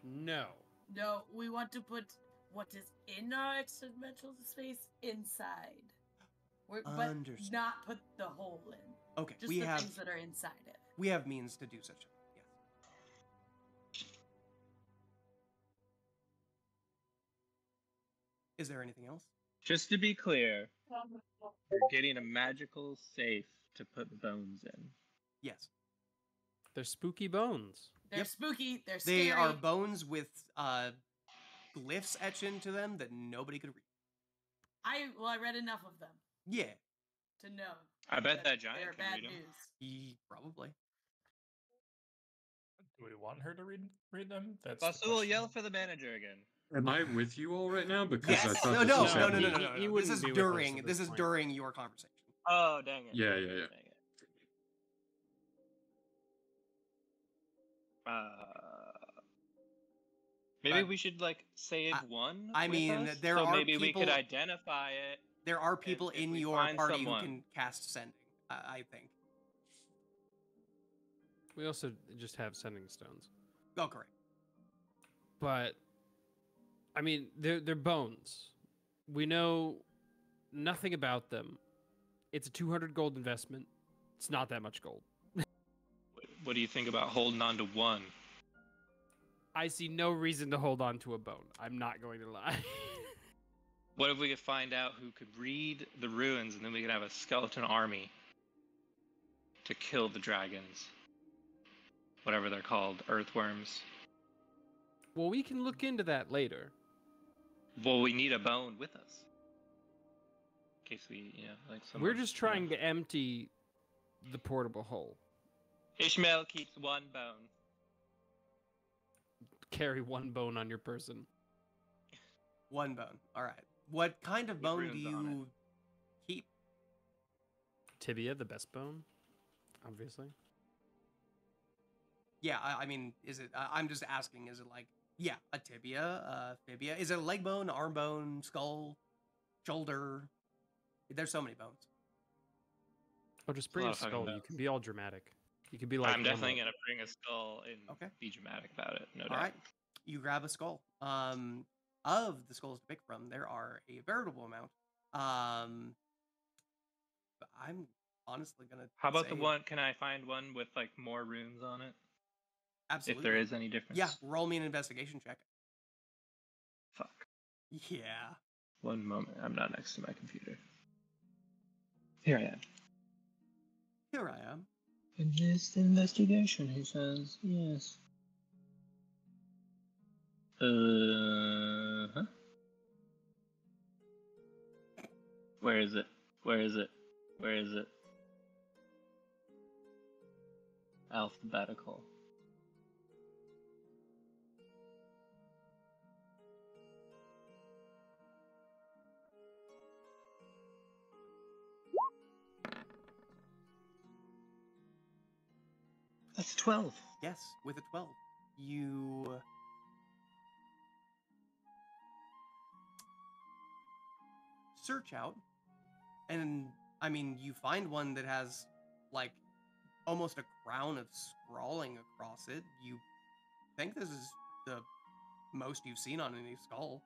No. No, we want to put what is in our extra dimensional space inside. But Understood. not put the hole in. Okay, Just we the have things that are inside it. we have means to do such a thing. Yes. Is there anything else? Just to be clear, we're getting a magical safe to put bones in. Yes. They're spooky bones. They're Yep. spooky. They're scary. They are bones with glyphs etched into them that nobody could read. I read enough of them Yeah, to know. I bet that they're giant can bad read 'em. news. probably. Do we want her to read them? That's the Basu will yell question. for the manager again. Am I with you all right now? Because Yes. I thought No, this no, was no, no, happening. no, no, no, He no. This wouldn't is be with us during. at This this is point. during your conversation. Oh, dang it. Yeah. Dang it. Maybe But we should like save I- one. I with mean, us, there so are maybe we could people- identify it. There are people if in we your find party someone. who can cast sending. I think. We also just have sending stones. Oh, correct. But I mean, they're bones. We know nothing about them. It's a 200 gold investment. It's not that much gold. What do you think about holding on to one? I see no reason to hold on to a bone. I'm not going to lie. What if we could find out who could read the ruins, and then we could have a skeleton army to kill the dragons, whatever they're called, earthworms. Well, we can look into that later. Well, we need a bone with us. In case we, like someone, We're just trying to empty the portable hole. Ishmael keeps one bone. Carry one bone on your person. One bone. All right. What kind of With bone do runes on you keep? Tibia, the best bone, obviously. Yeah, I mean, is it? I'm just asking. Is it like, yeah, a tibia, fibia? Is it a leg bone, arm bone, skull, shoulder? There's so many bones. Oh, just a bring lot a of fucking skull. You bones. can be all dramatic. You can be like. I'm definitely Wormwood. gonna bring a skull and Okay. be dramatic about it. No All doubt. right. You grab a skull. Of the skulls to pick from, there are a veritable amount. But I'm honestly gonna. How about the say one? Can I find one with like more runes on it? Absolutely. If there is any difference. Yeah. Roll me an investigation check. Fuck. Yeah. One moment. I'm not next to my computer. Here I am. Here I am. In this investigation, he says, yes. Huh? Where is it? Where is it? Where is it? Alphabetical. That's 12. Yes, with a 12. You search out, and I mean, you find one that has like almost a crown of scrawling across it. You think this is the most you've seen on any skull.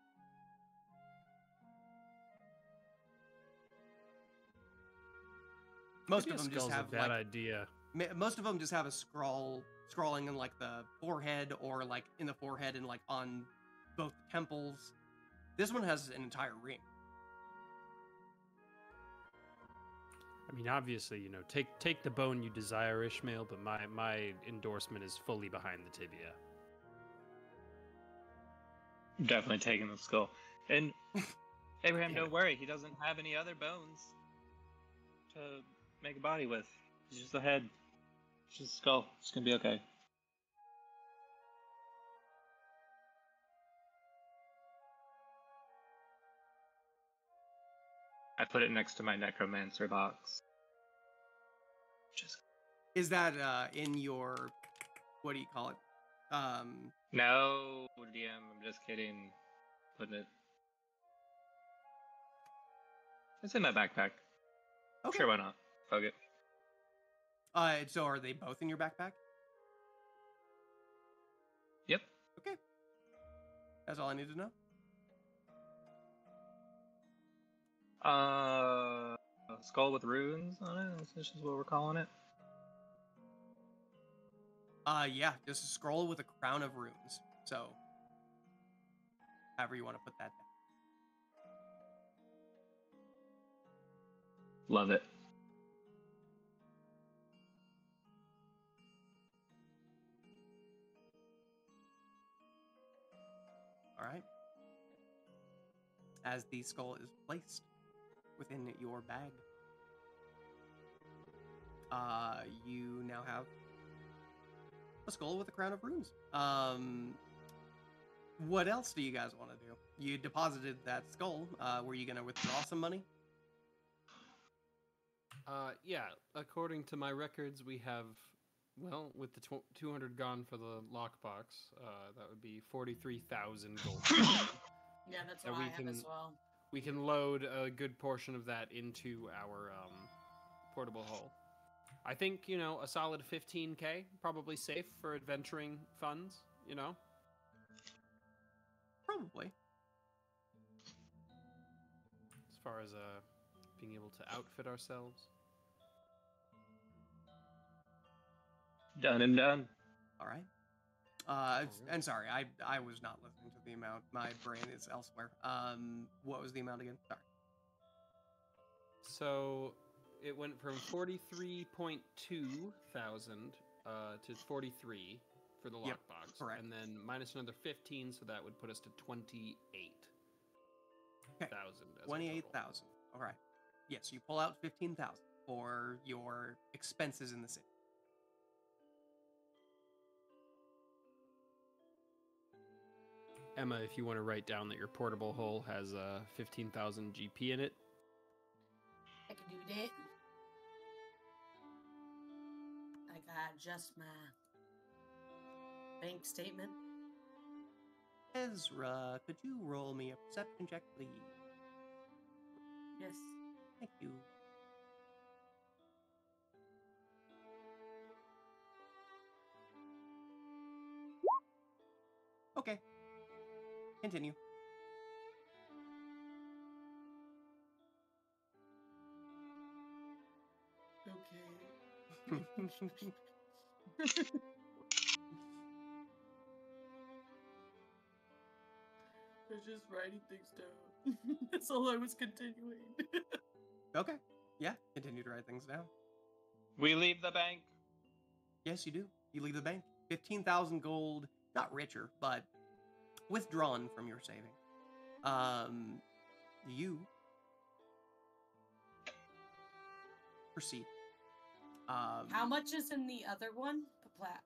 Most Maybe of a them just skull's have a bad like idea. most of them just have a scrawling in like the forehead or like in the forehead and like on both temples. This one has an entire ring. I mean, obviously, take the bone you desire, Ishmael, but my endorsement is fully behind the tibia. I'm definitely taking the skull. And Abraham, Damn don't it. worry, he doesn't have any other bones to make a body with. It's just the head. It's just a skull. It's gonna be okay. I put it next to my necromancer box. Just Is that in your, what do you call it? no, DM. I'm just kidding. Putting it. It's in my backpack. Okay. Sure, why not? Fuck it. So are they both in your backpack? Yep. Okay. That's all I need to know. Skull with runes on it. This is what we're calling it. Yeah, just a scroll with a crown of runes. So, however you want to put that down. Love it. All right. As the skull is placed within your bag, you now have a skull with a crown of runes. What else do you guys want to do? You deposited that skull. Were you gonna withdraw some money? Yeah, according to my records, we have, well, with the 200 gone for the lockbox, that would be 43,000 gold. Yeah, that's And what we I have as can- well. We can load a good portion of that into our portable hull. I think, a solid 15k, probably safe for adventuring funds, Probably. as far as being able to outfit ourselves. Done and done. All right. And sorry, I was not listening to the amount. My brain is elsewhere. What was the amount again? Sorry. So it went from 43.2 thousand to 43 for the Yep, lockbox, correct. and then minus another 15, so that would put us to 28,000. Okay. 28,000. All right. Yes, you pull out 15,000 for your expenses in the city. Emma, if you want to write down that your portable hull has 15,000 GP in it. I can do that. I got just my bank statement. Ezra, could you roll me a perception check, please? Yes. Thank you. Okay. Continue. Okay. I was just writing things down. That's all I was continuing. Okay. Yeah, continue to write things down. We leave the bank. Yes, you do. You leave the bank. 15,000 gold, not richer, but withdrawn from your saving. You proceed. How much is in the other one? The plat.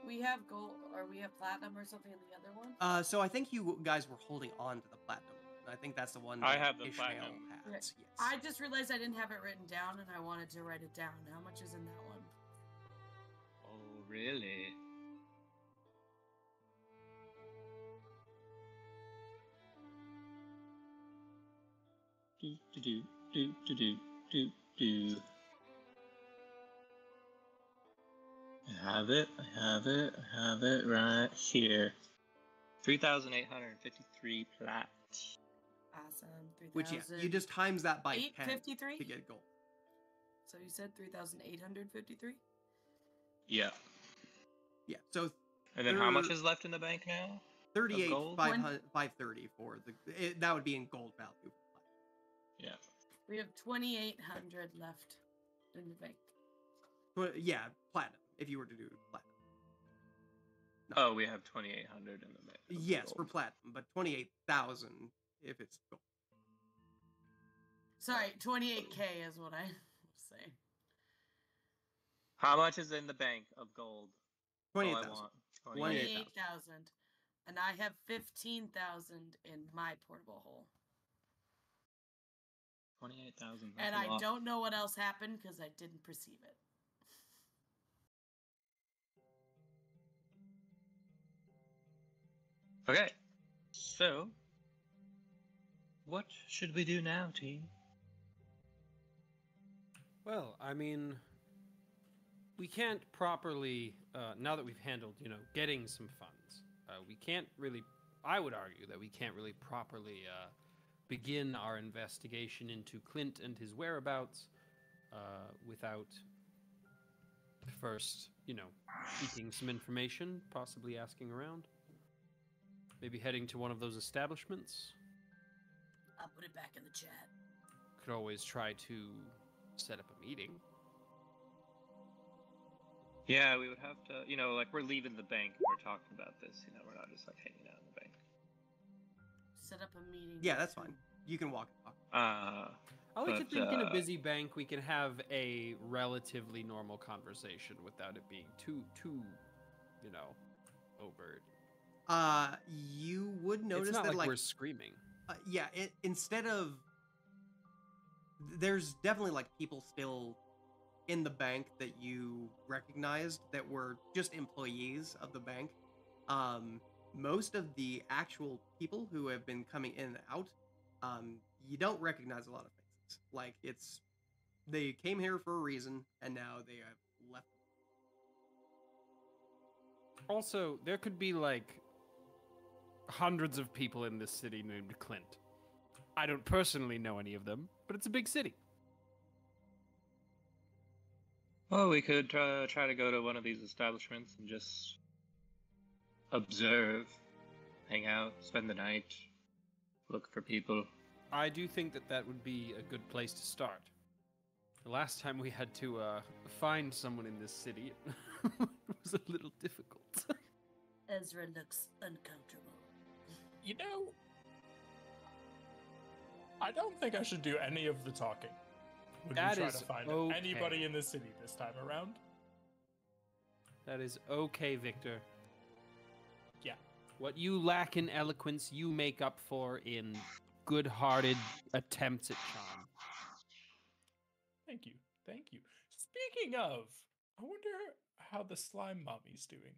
We have gold, or we have platinum or something in the other one? So I think you guys were holding on to the platinum. I think that's the one I that have the Ishmael platinum. has. Right. Yes. I just realized I didn't have it written down, and I wanted to write it down. How much is in that one? Oh, really? Do do do do do do do. I have it. I have it. I have it right here. 3,853 plat. Awesome. 3,000. Which, yeah, you just times that by 10 853? to get gold. So you said 3,853? Yeah. Yeah, so And then how much There- is left in the bank now? 38, gold? 530 for the... that would be in gold value. Yeah. We have 2,800 left in the bank. But, yeah, platinum, if you were to do platinum. Oh, we have 2,800 in the bank. of Yes, for gold. platinum, but 28,000 if it's gold. Sorry, 28K is what I was saying. How much is in the bank of gold? All I 28,000. want. 28,000. 28,000. And I have 15,000 in my portable hole. 28,000. And I don't know what else happened because I didn't perceive it. Okay. So, what should we do now, team? Well, I mean, we can't properly, now that we've handled, getting some funds, we can't really, I would argue that we can't really properly begin our investigation into Clint and his whereabouts without first, seeking some information, possibly asking around. Maybe heading to one of those establishments. I'll put it back in the chat. Could always try to set up a meeting. Yeah, we would have to, like we're leaving the bank and we're talking about this, we're not just like hanging out in the bank. Set up a meeting. Yeah, that's fine. You can walk and talk. I like to But, think in a busy bank we can have a relatively normal conversation without it being too overt. You would notice It's not that like we're screaming. yeah, instead of there's definitely like people still in the bank that you recognized that were just employees of the bank. Most of the actual people who have been coming in and out, you don't recognize a lot of faces. Like they came here for a reason and now they have left. Also, there could be like hundreds of people in this city named Clint. I don't personally know any of them, but it's a big city. Well, we could try to go to one of these establishments and just observe, hang out, spend the night, look for people. I do think that that would be a good place to start. The last time we had to find someone in this city, it was a little difficult. Ezra looks uncomfortable. You know, I don't think I should do any of the talking when That you try is to find okay. anybody in the city this time around. That is okay, Victor. Yeah. What you lack in eloquence, you make up for in good-hearted attempts at charm. Thank you. Thank you. Speaking of, I wonder how the slime mommy's doing.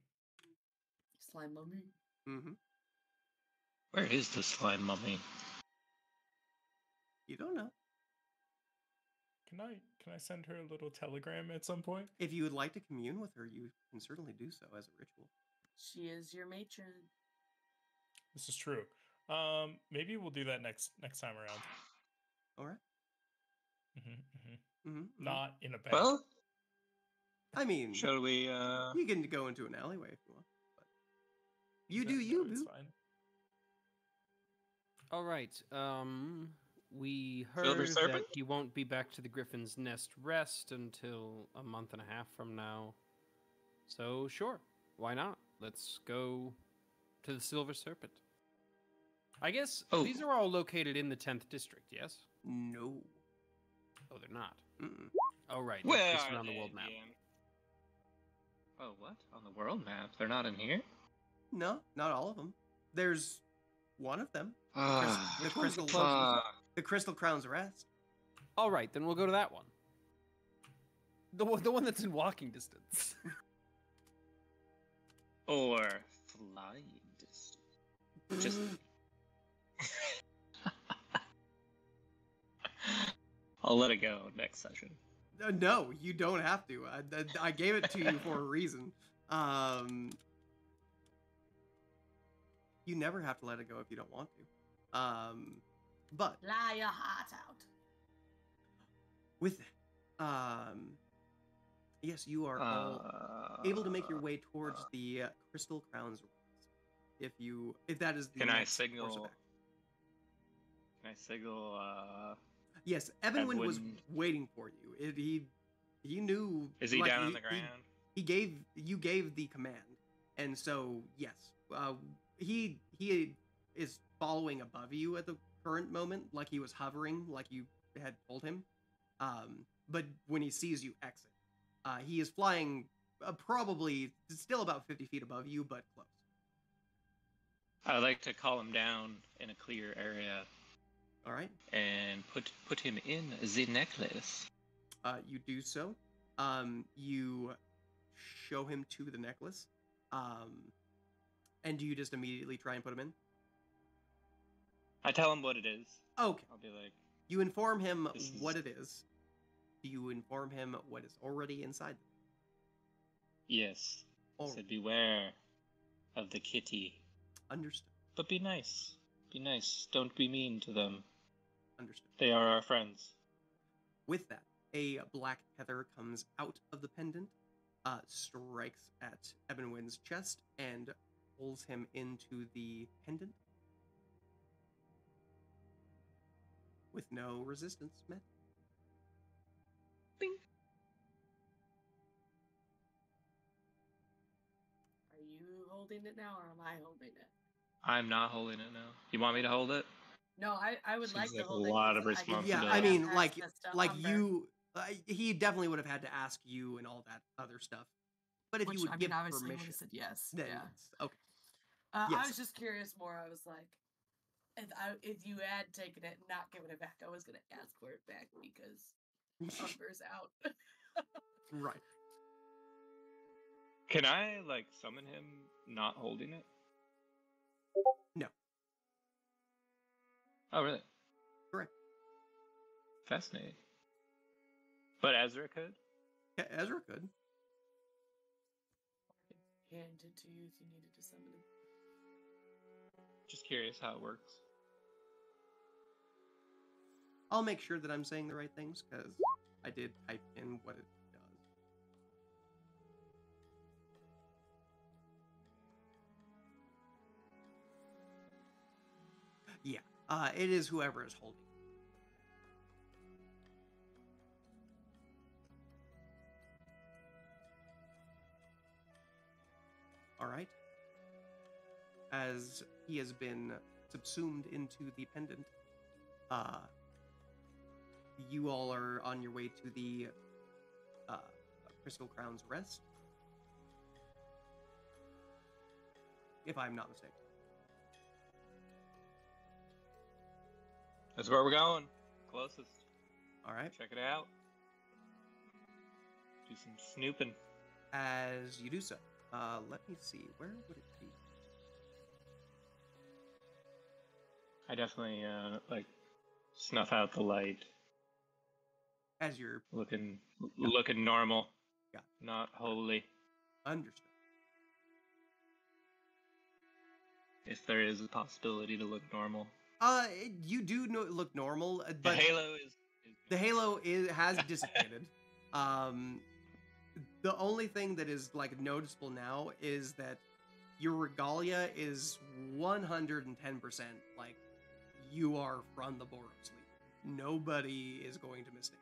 Slime mummy. Mm-hmm. Where is the slime mummy? You don't know. Can I send her a little telegram at some point? If you would like to commune with her, you can certainly do so as a ritual. She is your matron. This is true. Maybe we'll do that next time around. All right. Not in a bank. Well, I mean, shall we? you can go into an alleyway if you want. But you do No, you, it's boo. fine. All right. We Silver heard that Serpent? he won't be back to the Griffin's Nest rest until a month and a half from now. So sure, why not? Let's go to the Silver Serpent. I guess these are all located in the 10th district, yes? No. Oh, they're not. Mm-mm. Oh, right. Where They're are on the they, world map. DM? Oh, what? On the world map? They're not in here? No, not all of them. There's one of them. Ah, the crystal, the Crystal Crown's Rest. All right, then we'll go to that one. The one that's in walking distance. Or flying distance. Just. I'll let it go next session. No, you don't have to. I gave it to you for a reason. You never have to let it go if you don't want to. But Lie your heart out. with yes, you are all able to make your way towards the Crystal Crown's Rest. If that is the Can I next course of signal? action. Can I signal? Yes, Evanwind was Evanwind. waiting for you. He knew. Is he like, down on the ground? You gave the command, and so yes, he is following above you at the current moment, like he was hovering, like you had told him. But when he sees you exit, he is flying probably still about 50 feet above you, but close. I'd like to call him down in a clear area All right, and put him in the necklace. you do so. You show him to the necklace. And do you just immediately try and put him in? I tell him what it is. Okay. I'll be like, You inform him This is- what it is. Do you inform him what is already inside? yes. All Said beware of the kitty, Understood. but be nice. Be nice. Don't be mean to them. Understood. They are our friends. With that, a black tether comes out of the pendant, strikes at Evanwind's chest, and pulls him into the pendant with no resistance met. Are you holding it now, or am I holding it? I'm not holding it now. You want me to hold it? No, I would Seems like to like a hold it. lot of 'cause I can Yeah, responsibility. I see mean, past like, the stuff like on there. you, he definitely would have had to ask you and all that other stuff. But if Which, you would I give mean, obviously, would permission, have said yes. then Yeah. yes. Okay. I Yes. was just curious more. I was like, if you had taken it and not given it back, I was gonna ask for it back because Umber's out. Right. Can I like summon him not holding it? No. Oh, really? Correct. Fascinating. But Ezra could? Ezra could. Hand it to you if you needed to summon him. Just curious how it works. I'll make sure that I'm saying the right things because I did type in what it does. Yeah. It is whoever is holding. All right. As he has been subsumed into the pendant, you all are on your way to the Crystal Crown's Rest, if I'm not mistaken. That's where we're going. Closest. All right. Check it out. Do some snooping. As you do so, let me see. Where would it be? I definitely like snuff out the light. As you're Looking normal. Yeah. Not holy. understood. If there is a possibility to look normal. You do look normal, The but halo is the halo has dissipated. The only thing that is like noticeable now is that your regalia is 110% like you are from the Boros League. Nobody is going to mistake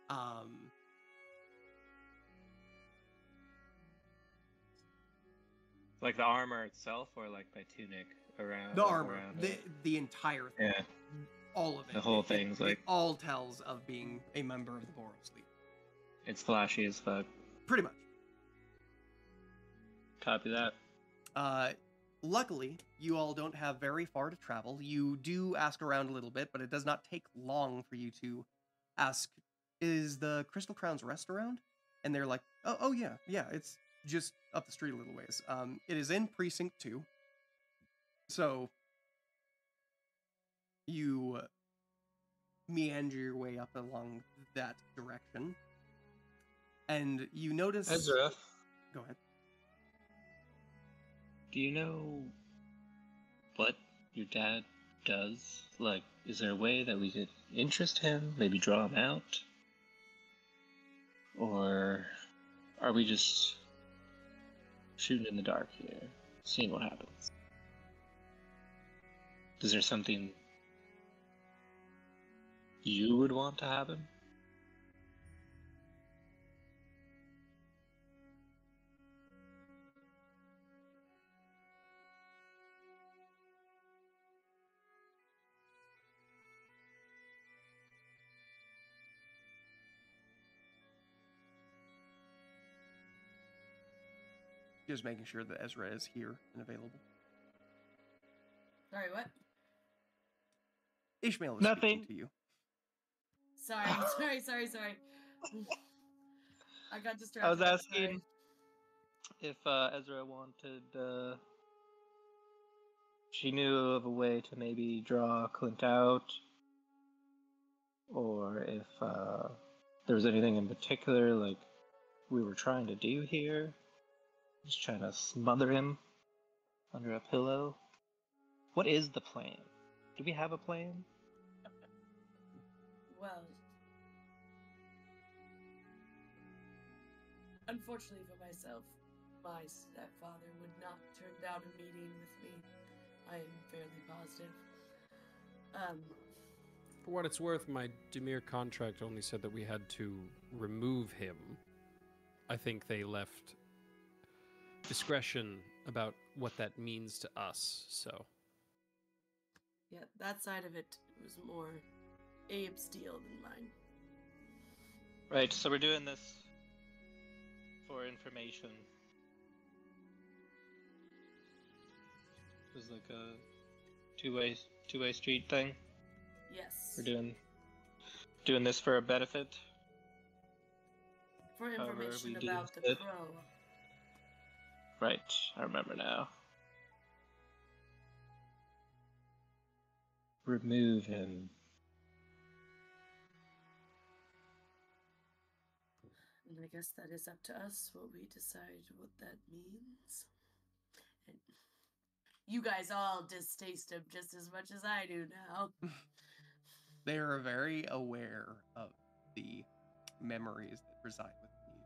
that. like the armor itself, or like my tunic around The armor, around the entire thing, yeah, all of it. the whole It thing's like all tells of being a member of the Boros League. it's flashy as fuck. Pretty much. Copy that. Luckily, you all don't have very far to travel. You do ask around a little bit, but it does not take long for you to ask, is the Crystal Crown's Rest around? And they're like, oh yeah, it's just up the street a little ways. It is in Precinct 2. So, you meander your way up along that direction. And you notice... Ezra, Go ahead. do you know what your dad does? Like, is there a way that we could interest him? Maybe draw him out? Or are we just shooting in the dark here, seeing what happens? Is there something you would want to happen? Just making sure that Ezra is here and available. Sorry, what? Ishmael is Nothing. speaking to you. Sorry. I got distracted. I was I'm asking if Ezra wanted. She knew of a way to maybe draw Clint out, or if there was anything in particular like we were trying to do here. Just trying to smother him under a pillow. What is the plan? Do we have a plan? Well, unfortunately for myself, my stepfather would not turn down a meeting with me. I am fairly positive. For what it's worth, my Demir contract only said that we had to remove him. I think they left discretion about what that means to us, so. Yeah, that side of it was more Abe's deal than mine. Right, so we're doing this for information. was like a two-way street thing. Yes. We're doing this for a benefit. For However, information we about the deemed it. crow. Right, I remember now. Remove him. And I guess that is up to us what we decide what that means. And you guys all distaste him just as much as I do now. They are very aware of the memories that reside within you.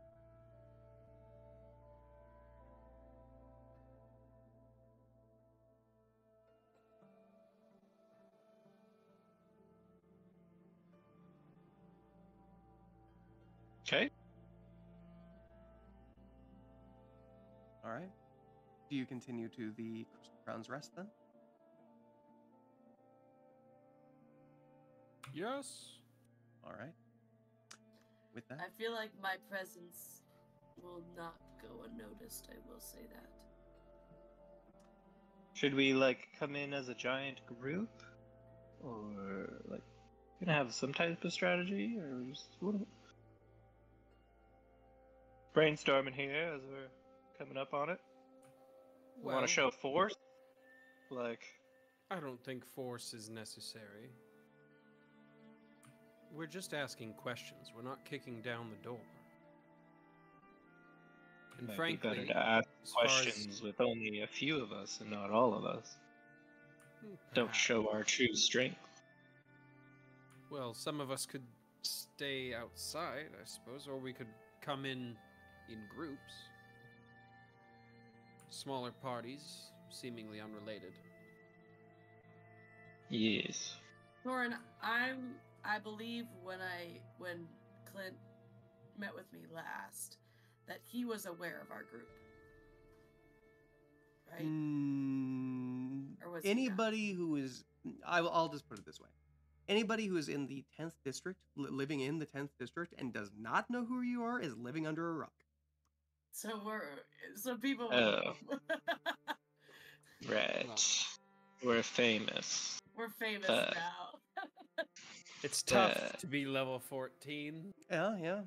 Okay. All right. Do you continue to the Crystal Crown's Rest then? Yes. All right. With that, I feel like my presence will not go unnoticed, I will say that. Should we like come in as a giant group, or like gonna have some type of strategy, or just brainstorming here as we're coming up on it? We want to show force, like. I don't think force is necessary. We're just asking questions. We're not kicking down the door. And Might frankly, be better to ask as far as- questions with only a few of us and not all of us. Don't perhaps. show our true strength. Well, some of us could stay outside, I suppose, or we could come in groups. Smaller parties, seemingly unrelated. Yes. Thorin, I believe when Clint met with me last, that he was aware of our group. Right? Or was he not? anybody who is, I'll just put it this way. Anybody who is in the 10th district, living in the 10th district, and does not know who you are is living under a rock. So people Oh. Right. Well. We're famous. we're famous Uh, now. It's tough Yeah. to be level 14. Yeah.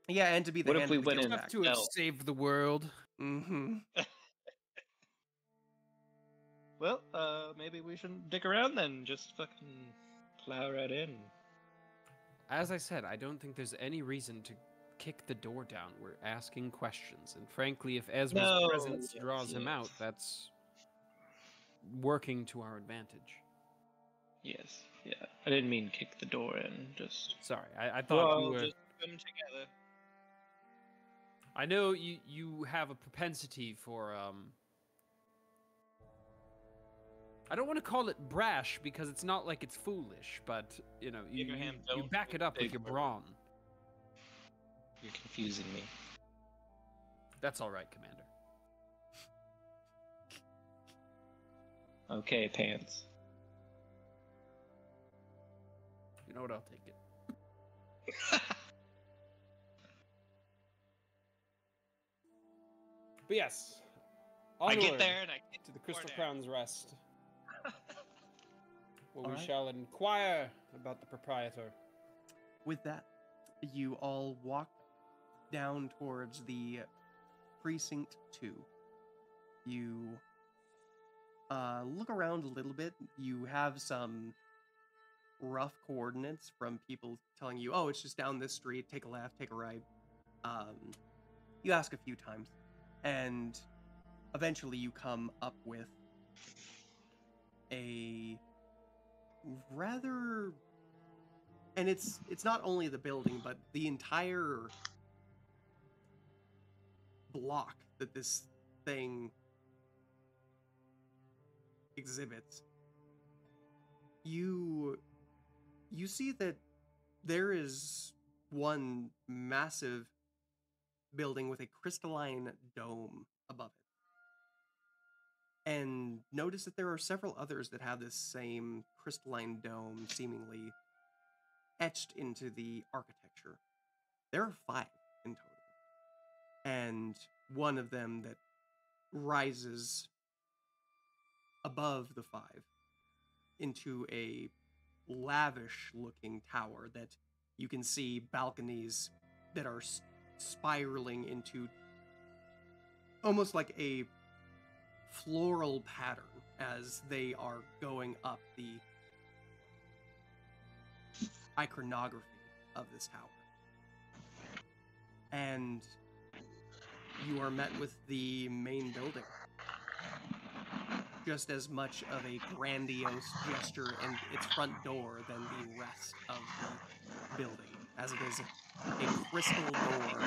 Yeah, and to be the What if hand we of the went guild in- back. To have No. saved the world. Mm-hmm. Well, maybe we shouldn't dick around then. Just fucking plow right in. As I said, I don't think there's any reason to kick the door down. We're asking questions. And frankly, if Ezra's No, presence yes, draws him yes. out, that's working to our advantage. Yes. Yeah. I didn't mean kick the door in. Just. Sorry, I thought you Well, were... just come together. I know you have a propensity for, I don't want to call it brash because it's not like it's foolish, but, you know, you Abraham, you don't back it up with big your word. brawn. You're confusing me. That's all right, Commander. Okay, pants. You know what? I'll take it. But yes, I get onward there and I get to the Crystal there. Crown's Rest, where we Alright. shall inquire about the proprietor. With that, you all walk down towards the Precinct 2. You look around a little bit. You have some rough coordinates from people telling you, oh, it's just down this street, take a left, take a right. You ask a few times, and eventually you come up with a rather... And it's not only the building, but the entire block that this thing exhibits. You see that there is one massive building with a crystalline dome above it. And notice that there are several others that have this same crystalline dome seemingly etched into the architecture. There are 5 in total. And one of them that rises above the 5 into a lavish looking tower that you can see balconies that are spiraling into almost like a floral pattern as they are going up the iconography of this tower. And you are met with the main building. Just as much of a grandiose gesture in its front door than the rest of the building, as it is a crystal door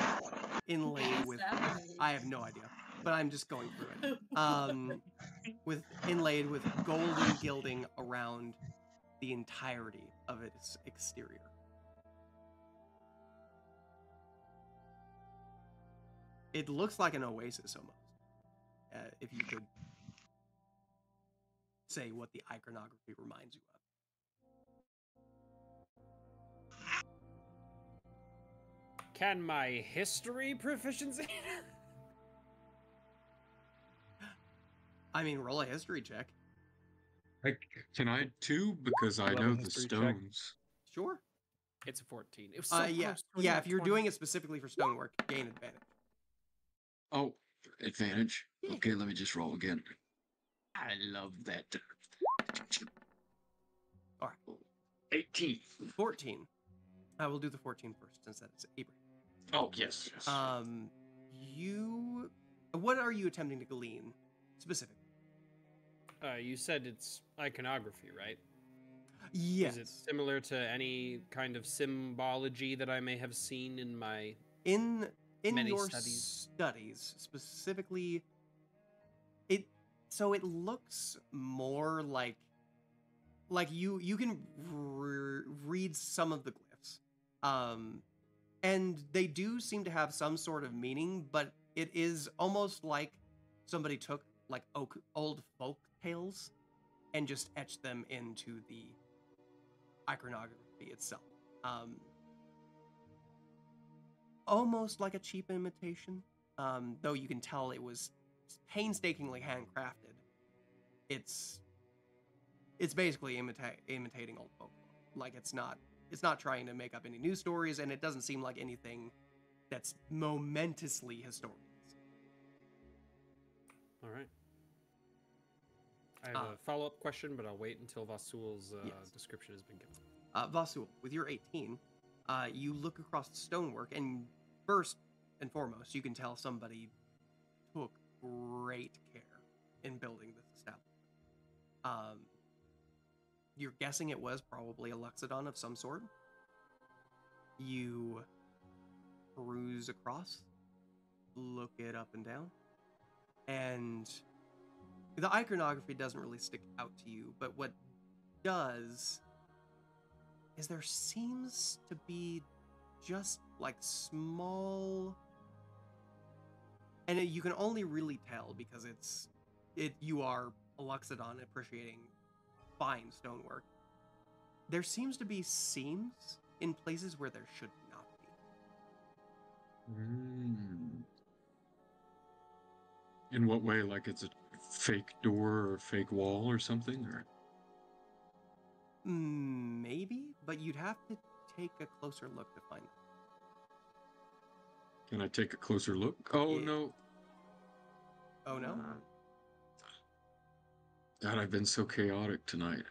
inlaid What's with, happening? I have no idea, but I'm just going through it. With inlaid with golden gilding around the entirety of its exterior. It looks like an oasis almost. If you could say what the iconography reminds you of. Can my history proficiency? I mean, roll a history check. Can I too? Because I Love a know the history check. stones. Sure. It's a 14. It was so Yeah. close to a Yeah, nat if you're 20. doing it specifically for stonework, gain advantage. Oh, advantage. Yeah. Okay, let me just roll again. I love that. All right. 18. 14. I will do the 14 first, since that is Abraham. Oh, yes. What are you attempting to glean specifically? You said it's iconography, right? Yes. Is it similar to any kind of symbology that I may have seen in my... In many your studies? studies, specifically, it looks more like you can read some of the glyphs, and they do seem to have some sort of meaning, but it is almost like somebody took like old folk tales and just etched them into the iconography itself. Almost like a cheap imitation, though you can tell it was painstakingly handcrafted. It's basically imitating old folklore. Like it's not trying to make up any new stories, and it doesn't seem like anything that's momentously historical. All right. I have a follow-up question, but I'll wait until Vasul's Yes. description has been given. Vasul, with your 18, you look across the stonework, and first and foremost, you can tell somebody took great care in building this establishment. You're guessing it was probably a Luxodon of some sort. You peruse across, look it up and down, and the iconography doesn't really stick out to you, but what does is there seems to be just like small, and you can only really tell because you are a Luxodon appreciating fine stonework. There seems to be seams in places where there should not be. In what way? Like it's a fake door or fake wall or something? Or Maybe, but you'd have to take a closer look to find it. can I take a closer look? Oh, Yeah. no. Oh no? God, I've been so chaotic tonight.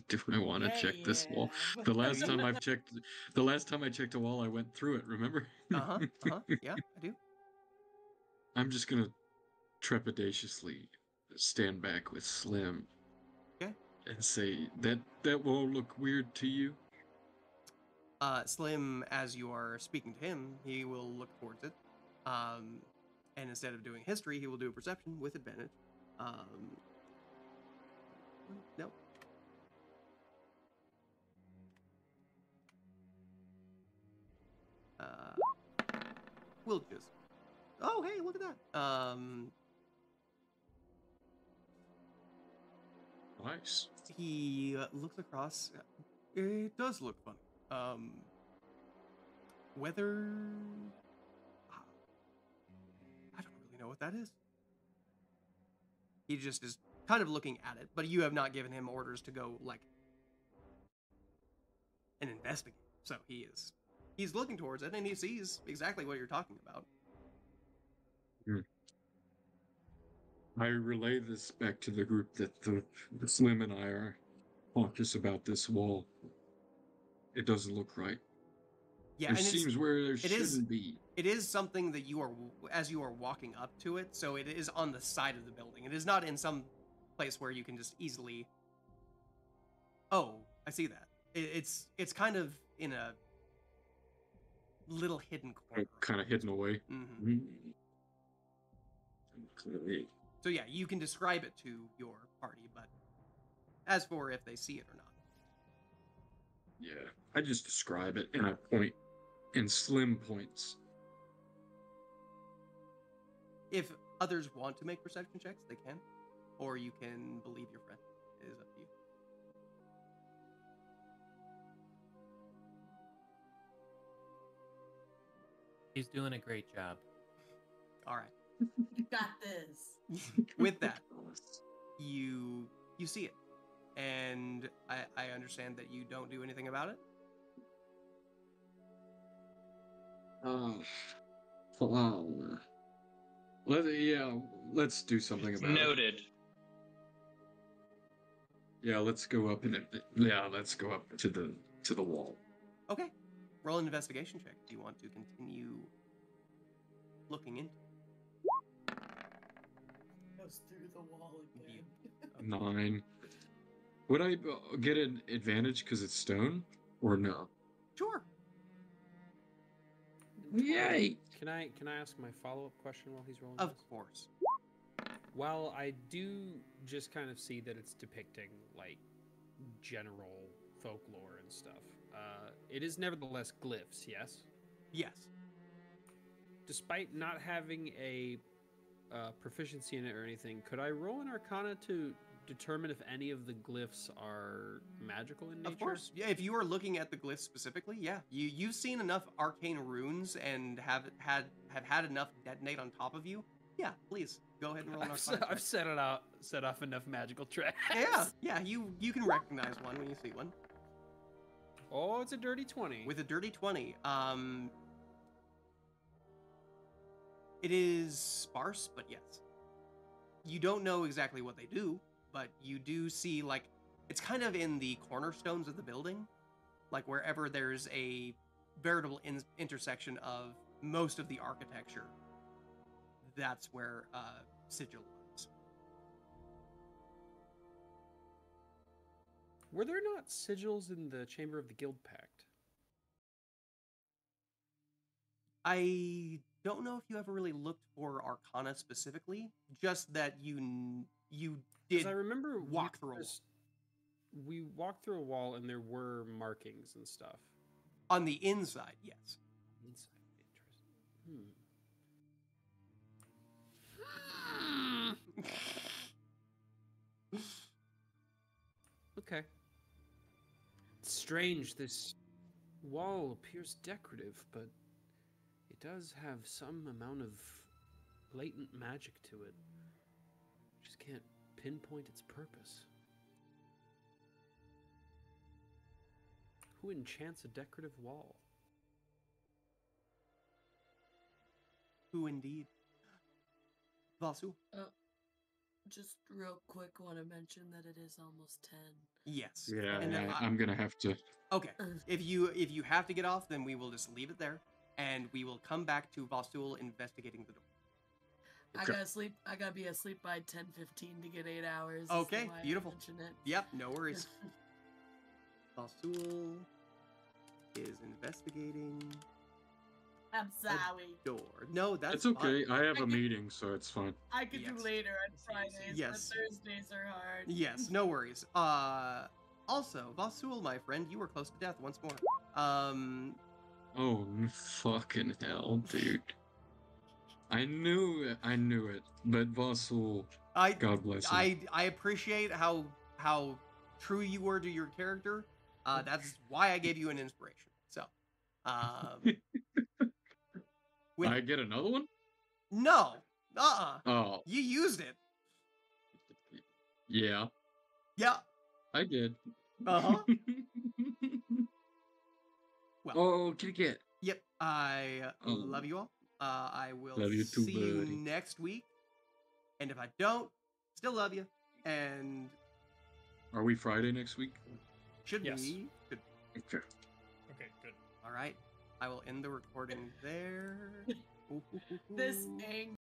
Do I want to check this wall? The last time I checked a wall, I went through it, remember? Yeah, I do. I'm just gonna trepidatiously stand back with Slim. Okay. And say, that wall look weird to you? Slim, as you are speaking to him, he will look towards it. And instead of doing history, he will do a perception with advantage. Nope. We'll just. Oh, hey, look at that. Nice. He looks across. It does look funny. Whether I don't really know what that is. He just is kind of looking at it, but you have not given him orders to go like and investigate. So he's looking towards it, and he sees exactly what you're talking about. I relay this back to the group that the Slim and I are cautious about this wall. It doesn't look right. Yeah, There and seems where there is- shouldn't be. it is something that you are, as you are walking up to it, so it is on the side of the building. It is not in some place where you can just easily, oh, I see that. It's kind of in a little hidden corner. Kind of hidden away. Hmm. Okay. So yeah, you can describe it to your party, but as for if they see it or not. Yeah, I just describe it and I point in Slim points. If others want to make perception checks, they can. Or you can believe your friend. It is up to you. He's doing a great job. All right. You got this. With that, you see it. And I understand that you don't do anything about it. Well, let's do something about it. Noted. Yeah, let's go up let's go up to the wall. Okay. Roll an investigation check. Do you want to continue looking into it? Goes through the wall again. 9. Would I get an advantage because it's stone, or no? Sure. Yay! Can I ask my follow-up question while he's rolling? Of this? course. While I do just kind of see that it's depicting like general folklore and stuff, it is nevertheless glyphs, yes? Yes. Despite not having a proficiency in it or anything, could I roll an Arcana to determine if any of the glyphs are magical in nature? Of course. Yeah, if you are looking at the glyphs specifically, yeah. You've seen enough arcane runes and have had enough detonate on top of you. Yeah, please go ahead and roll an Arcana check. I've set off enough magical tracks. Yeah. You can recognize one when you see one. Oh, it's a dirty 20. With a dirty 20, it is sparse, but yes. You don't know exactly what they do, but you do see, like, it's kind of in the cornerstones of the building, like wherever there's a veritable intersection of most of the architecture. That's where sigil lies. Were there not sigils in the Chamber of the Guild Pact? I don't know if you ever really looked for Arcana specifically, just that you did. I remember walk through a wall. We walked through a wall and there were markings and stuff. On the inside, yes. Inside, Okay. It's strange, this wall appears decorative, but it does have some amount of latent magic to it. Just can't pinpoint its purpose. Who enchants a decorative wall? Who indeed? Vasu? Just real quick, want to mention that it is almost 10. Yes. Yeah, And then I'm gonna have to. okay. If you have to get off, then we will just leave it there, and we will come back to Vasul investigating the door. I gotta sleep. I gotta be asleep by 10:15 to get 8 hours. is Okay, why I beautiful. mention it. Yep, no worries. Vasul is investigating I'm sorry. door. No, that's It's okay. fine. I have I a can- meeting, so it's fine. I could Yes. do later on Fridays, Yes. but Thursdays are hard. Yes, no worries. Also, Vasul, my friend, you were close to death once more. Oh, fucking hell, dude. I knew it. But Vasul, God bless him. I appreciate how true you were to your character. That's why I gave you an inspiration. So, with, I get another one? no, Oh. you used it. Yeah, Yeah. I did. Uh-huh. Well, Oh, kitty cat. yep. I Oh. love you all. I will Love you too, see you buddy. next week. And if I don't, still love you. And Are we Friday next week? should Yes. we? Should, Okay. Okay, good. all right. I will end the recording there. This